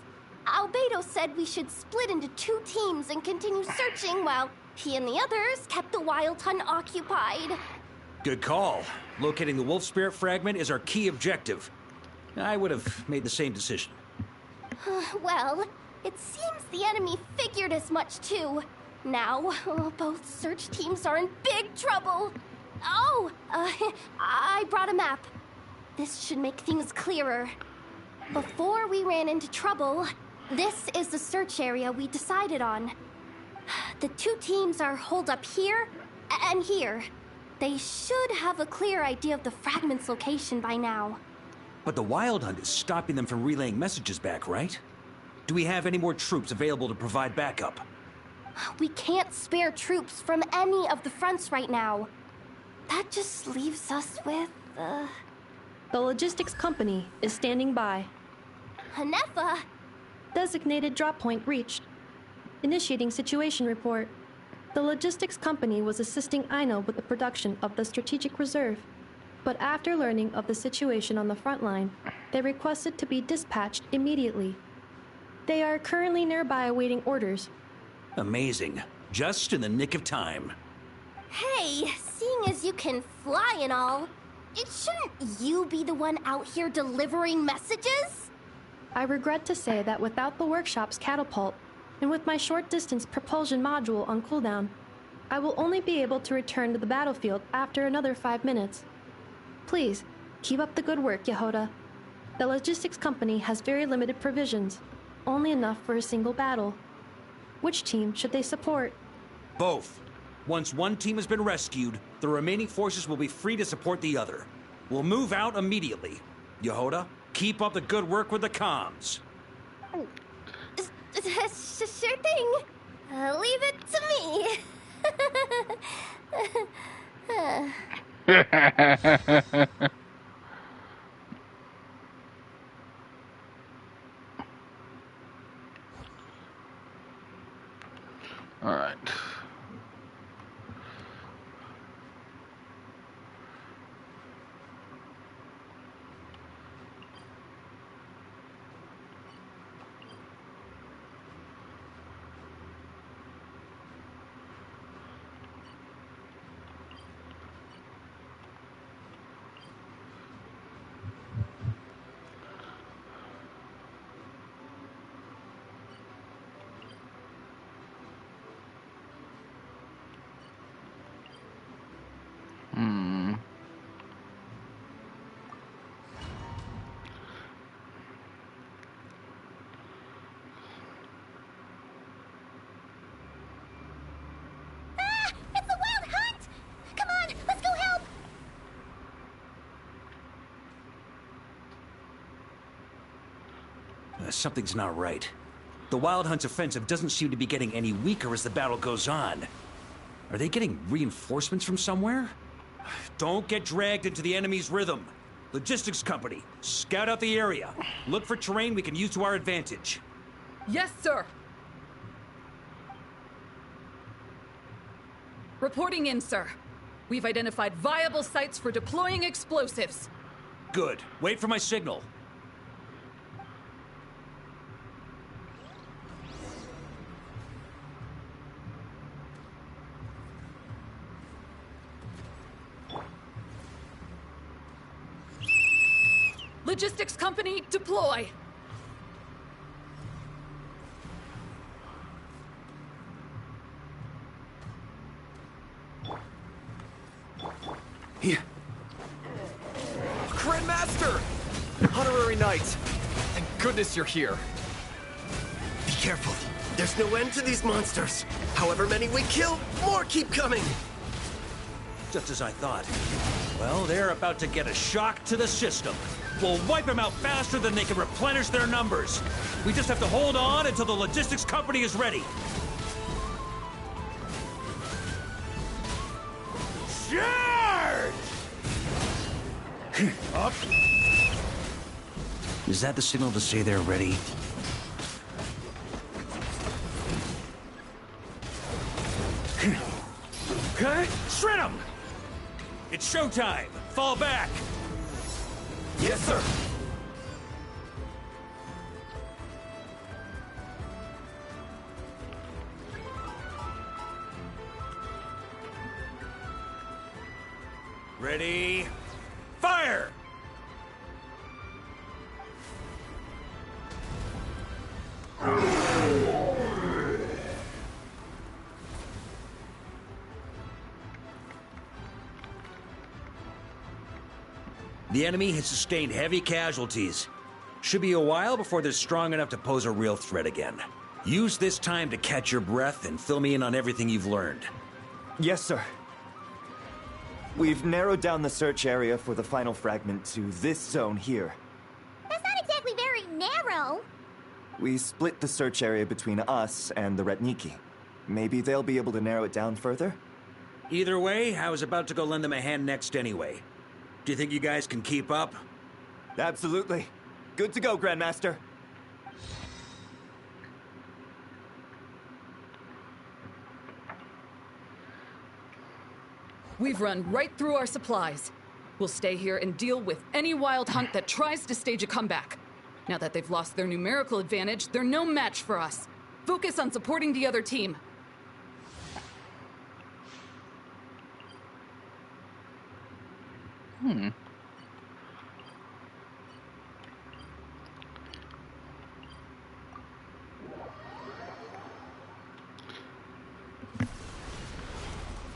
Albedo said we should split into 2 teams and continue searching while he and the others kept the Wild Hunt occupied. Good call. Locating the Wolf Spirit fragment is our key objective. I would have made the same decision. Well, it seems the enemy figured as much too. Now, both search teams are in big trouble. Oh, I brought a map. This should make things clearer. Before we ran into trouble, this is the search area we decided on. The 2 teams are holed up here and here. They should have a clear idea of the fragment's location by now. But the Wild Hunt is stopping them from relaying messages back, right? Do we have any more troops available to provide backup? We can't spare troops from any of the fronts right now. That just leaves us with, The logistics company is standing by. Hanefa! Designated drop point reached. Initiating situation report. The logistics company was assisting Aino with the production of the strategic reserve. But after learning of the situation on the front line, they requested to be dispatched immediately. They are currently nearby awaiting orders. Amazing. Just in the nick of time. Hey, seeing as you can fly and all, shouldn't you be the one out here delivering messages? I regret to say that without the workshop's catapult, and with my short-distance propulsion module on cooldown, I will only be able to return to the battlefield after another 5 minutes. Please, keep up the good work, Yehoda. The logistics company has very limited provisions, only enough for a single battle. Which team should they support? Both. Once one team has been rescued, the remaining forces will be free to support the other. We'll move out immediately. Yehoda, keep up the good work with the comms. Sure thing. Leave it to me. All right. Something's not right. The Wild Hunt's offensive doesn't seem to be getting any weaker as the battle goes on. Are they getting reinforcements from somewhere? Don't get dragged into the enemy's rhythm. Logistics company, scout out the area. Look for terrain we can use to our advantage. Yes, sir. Reporting in, sir. We've identified viable sites for deploying explosives. Good. Wait for my signal. Logistics company, deploy! Here. Grandmaster! Honorary Knight! Thank goodness you're here. Be careful. There's no end to these monsters. However many we kill, more keep coming! Just as I thought. Well, they're about to get a shock to the system. We'll wipe them out faster than they can replenish their numbers. We just have to hold on until the logistics company is ready. Charge! Up. Is that the signal to say they're ready? Okay, shred them! It's showtime! Fall back! Yes, sir! Ready? Fire! The enemy has sustained heavy casualties. Should be a while before they're strong enough to pose a real threat again. Use this time to catch your breath and fill me in on everything you've learned. Yes, sir. We've narrowed down the search area for the final fragment to this zone here. know. We split the search area between us and the Retniki. Maybe they'll be able to narrow it down further? Either way, I was about to go lend them a hand next anyway. Do you think you guys can keep up? Absolutely. Good to go, Grandmaster. We've run right through our supplies. We'll stay here and deal with any wild hunt that tries to stage a comeback. Now that they've lost their numerical advantage, they're no match for us. Focus on supporting the other team.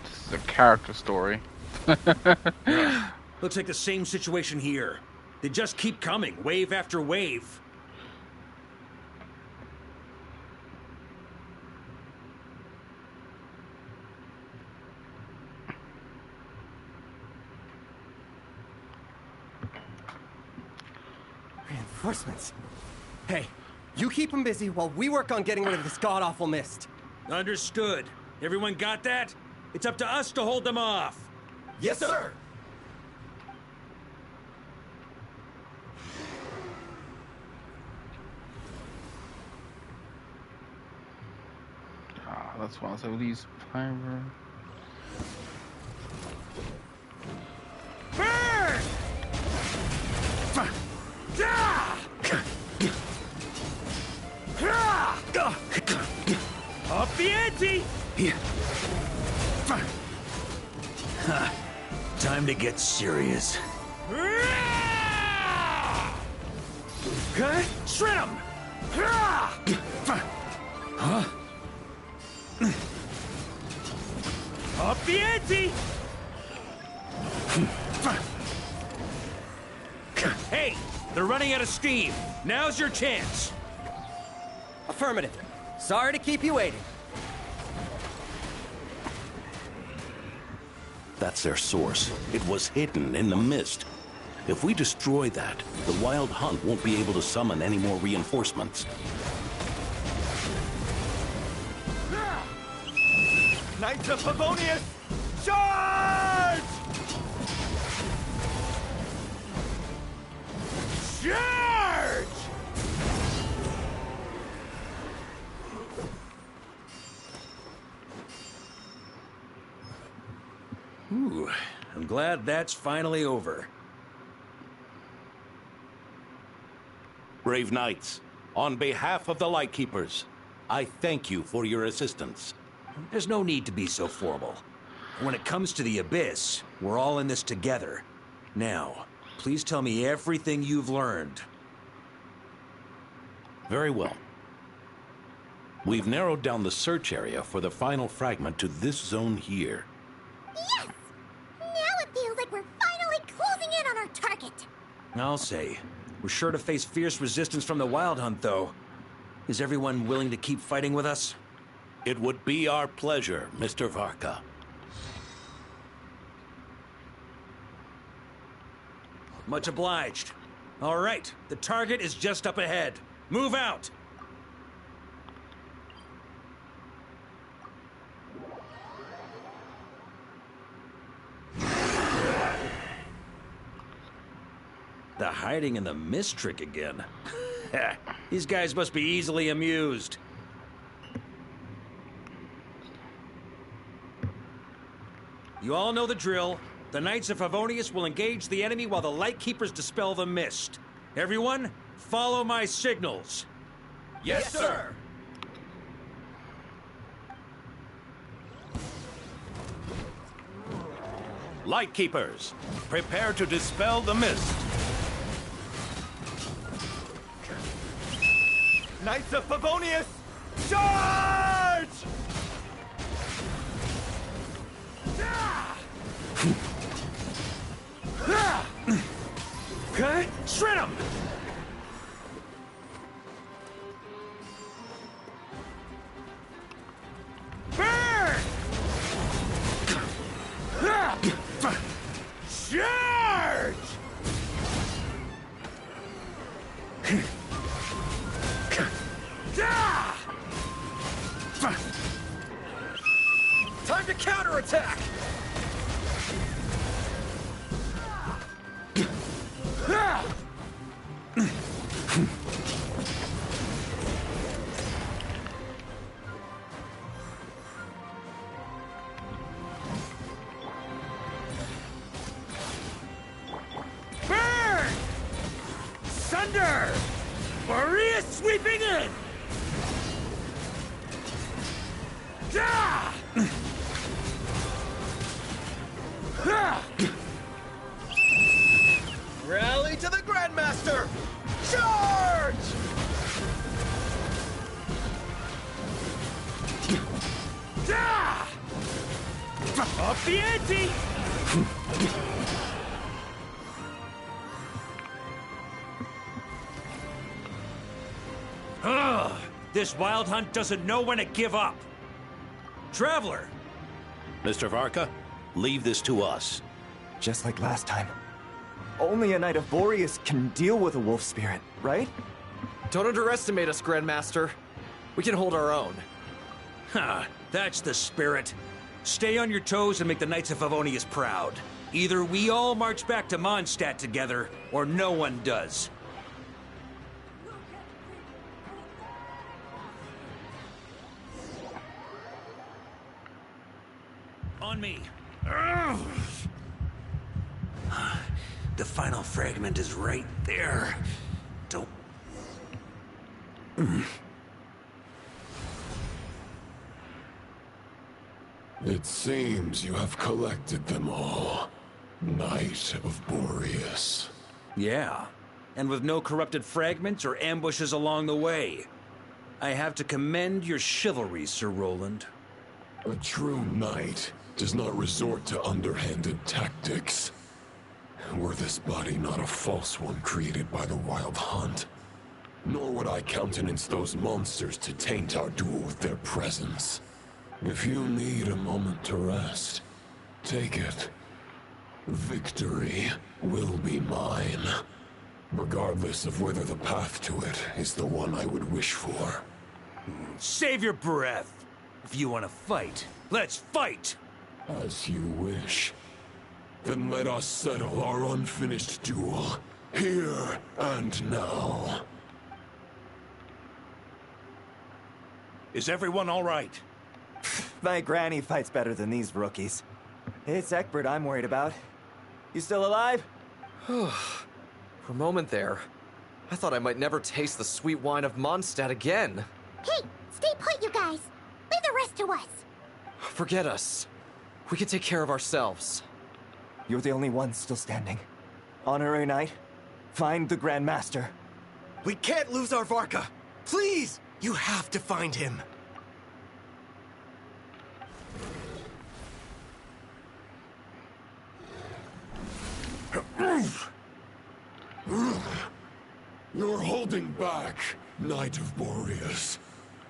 This is a character story. Looks like the same situation here. They just keep coming, wave after wave. Reinforcements. Hey, you keep them busy while we work on getting rid of this god-awful mist. Understood. Everyone got that? It's up to us to hold them off. Yes, sir! That's why I said these fiber. Burn! Off the ante! Time to get serious. Shred 'em! Huh? Off the ante! Hey, they're running out of steam. Now's your chance. Affirmative. Sorry to keep you waiting. That's their source. It was hidden in the mist. If we destroy that, the Wild Hunt won't be able to summon any more reinforcements. Knights of Favonius, charge! Charge! Ooh, I'm glad that's finally over. Brave Knights, on behalf of the Lightkeepers, I thank you for your assistance. There's no need to be so formal. When it comes to the Abyss, we're all in this together. Now, please tell me everything you've learned. Very well. We've narrowed down the search area for the final fragment to this zone here. Yes! Now it feels like we're finally closing in on our target. I'll say. We're sure to face fierce resistance from the Wild Hunt, though. Is everyone willing to keep fighting with us? It would be our pleasure, Mr. Varka. Much obliged. All right, the target is just up ahead. Move out! The hiding in the mist trick again. These guys must be easily amused. You all know the drill. The Knights of Favonius will engage the enemy while the Lightkeepers dispel the mist. Everyone, follow my signals. Yes, sir! Lightkeepers, prepare to dispel the mist. Knights of Favonius, charge! Okay, shred 'em! Burn! Charge! Time to counterattack! Burn! Sunder! Boreas sweeping in! Ah! Rally to the Grandmaster! Charge! Ah! Off the ante! Ugh! This wild hunt doesn't know when to give up! Traveler! Mr. Varka, leave this to us. Just like last time. Only a Knight of Boreas can deal with a wolf spirit, right? Don't underestimate us, Grandmaster. We can hold our own. Ha! That's the spirit. Stay on your toes and make the Knights of Favonius proud. Either we all march back to Mondstadt together, or no one does. On me. Ugh. The final fragment is right there. Don't... It seems you have collected them all. Knight of Boreas. Yeah, and with no corrupted fragments or ambushes along the way. I have to commend your chivalry, Sir Roland. A true knight does not resort to underhanded tactics. Were this body not a false one created by the Wild Hunt, nor would I countenance those monsters to taint our duel with their presence. If you need a moment to rest, take it. Victory will be mine, regardless of whether the path to it is the one I would wish for. Save your breath. If you want to fight, let's fight! As you wish. Then let us settle our unfinished duel, here and now. Is everyone all right? My granny fights better than these rookies. It's Egbert I'm worried about. You still alive? For a moment there, I thought I might never taste the sweet wine of Mondstadt again. Hey, stay put, you guys. Leave the rest to us. Forget us. We can take care of ourselves. You're the only one still standing. Honorary Knight, find the Grand Master. We can't lose our Varka! Please! You have to find him! You're holding back, Knight of Boreas.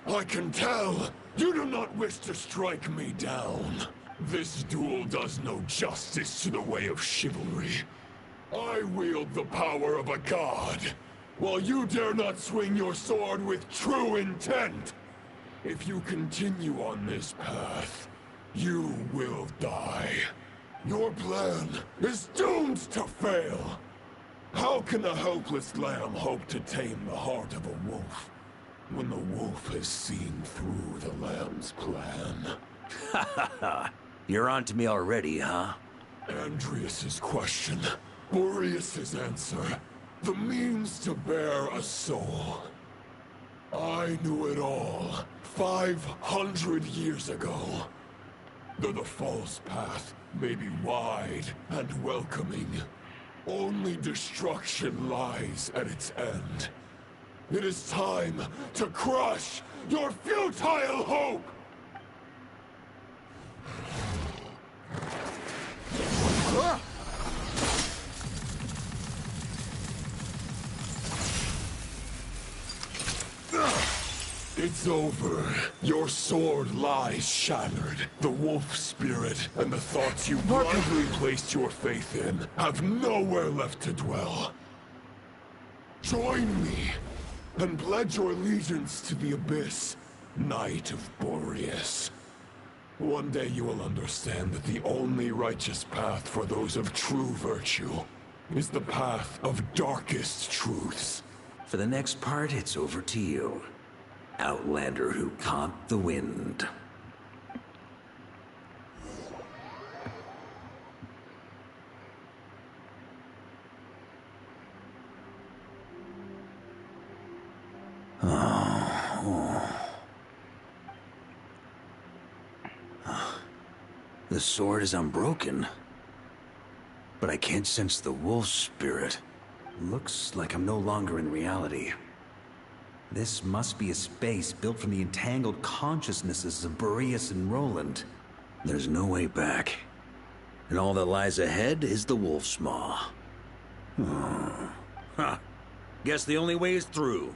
I can tell you do not wish to strike me down. This duel does no justice to the way of chivalry. I wield the power of a god, while you dare not swing your sword with true intent. If you continue on this path, you will die. Your plan is doomed to fail. How can a helpless lamb hope to tame the heart of a wolf, when the wolf has seen through the lamb's plan? Ha ha ha! You're on to me already, huh? Andreas's question, Boreas's answer, the means to bear a soul. I knew it all 500 years ago. Though the false path may be wide and welcoming, only destruction lies at its end. It is time to crush your futile hope! It's over. Your sword lies shattered. The wolf spirit and the thoughts you blindly placed your faith in have nowhere left to dwell. Join me and pledge your allegiance to the Abyss Knight of Boreas. One day you will understand that the only righteous path for those of true virtue is the path of darkest truths. For the next part, it's over to you. Outlander who caught the wind. The sword is unbroken, but I can't sense the wolf spirit. Looks like I'm no longer in reality. This must be a space built from the entangled consciousnesses of Boreas and Roland. There's no way back. And all that lies ahead is the wolf's maw. Huh. Guess the only way is through.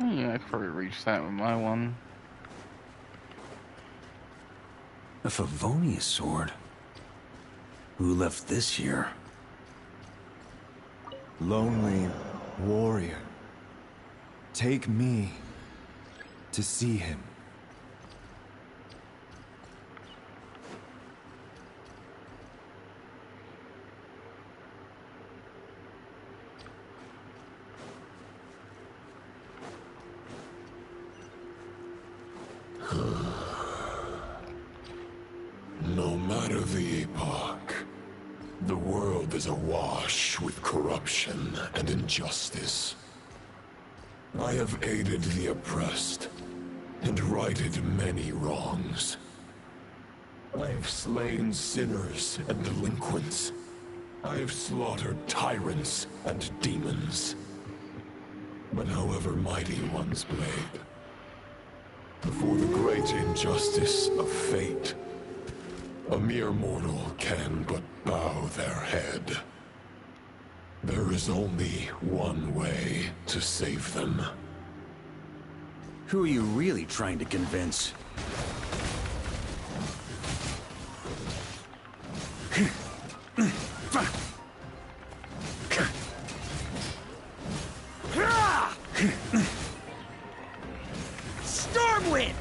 Yeah, I could probably reach that with my one. A Favonius sword? Who left this here? Lonely warrior. Take me to see him. No matter the epoch, the world is awash with corruption and injustice. I have aided the oppressed and righted many wrongs. I have slain sinners and delinquents. I have slaughtered tyrants and demons. But however mighty one's blade, before the great injustice of fate, a mere mortal can but bow their head. There is only one way to save them. Who are you really trying to convince? Stormwind!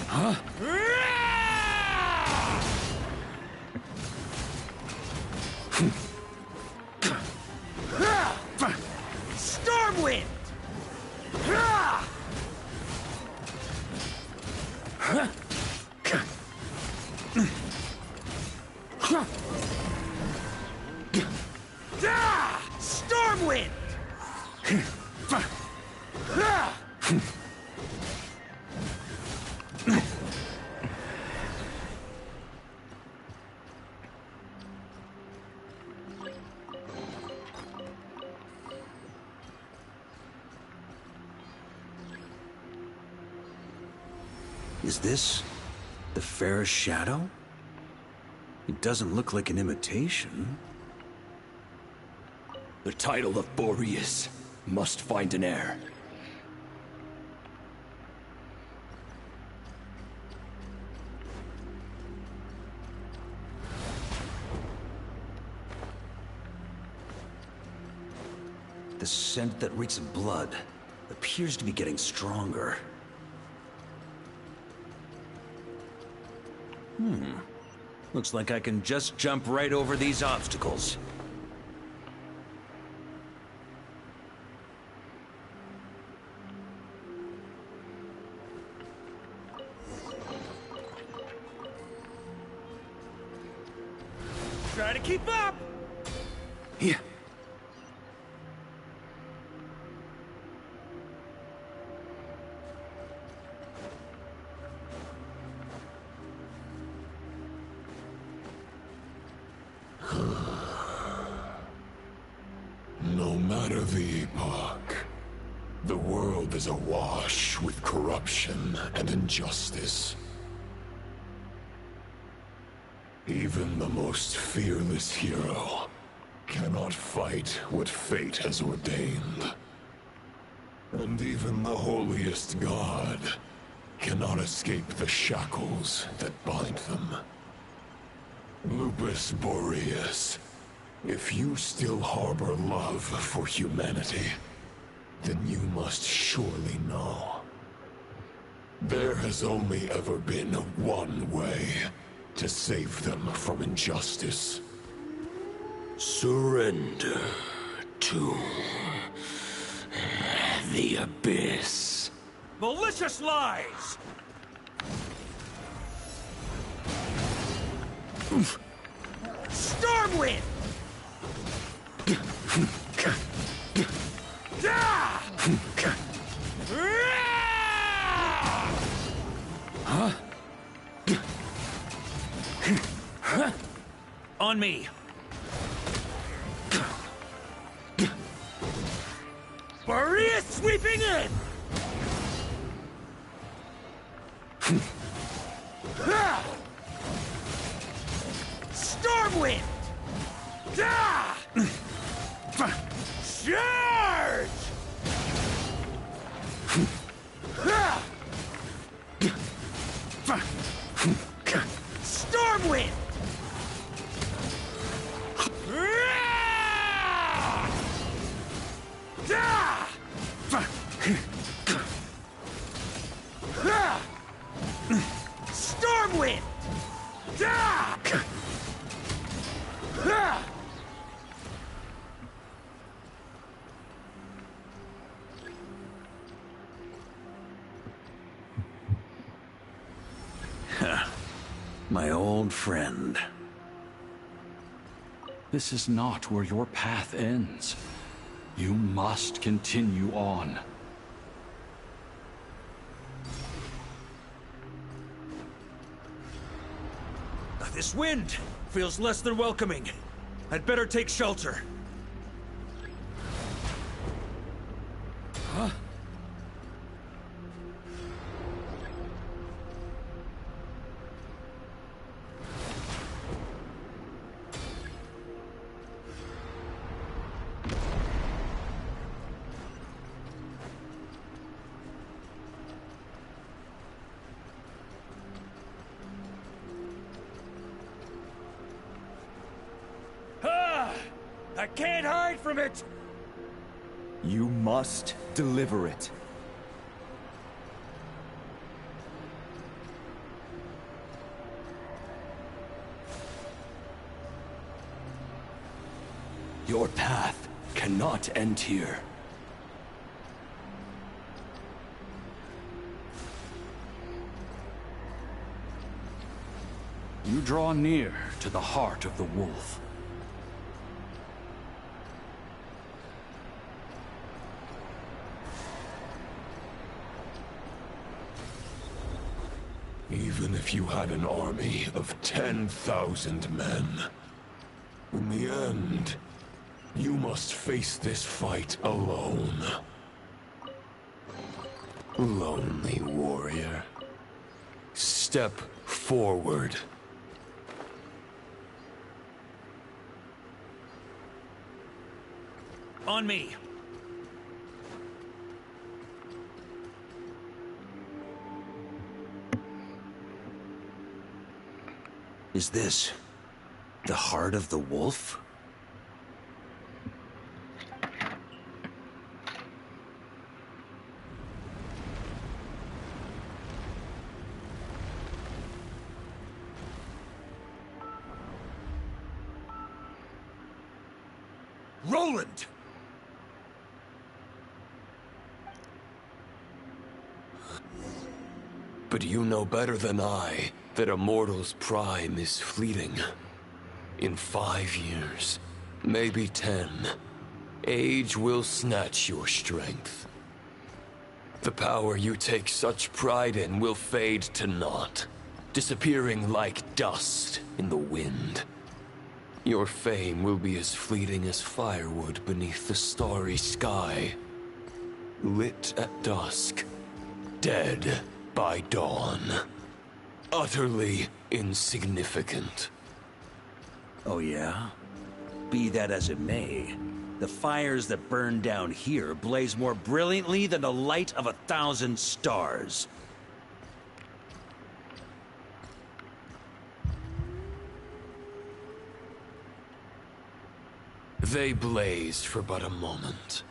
Huh? Stormwind! Stormwind! Is this the fairest shadow? It doesn't look like an imitation. The title of Boreas must find an heir. The scent that reeks of blood appears to be getting stronger. Looks like I can just jump right over these obstacles. Try to keep up! Yeah. No matter the epoch, the world is awash with corruption and injustice. Even the most fearless hero cannot fight what fate has ordained. And even the holiest god cannot escape the shackles that bind them. Lupus Boreas, if you still harbor love for humanity, then you must surely know. There has only ever been one way to save them from injustice. Surrender to the abyss. Malicious lies! Stormwind! Huh? On me. Boreas sweeping in! Stormwind! Charge! Stormwind! Stormwind! My old friend. This is not where your path ends. You must continue on. This wind feels less than welcoming. I'd better take shelter. Huh? I can't hide from it! You must deliver it. Your path cannot end here. You draw near to the heart of the wolf. Even if you had an army of 10,000 men, in the end, you must face this fight alone. Lonely warrior. Step forward. On me. Is this the heart of the wolf? Roland! But you know better than I that a mortal's prime is fleeting. In 5 years, maybe 10, age will snatch your strength. The power you take such pride in will fade to naught, disappearing like dust in the wind. Your fame will be as fleeting as firewood beneath the starry sky, lit at dusk, dead by dawn. Utterly insignificant. Oh yeah? Be that as it may, the fires that burn down here blaze more brilliantly than the light of 1,000 stars. They blazed for but a moment.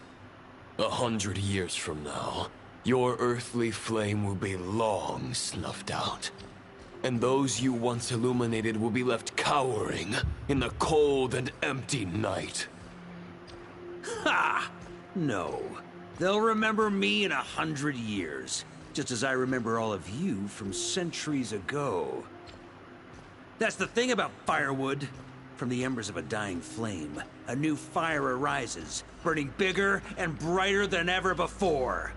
100 years from now, your earthly flame will be long snuffed out. And those you once illuminated will be left cowering in the cold and empty night. Ha! No. They'll remember me in 100 years, just as I remember all of you from centuries ago. That's the thing about firewood. From the embers of a dying flame, a new fire arises, burning bigger and brighter than ever before.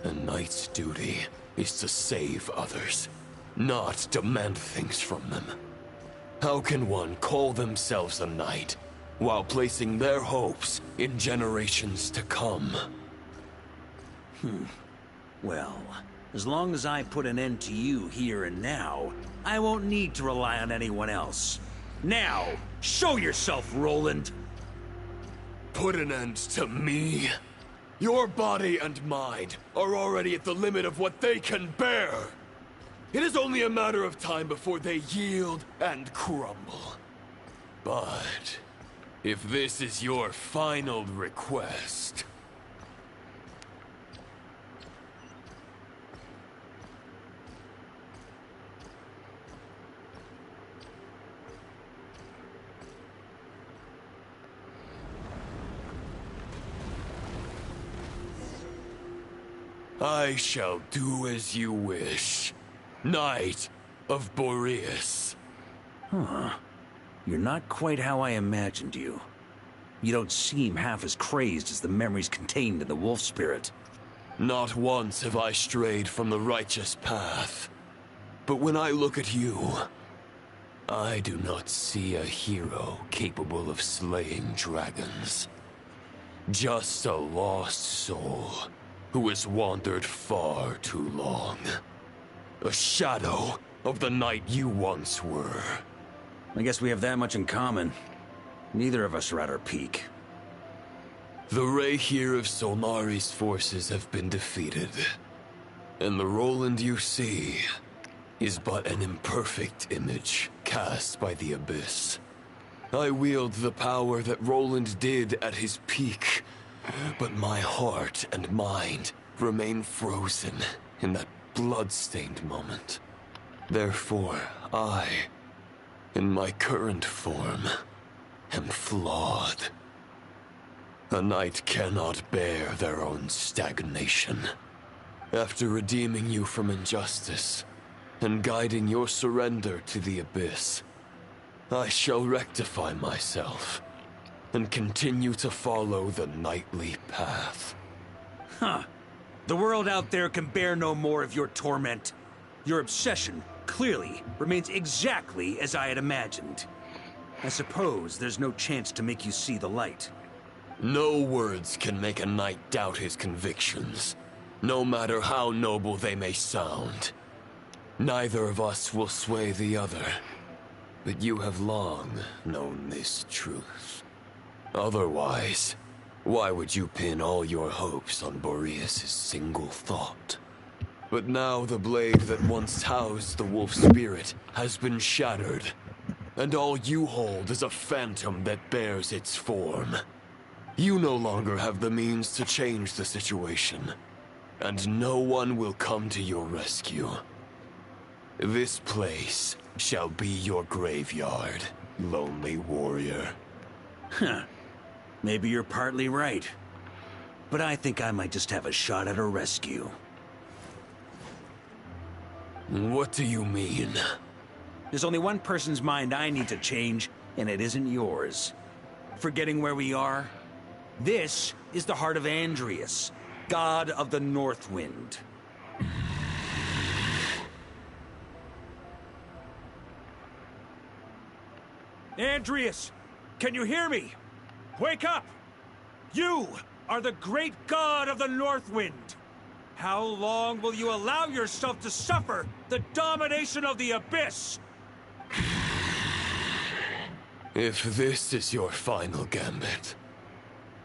A knight's duty is to save others, not demand things from them. How can one call themselves a knight while placing their hopes in generations to come? Well, as long as I put an end to you here and now, I won't need to rely on anyone else. Now, show yourself, Roland! Put an end to me? Your body and mind are already at the limit of what they can bear. It is only a matter of time before they yield and crumble. But if this is your final request... I shall do as you wish, Knight of Boreas. Huh. You're not quite how I imagined you. You don't seem half as crazed as the memories contained in the wolf spirit. Not once have I strayed from the righteous path. But when I look at you, I do not see a hero capable of slaying dragons. Just a lost soul who has wandered far too long. A shadow of the knight you once were. I guess we have that much in common. Neither of us are at our peak. The Rayhir of Solnari's forces have been defeated. And the Roland you see is but an imperfect image cast by the Abyss. I wield the power that Roland did at his peak, but my heart and mind remain frozen in that blood-stained moment. Therefore, I, in my current form, am flawed. A knight cannot bear their own stagnation. After redeeming you from injustice and guiding your surrender to the Abyss, I shall rectify myself and continue to follow the knightly path. Huh. The world out there can bear no more of your torment. Your obsession, clearly, remains exactly as I had imagined. I suppose there's no chance to make you see the light. No words can make a knight doubt his convictions, no matter how noble they may sound. Neither of us will sway the other, but you have long known this truth. Otherwise, why would you pin all your hopes on Boreas' single thought? But now the blade that once housed the wolf spirit has been shattered, and all you hold is a phantom that bears its form. You no longer have the means to change the situation, and no one will come to your rescue. This place shall be your graveyard, lonely warrior. Huh. Maybe you're partly right. But I think I might just have a shot at a rescue. What do you mean? There's only one person's mind I need to change, and it isn't yours. Forgetting where we are? This is the heart of Andrias, god of the North Wind. Andrias, can you hear me? Wake up! You are the great god of the North Wind. How long will you allow yourself to suffer the domination of the Abyss? If this is your final gambit,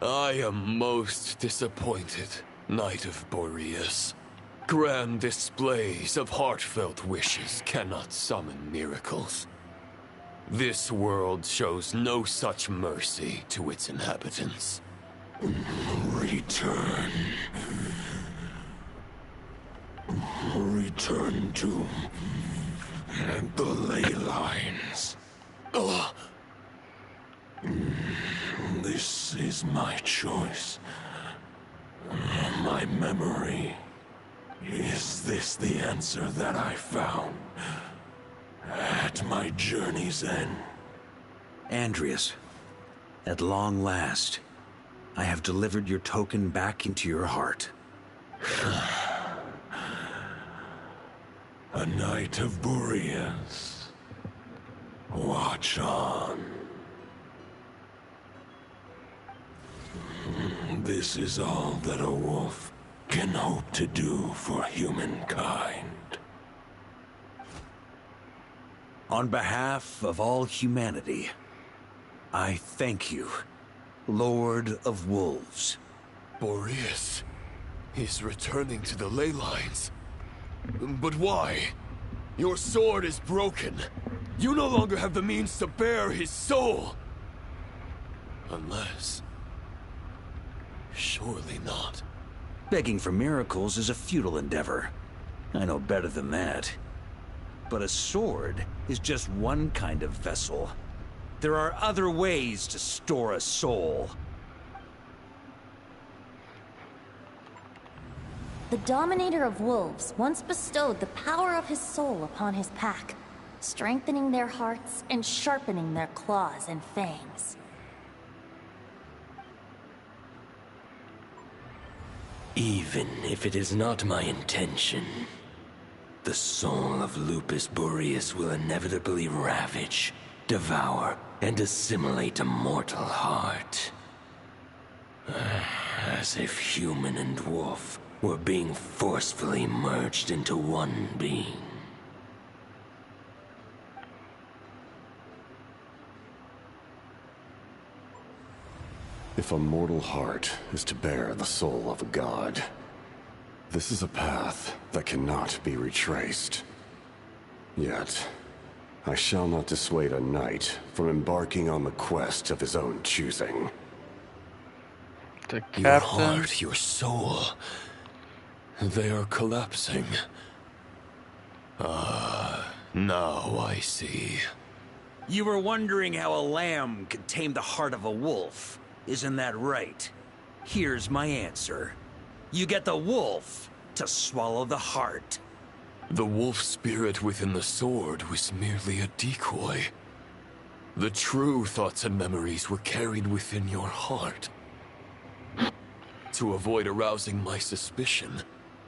I am most disappointed, Knight of Boreas. Grand displays of heartfelt wishes cannot summon miracles. This world shows no such mercy to its inhabitants. Return. Return to the ley lines. This is my choice. My memory. Is this the answer that I found at my journey's end? Andrias, at long last, I have delivered your token back into your heart. A Knight of Boreas. Watch on. This is all that a wolf can hope to do for humankind. On behalf of all humanity, I thank you, Lord of Wolves. Boreas is returning to the ley lines. But why? Your sword is broken. You no longer have the means to bear his soul. Unless... surely not. Begging for miracles is a futile endeavor. I know better than that. But a sword is just one kind of vessel. There are other ways to store a soul. The Dominator of Wolves once bestowed the power of his soul upon his pack, strengthening their hearts and sharpening their claws and fangs. Even if it is not my intention, the soul of Lupus Boreas will inevitably ravage, devour, and assimilate a mortal heart. As if human and wolf were being forcefully merged into one being. If a mortal heart is to bear the soul of a god, this is a path that cannot be retraced. Yet, I shall not dissuade a knight from embarking on the quest of his own choosing. The captain? Your heart, your soul, they are collapsing. Now I see. You were wondering how a lamb could tame the heart of a wolf. Isn't that right? Here's my answer. You get the wolf to swallow the heart. The wolf spirit within the sword was merely a decoy. The true thoughts and memories were carried within your heart. To avoid arousing my suspicion,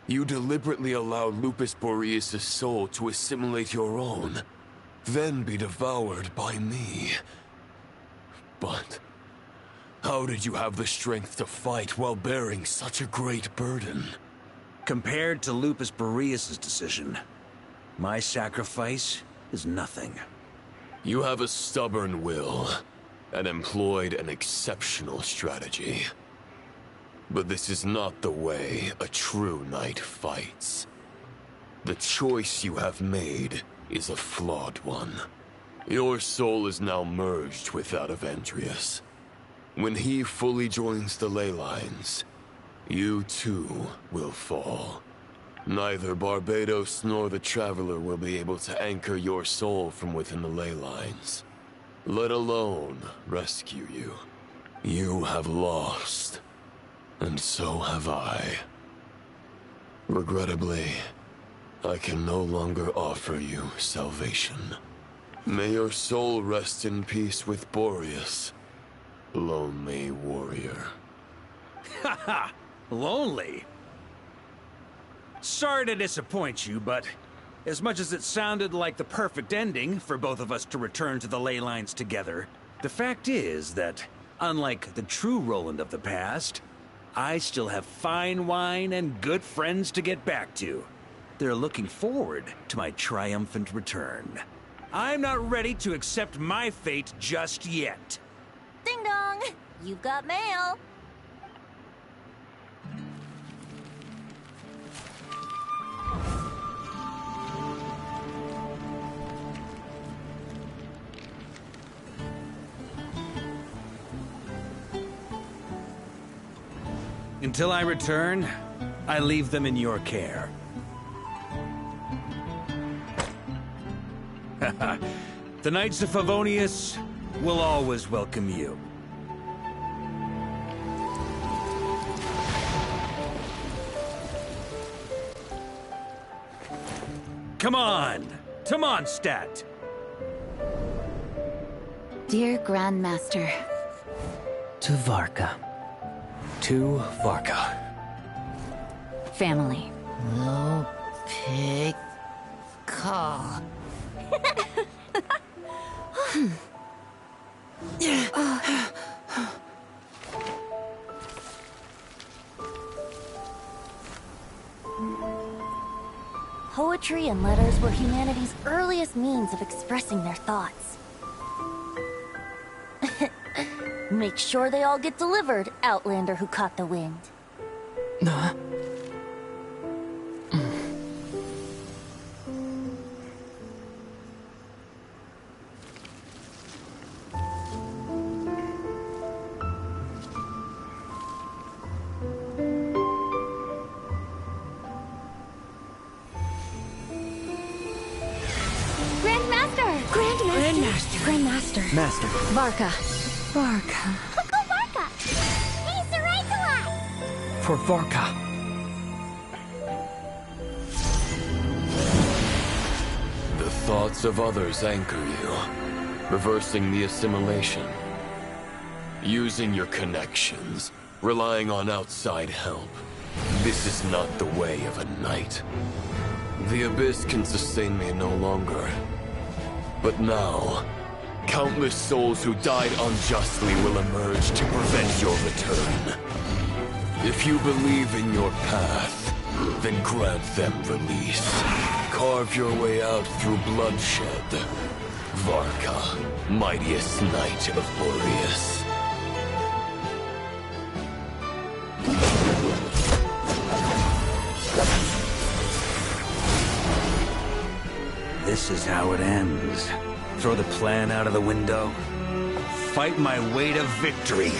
you deliberately allowed Lupus Boreas' soul to assimilate your own, then be devoured by me. But how did you have the strength to fight while bearing such a great burden? Compared to Lupus Boreas' decision, my sacrifice is nothing. You have a stubborn will, and employed an exceptional strategy. But this is not the way a true knight fights. The choice you have made is a flawed one. Your soul is now merged with that of Andreas. When he fully joins the ley lines, you too will fall. Neither Barbados nor the Traveler will be able to anchor your soul from within the ley lines, let alone rescue you. You have lost, and so have I. Regrettably, I can no longer offer you salvation. May your soul rest in peace with Boreas, lonely warrior. Haha! Lonely? Sorry to disappoint you, but as much as it sounded like the perfect ending for both of us to return to the ley lines together, the fact is that, unlike the true Roland of the past, I still have fine wine and good friends to get back to. They're looking forward to my triumphant return. I'm not ready to accept my fate just yet. Ding dong! You've got mail. Until I return, I leave them in your care. The Knights of Favonius will always welcome you. Come on, to Mondstadt. Dear Grandmaster. To Varka. To Varka. Family. No pig call. Poetry and letters were humanity's earliest means of expressing their thoughts. Make sure they all get delivered, Outlander who caught the wind. Grandmaster. Master. Varka. Go Varka! Hey, Sarai! For Varka. The thoughts of others anchor you, reversing the assimilation. Using your connections, relying on outside help. This is not the way of a knight. The Abyss can sustain me no longer. But now, countless souls who died unjustly will emerge to prevent your return. If you believe in your path, then grant them release. Carve your way out through bloodshed. Varka, mightiest knight of Boreas. This is how it ends. Throw the plan out of the window. Fight my way to victory.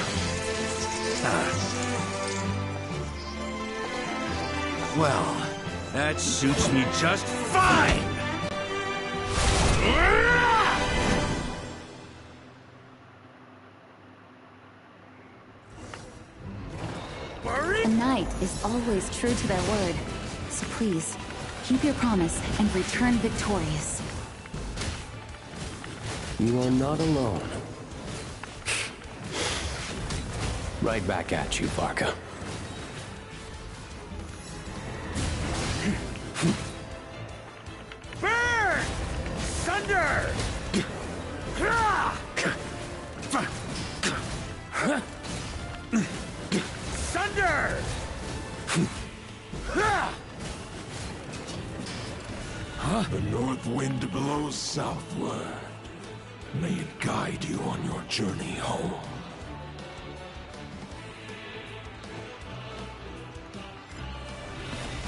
Well, that suits me just fine! A knight is always true to their word. So please, keep your promise and return victorious. You are not alone. Right back at you, Varka. Burn! Thunder! Thunder! The north wind blows southward. May it guide you on your journey home.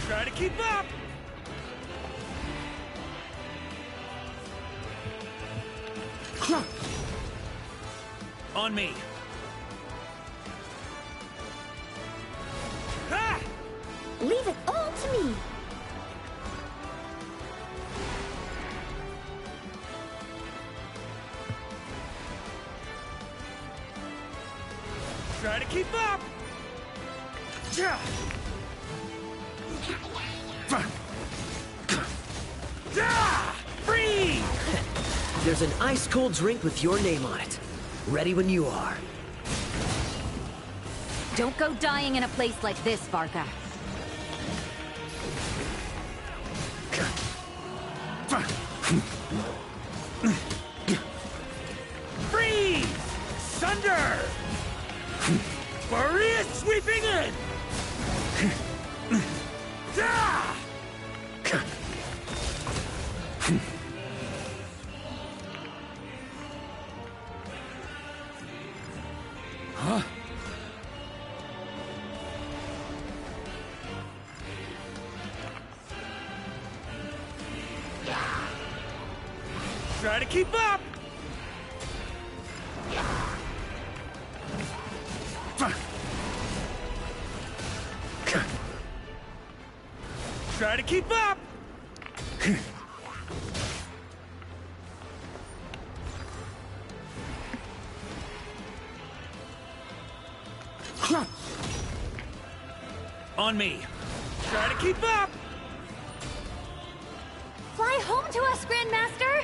Try to keep up! On me. Leave it all to me. Try to keep up! Free! There's an ice-cold drink with your name on it. Ready when you are. Don't go dying in a place like this, Varka. Freeze! Sunder! Maria sweeping in! Huh? Try to keep up! Try to keep up! On me! Try to keep up! Fly home to us, Grandmaster!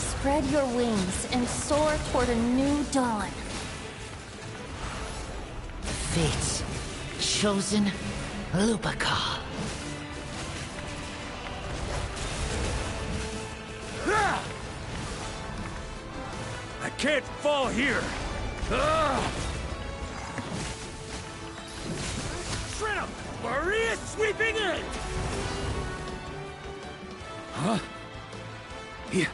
Spread your wings and soar toward a new dawn. Fate's chosen Lupical. I can't fall here! Shred 'em! Maria sweeping in! Huh? Yeah.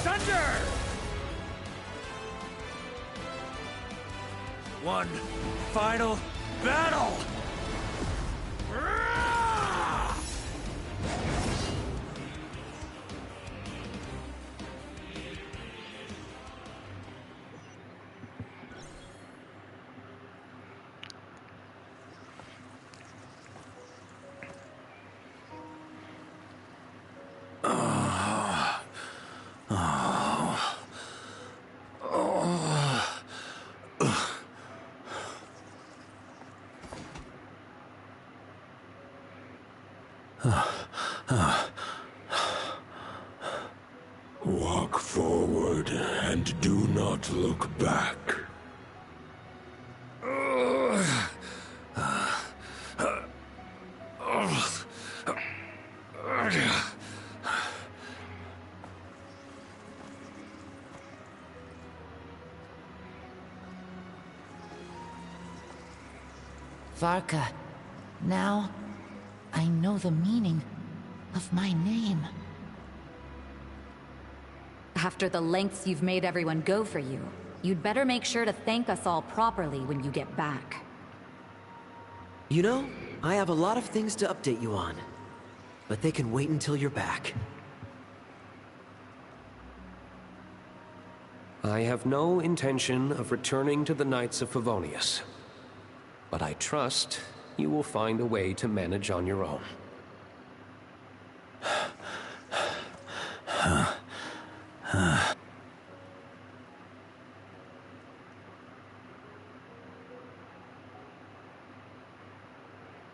Thunder! One final battle! Walk forward and do not look back. Varka, now I know the meaning of my name. After the lengths you've made everyone go for you, you'd better make sure to thank us all properly when you get back. You know, I have a lot of things to update you on. But they can wait until you're back. I have no intention of returning to the Knights of Favonius. But I trust you will find a way to manage on your own.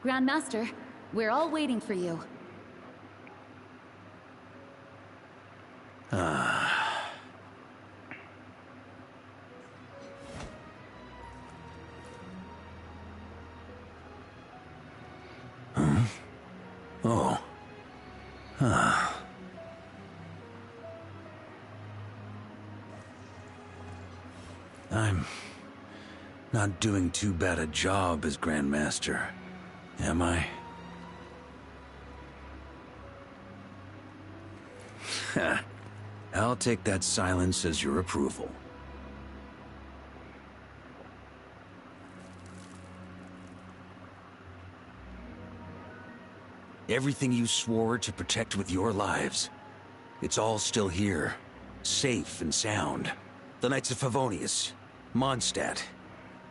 Grandmaster, we're all waiting for you. Oh. I'm not doing too bad a job as Grandmaster, am I? I'll take that silence as your approval. Everything you swore to protect with your lives. It's all still here, safe and sound. The Knights of Favonius, Mondstadt,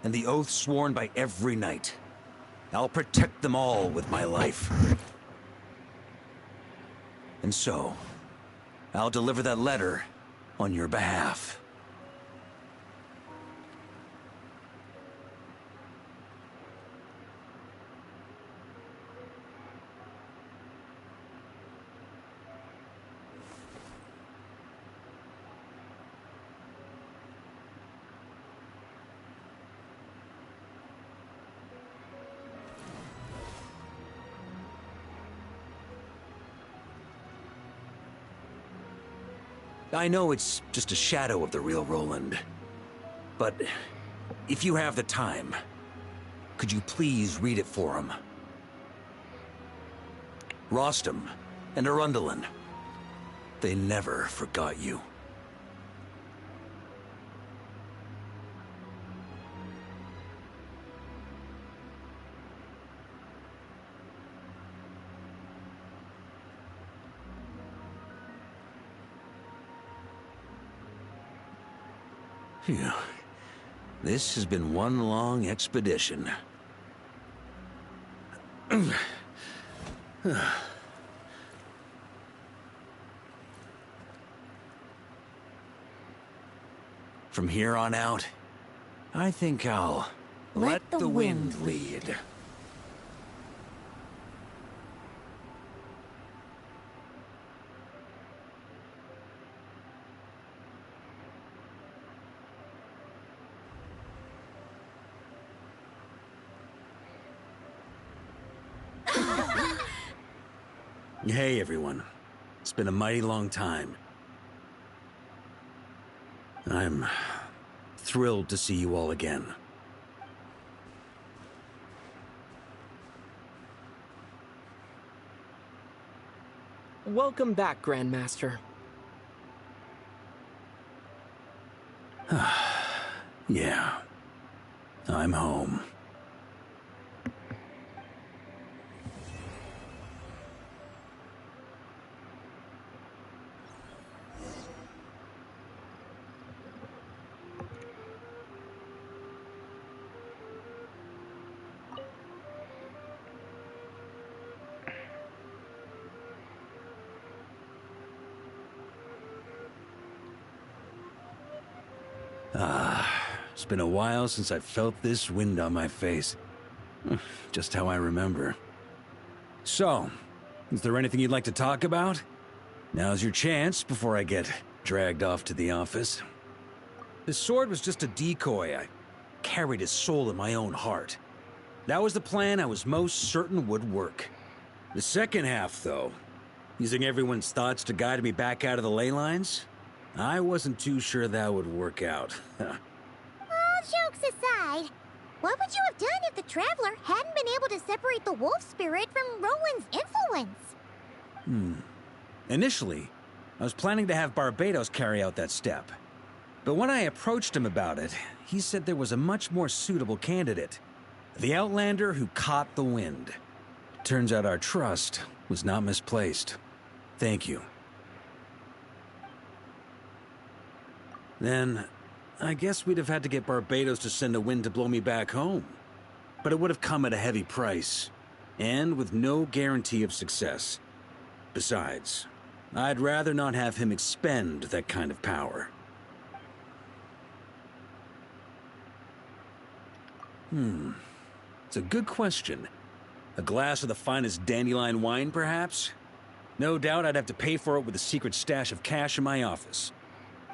and the oath sworn by every knight. I'll protect them all with my life. And so, I'll deliver that letter on your behalf. I know it's just a shadow of the real Roland, but if you have the time, could you please read it for him? Rostam and Arundelen, they never forgot you. Phew. This has been one long expedition. From here on out, I think I'll let the wind lead. Hey, everyone. It's been a mighty long time. I'm thrilled to see you all again. Welcome back, Grandmaster. Yeah. I'm home. It's been a while since I felt this wind on my face. Just how I remember. So, is there anything you'd like to talk about? Now's your chance before I get dragged off to the office. The sword was just a decoy. I carried his soul in my own heart. That was the plan I was most certain would work. The second half, though, using everyone's thoughts to guide me back out of the ley lines, I wasn't too sure that would work out. All jokes aside, what would you have done if the Traveler hadn't been able to separate the wolf spirit from Roland's influence? Initially, I was planning to have Barbatos carry out that step. But when I approached him about it, he said there was a much more suitable candidate. The Outlander who caught the wind. Turns out our trust was not misplaced. Thank you. Then, I guess we'd have had to get Barbatos to send a wind to blow me back home. But it would have come at a heavy price, and with no guarantee of success. Besides, I'd rather not have him expend that kind of power. It's a good question. A glass of the finest dandelion wine, perhaps? No doubt I'd have to pay for it with a secret stash of cash in my office.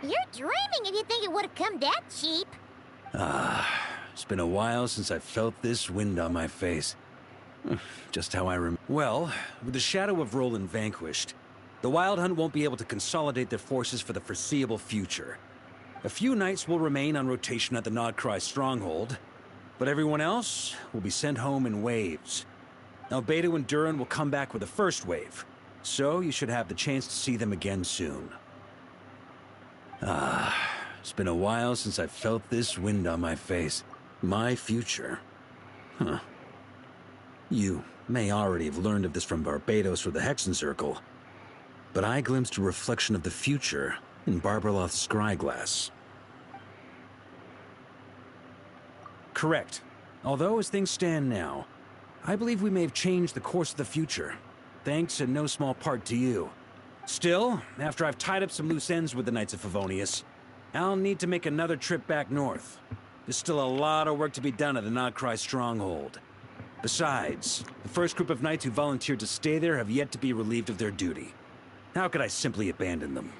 You're dreaming if you think it would have come that cheap. It's been a while since I felt this wind on my face. Just how I remember. Well, with the shadow of Roland vanquished, the Wild Hunt won't be able to consolidate their forces for the foreseeable future. A few knights will remain on rotation at the Nodcry stronghold, but everyone else will be sent home in waves. Albedo and Durin will come back with the first wave, so you should have the chance to see them again soon. It's been a while since I felt this wind on my face. My future. You may already have learned of this from Barbados or the Hexen Circle, but I glimpsed a reflection of the future in Barberloth's scryglass. Correct. Although, as things stand now, I believe we may have changed the course of the future, thanks in no small part to you. Still, after I've tied up some loose ends with the Knights of Favonius, I'll need to make another trip back north. There's still a lot of work to be done at the Notcry stronghold. Besides, the first group of knights who volunteered to stay there have yet to be relieved of their duty. How could I simply abandon them?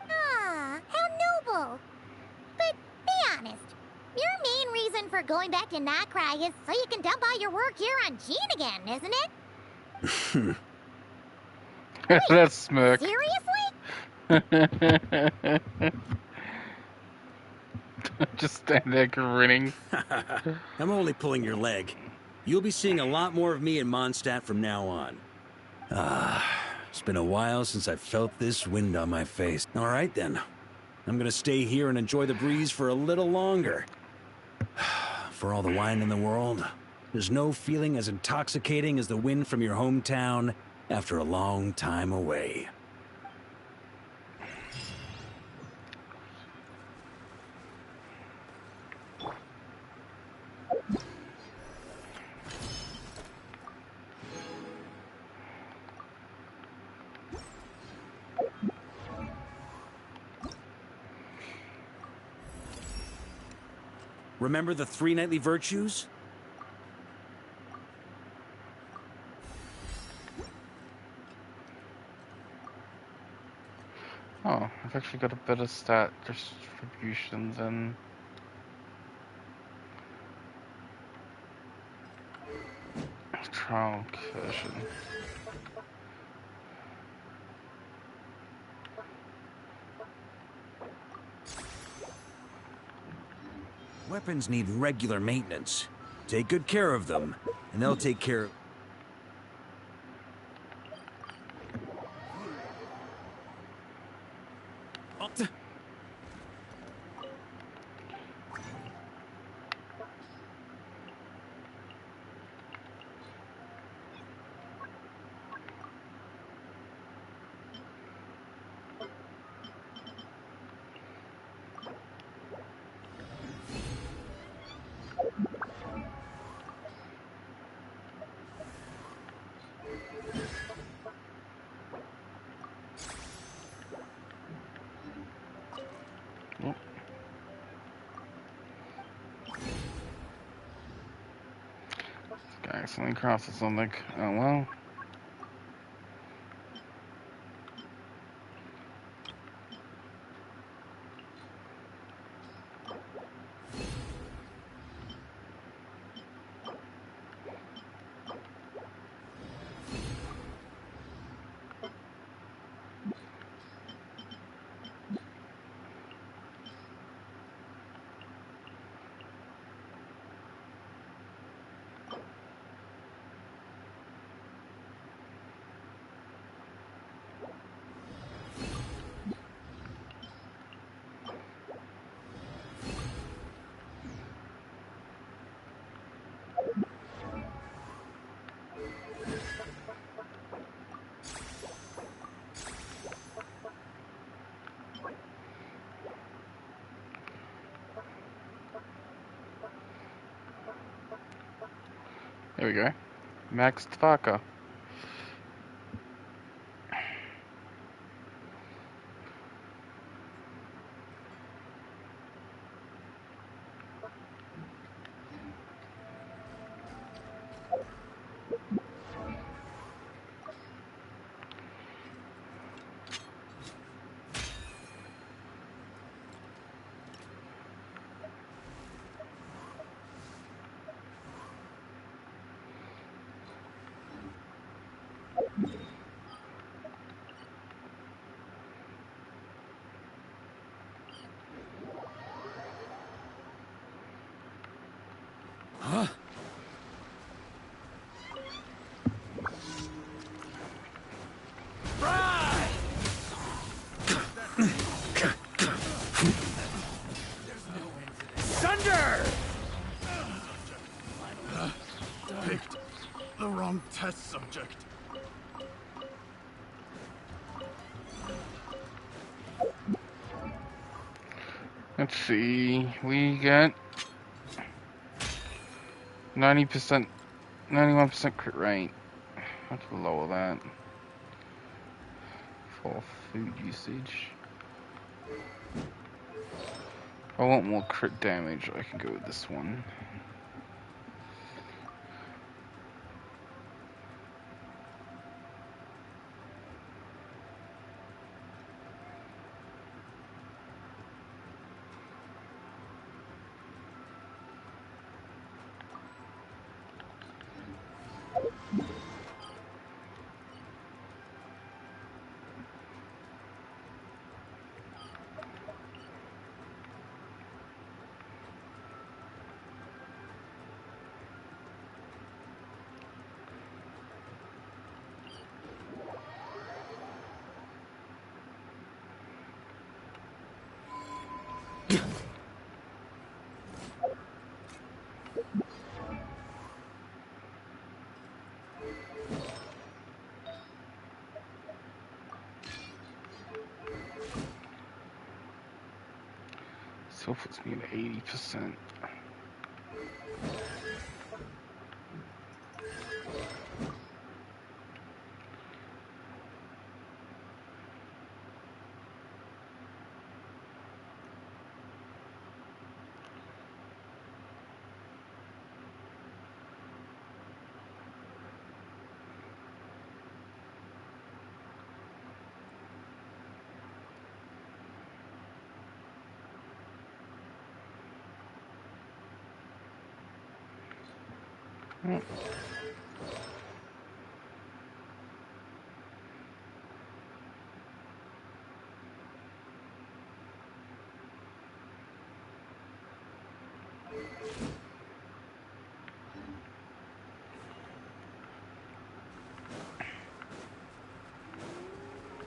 Ah, how noble. But be honest, your main reason for going back to Notcry is so you can dump all your work here on Jean again, isn't it? That smirk. Seriously? Just stand there grinning. I'm only pulling your leg. You'll be seeing a lot more of me in Mondstadt from now on. It's been a while since I felt this wind on my face. All right, then. I'm gonna stay here and enjoy the breeze for a little longer. For all the wine in the world, there's no feeling as intoxicating as the wind from your hometown after a long time away. Remember the 3 knightly virtues? Oh, I've actually got a better stat distribution than... Trial version. Weapons need regular maintenance. Take good care of them, and they'll take care of... Accidentally crosses something. Oh well. There we go. Max Tvaka. Huh? Thunder! wrong test subject. Let's see. We get 90%, 91% crit rate. I have to lower that for food usage. If I want more crit damage, I can go with this one. So puts me at 80%.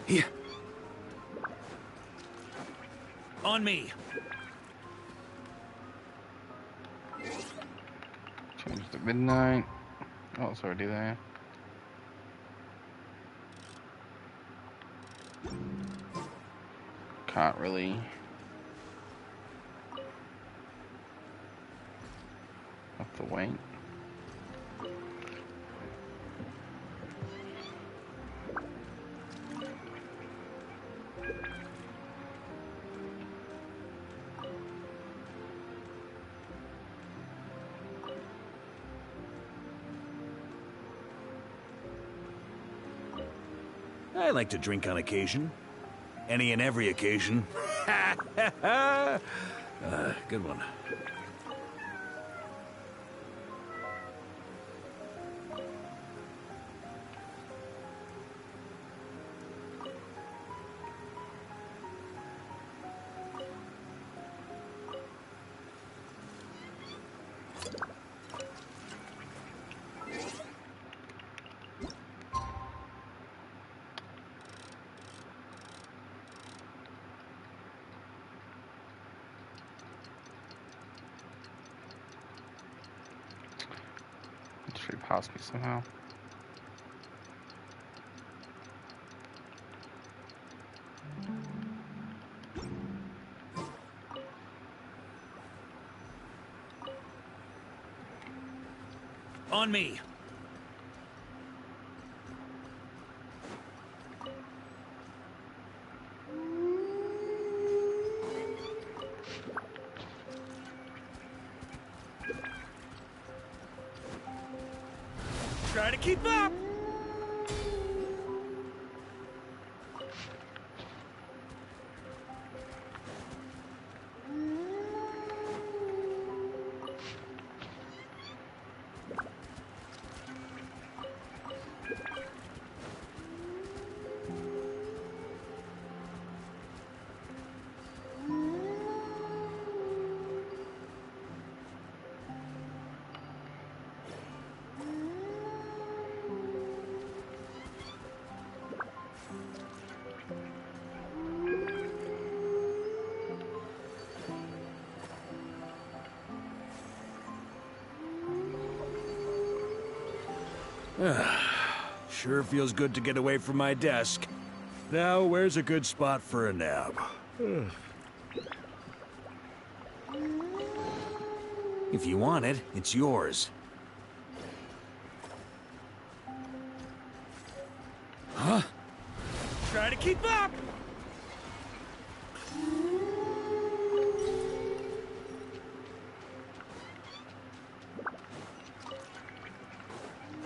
Here. On me. Change to midnight. Oh, it's already there. Can't really. Have to wait. I like to drink on occasion. Any and every occasion. Good one. Should pass me somehow. On me. Try to keep up! Sure feels good to get away from my desk. Now, where's a good spot for a nap? If you want it, it's yours. Huh? Try to keep up!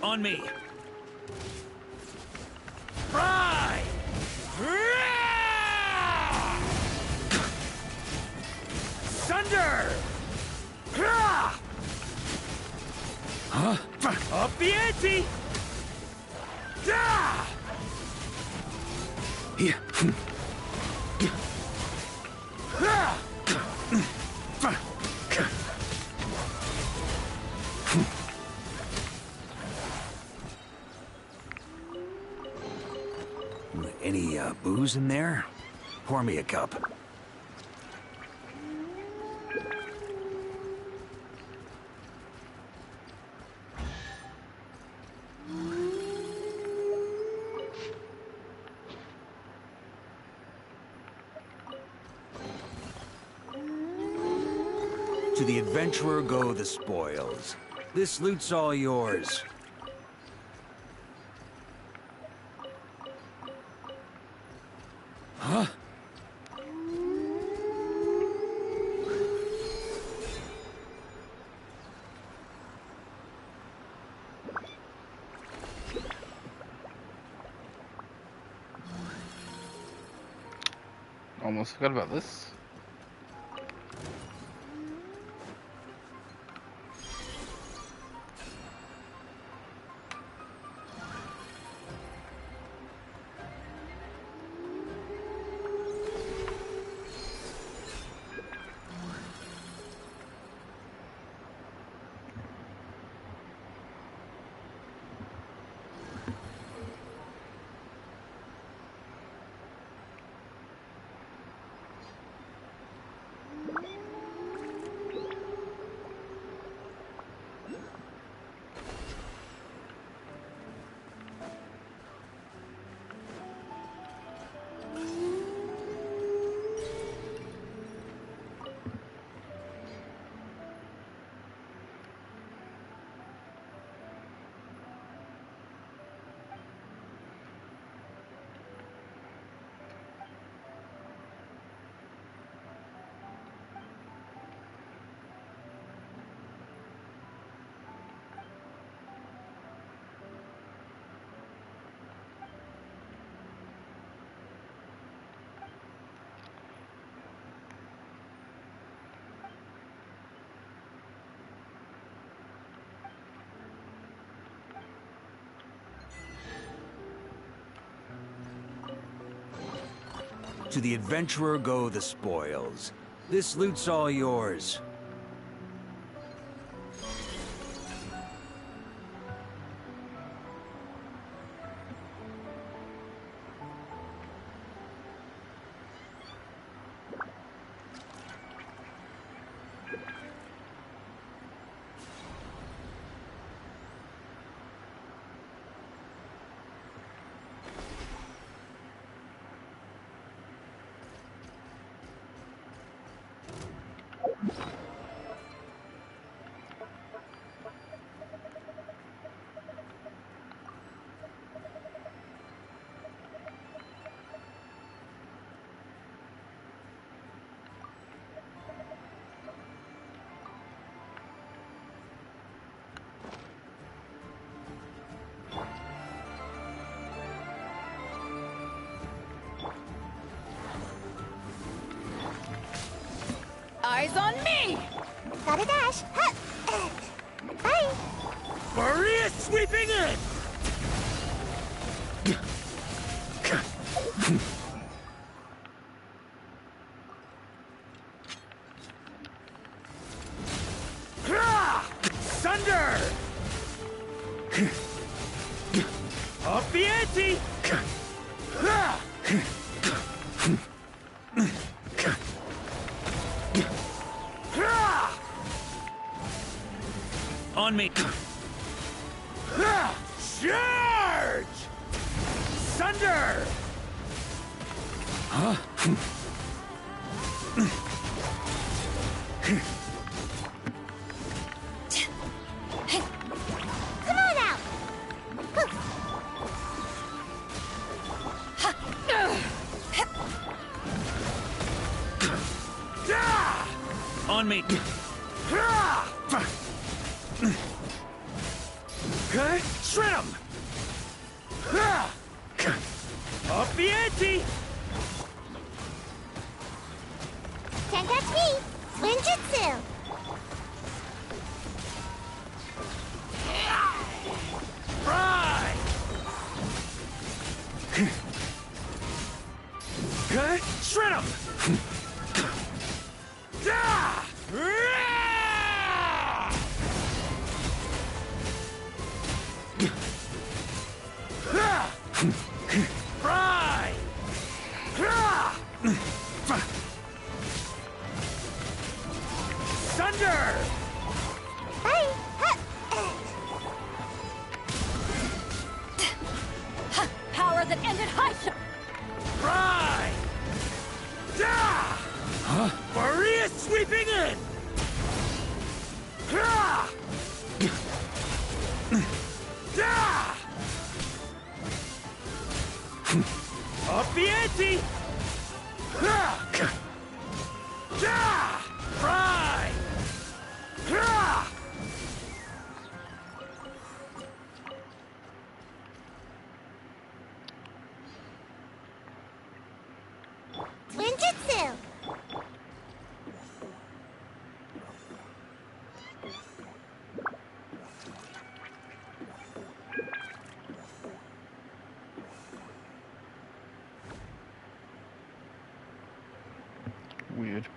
On me. Fry! Sunder! Huh? Up the ante! Any booze in there? Pour me a cup. To the adventurer go the spoils. This loot's all yours. Huh? Almost forgot about this. To the adventurer go the spoils. This loot's all yours. Eyes on me! Gotta dash. Bye. Maria sweeping in! Sunder! Up the ante! On me! Charge! Sunder! Huh? Come on out! On me! Shred him! Up the ante! Can't catch me! Ninjutsu! Fry! Shred him! Fry! Sunder! Bye! Power that ended Hydra! Fry! Maria sweeping in! Up the ante! Fry! Ninjutsu! Weird.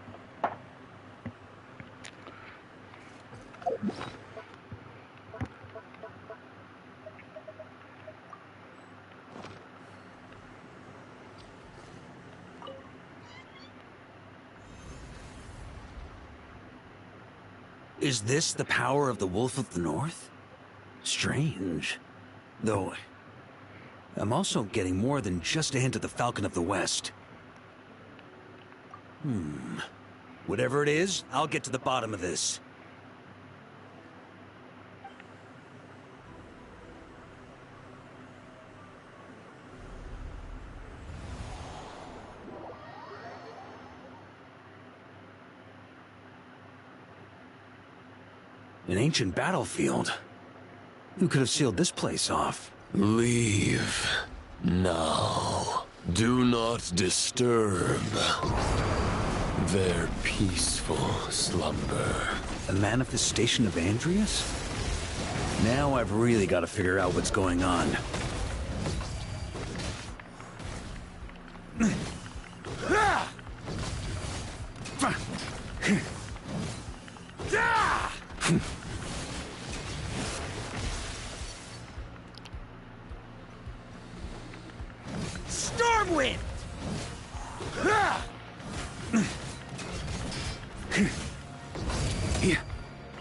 Is this the power of the Wolf of the North? Strange. Though, I'm also getting more than just a hint of the Falcon of the West. Whatever it is, I'll get to the bottom of this. An ancient battlefield. Who could have sealed this place off? Leave now. Do not disturb their peaceful slumber. A man of the station of Andreas? Now I've really got to figure out what's going on. Stormwind!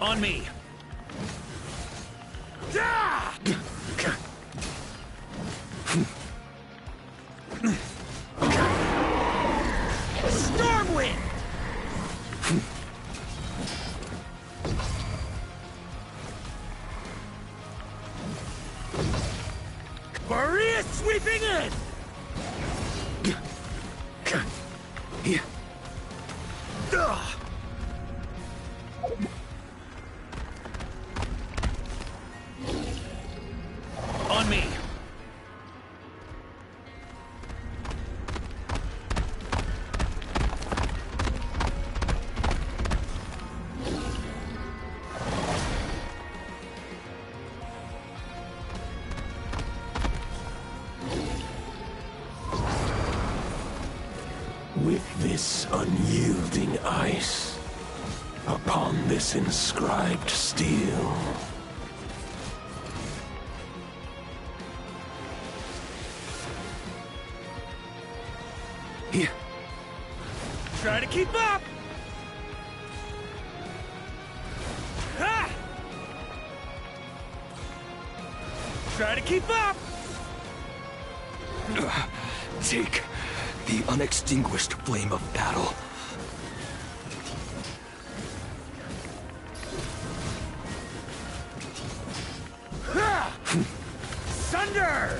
On me! Stormwind! Maria sweeping in! On me! With this unyielding ice, upon this inscribed steel, here. Try to keep up! Try to keep up! Take the unextinguished flame of battle. Sunder!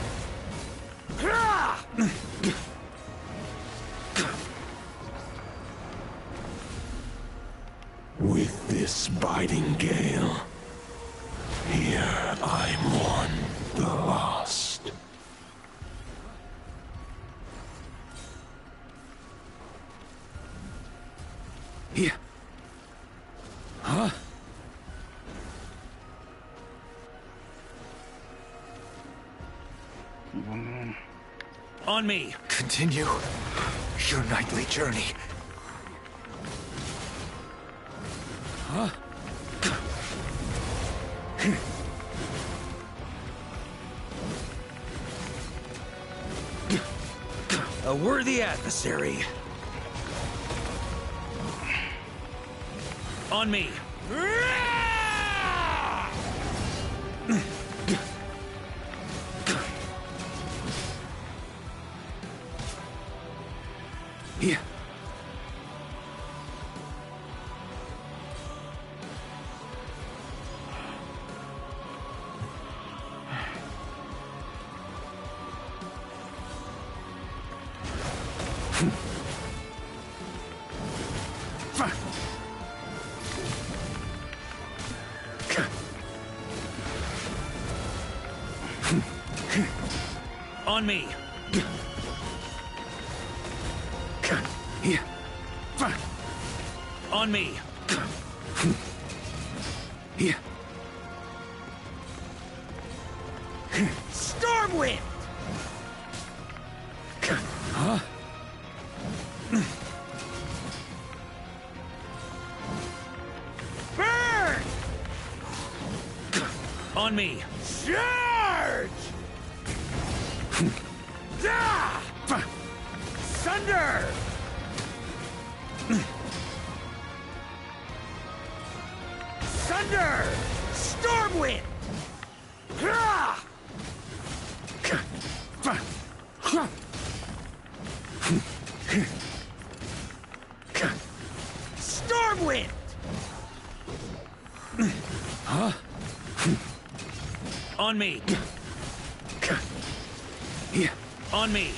With this biting gale, here I mourn the lost. Here. Huh? On me! Continue your nightly journey. Huh? A worthy adversary. On me. Here. On me. Here. On me. Here. Stormwind! Huh? Burn! On me. Charge! Sunder! Sunder! Stormwind! Stormwind! Huh? On me. Here. On me.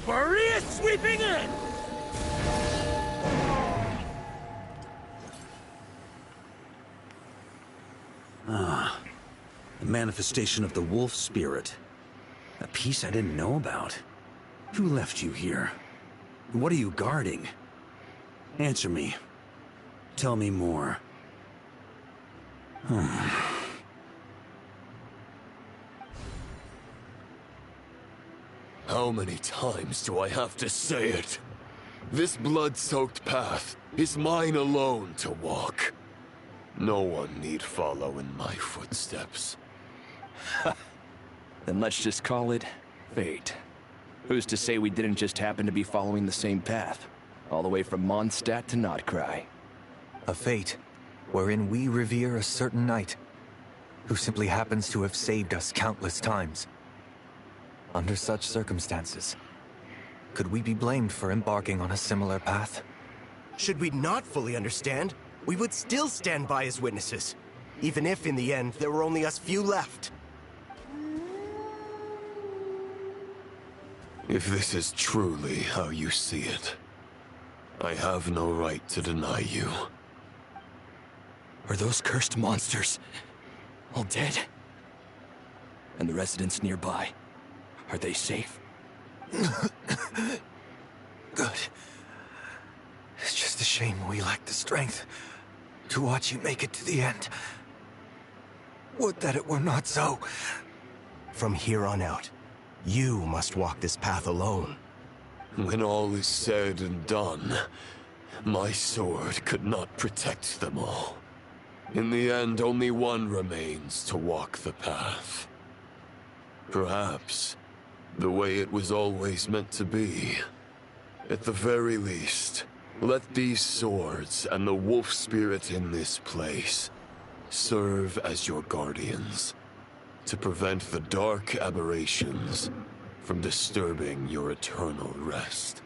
Boreas sweeping in! Ah, the manifestation of the wolf spirit. A piece I didn't know about. Who left you here? What are you guarding? Answer me. Tell me more. How many times do I have to say it? This blood-soaked path is mine alone to walk. No one need follow in my footsteps. Then let's just call it fate. Who's to say we didn't just happen to be following the same path, all the way from Mondstadt to Notcry? A fate wherein we revere a certain knight who simply happens to have saved us countless times. Under such circumstances, could we be blamed for embarking on a similar path? Should we not fully understand, we would still stand by as witnesses, even if in the end there were only us few left. If this is truly how you see it, I have no right to deny you. Are those cursed monsters all dead? And the residents nearby, are they safe? Good. It's just a shame we lack the strength to watch you make it to the end. Would that it were not so. From here on out, you must walk this path alone. When all is said and done, my sword could not protect them all. In the end, only one remains to walk the path. Perhaps the way it was always meant to be. At the very least, Let these swords and the wolf spirit in this place serve as your guardians to prevent the dark aberrations from disturbing your eternal rest.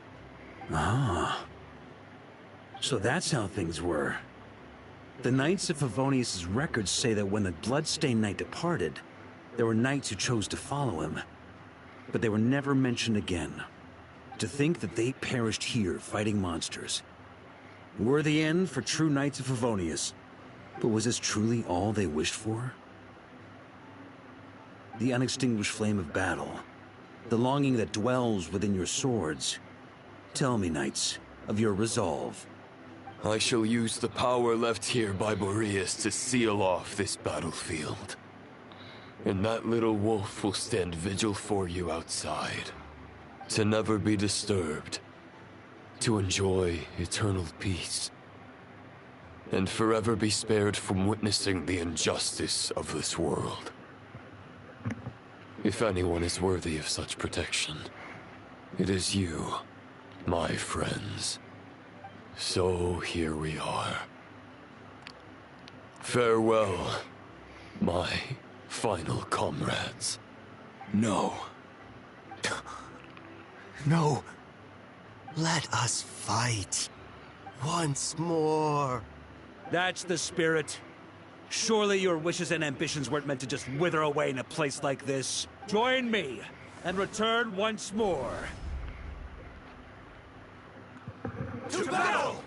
Ah. So that's how things were. The Knights of Favonius' records say that when the Bloodstained Knight departed, there were knights who chose to follow him, but they were never mentioned again. To think that they perished here fighting monsters. Were the end for true Knights of Favonius, but was this truly all they wished for? The unextinguished flame of battle, the longing that dwells within your swords. Tell me, Knights, of your resolve. I shall use the power left here by Boreas to seal off this battlefield. And that little wolf will stand vigil for you outside, to never be disturbed, to enjoy eternal peace, and forever be spared from witnessing the injustice of this world. If anyone is worthy of such protection, it is you, my friends. So here we are. Farewell, my final comrades. No. No. Let us fight. Once more. That's the spirit. Surely your wishes and ambitions weren't meant to just wither away in a place like this. Join me, and return once more. To battle!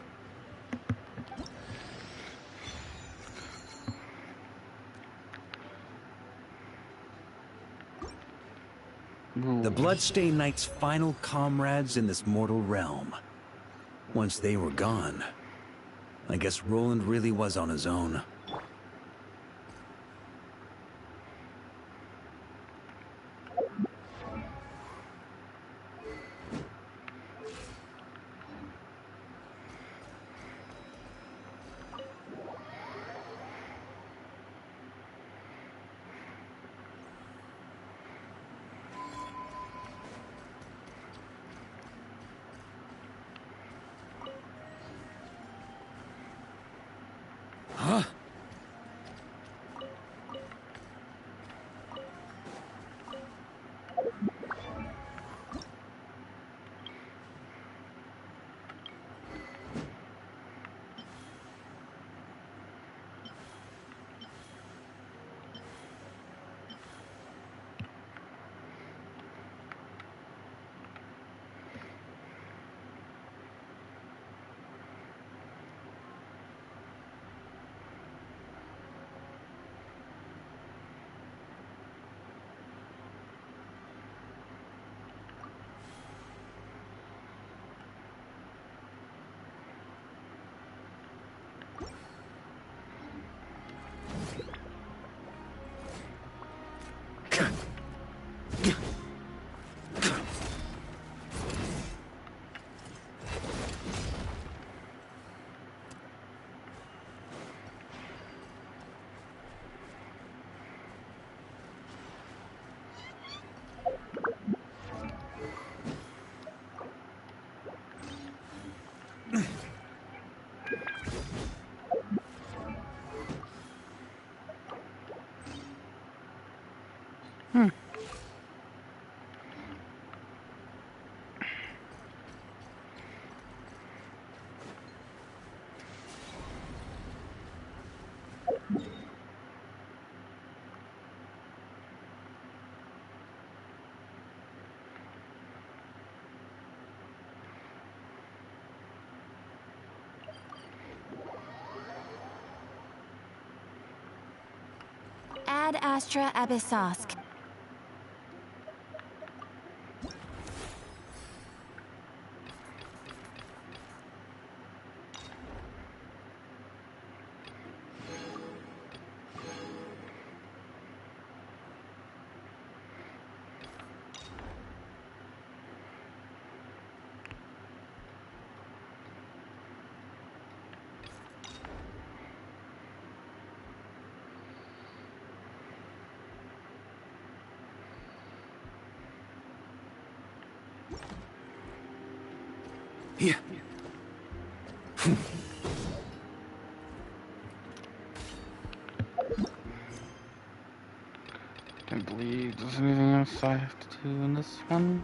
The Bloodstained Knight's final comrades in this mortal realm. Once they were gone, I guess Roland really was on his own. Huh? Ad Astra Abyssosk. Here. Don't believe there's anything else I have to do in this one.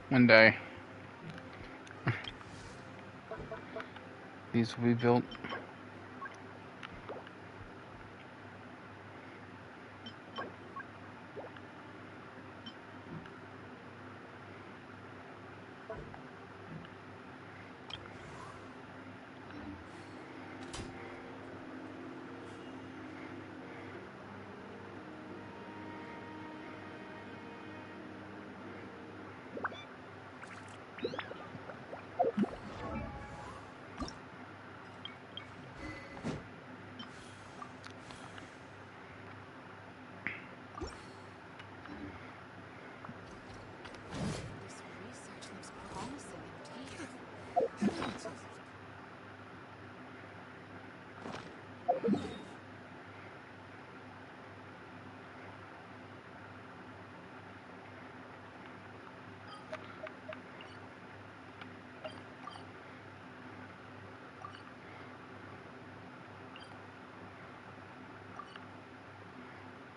One day, these will be built.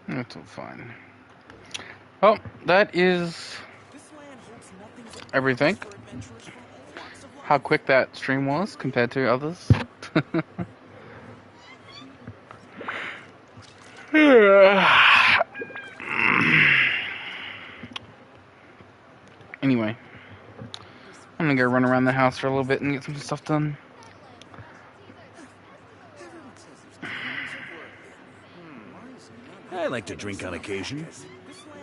That's all fine. Well, that is everything. How quick that stream was compared to others. Anyway, I'm gonna go run around the house for a little bit and get some stuff done. I like to drink on occasion.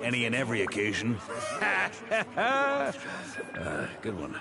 Any and every occasion. Good one.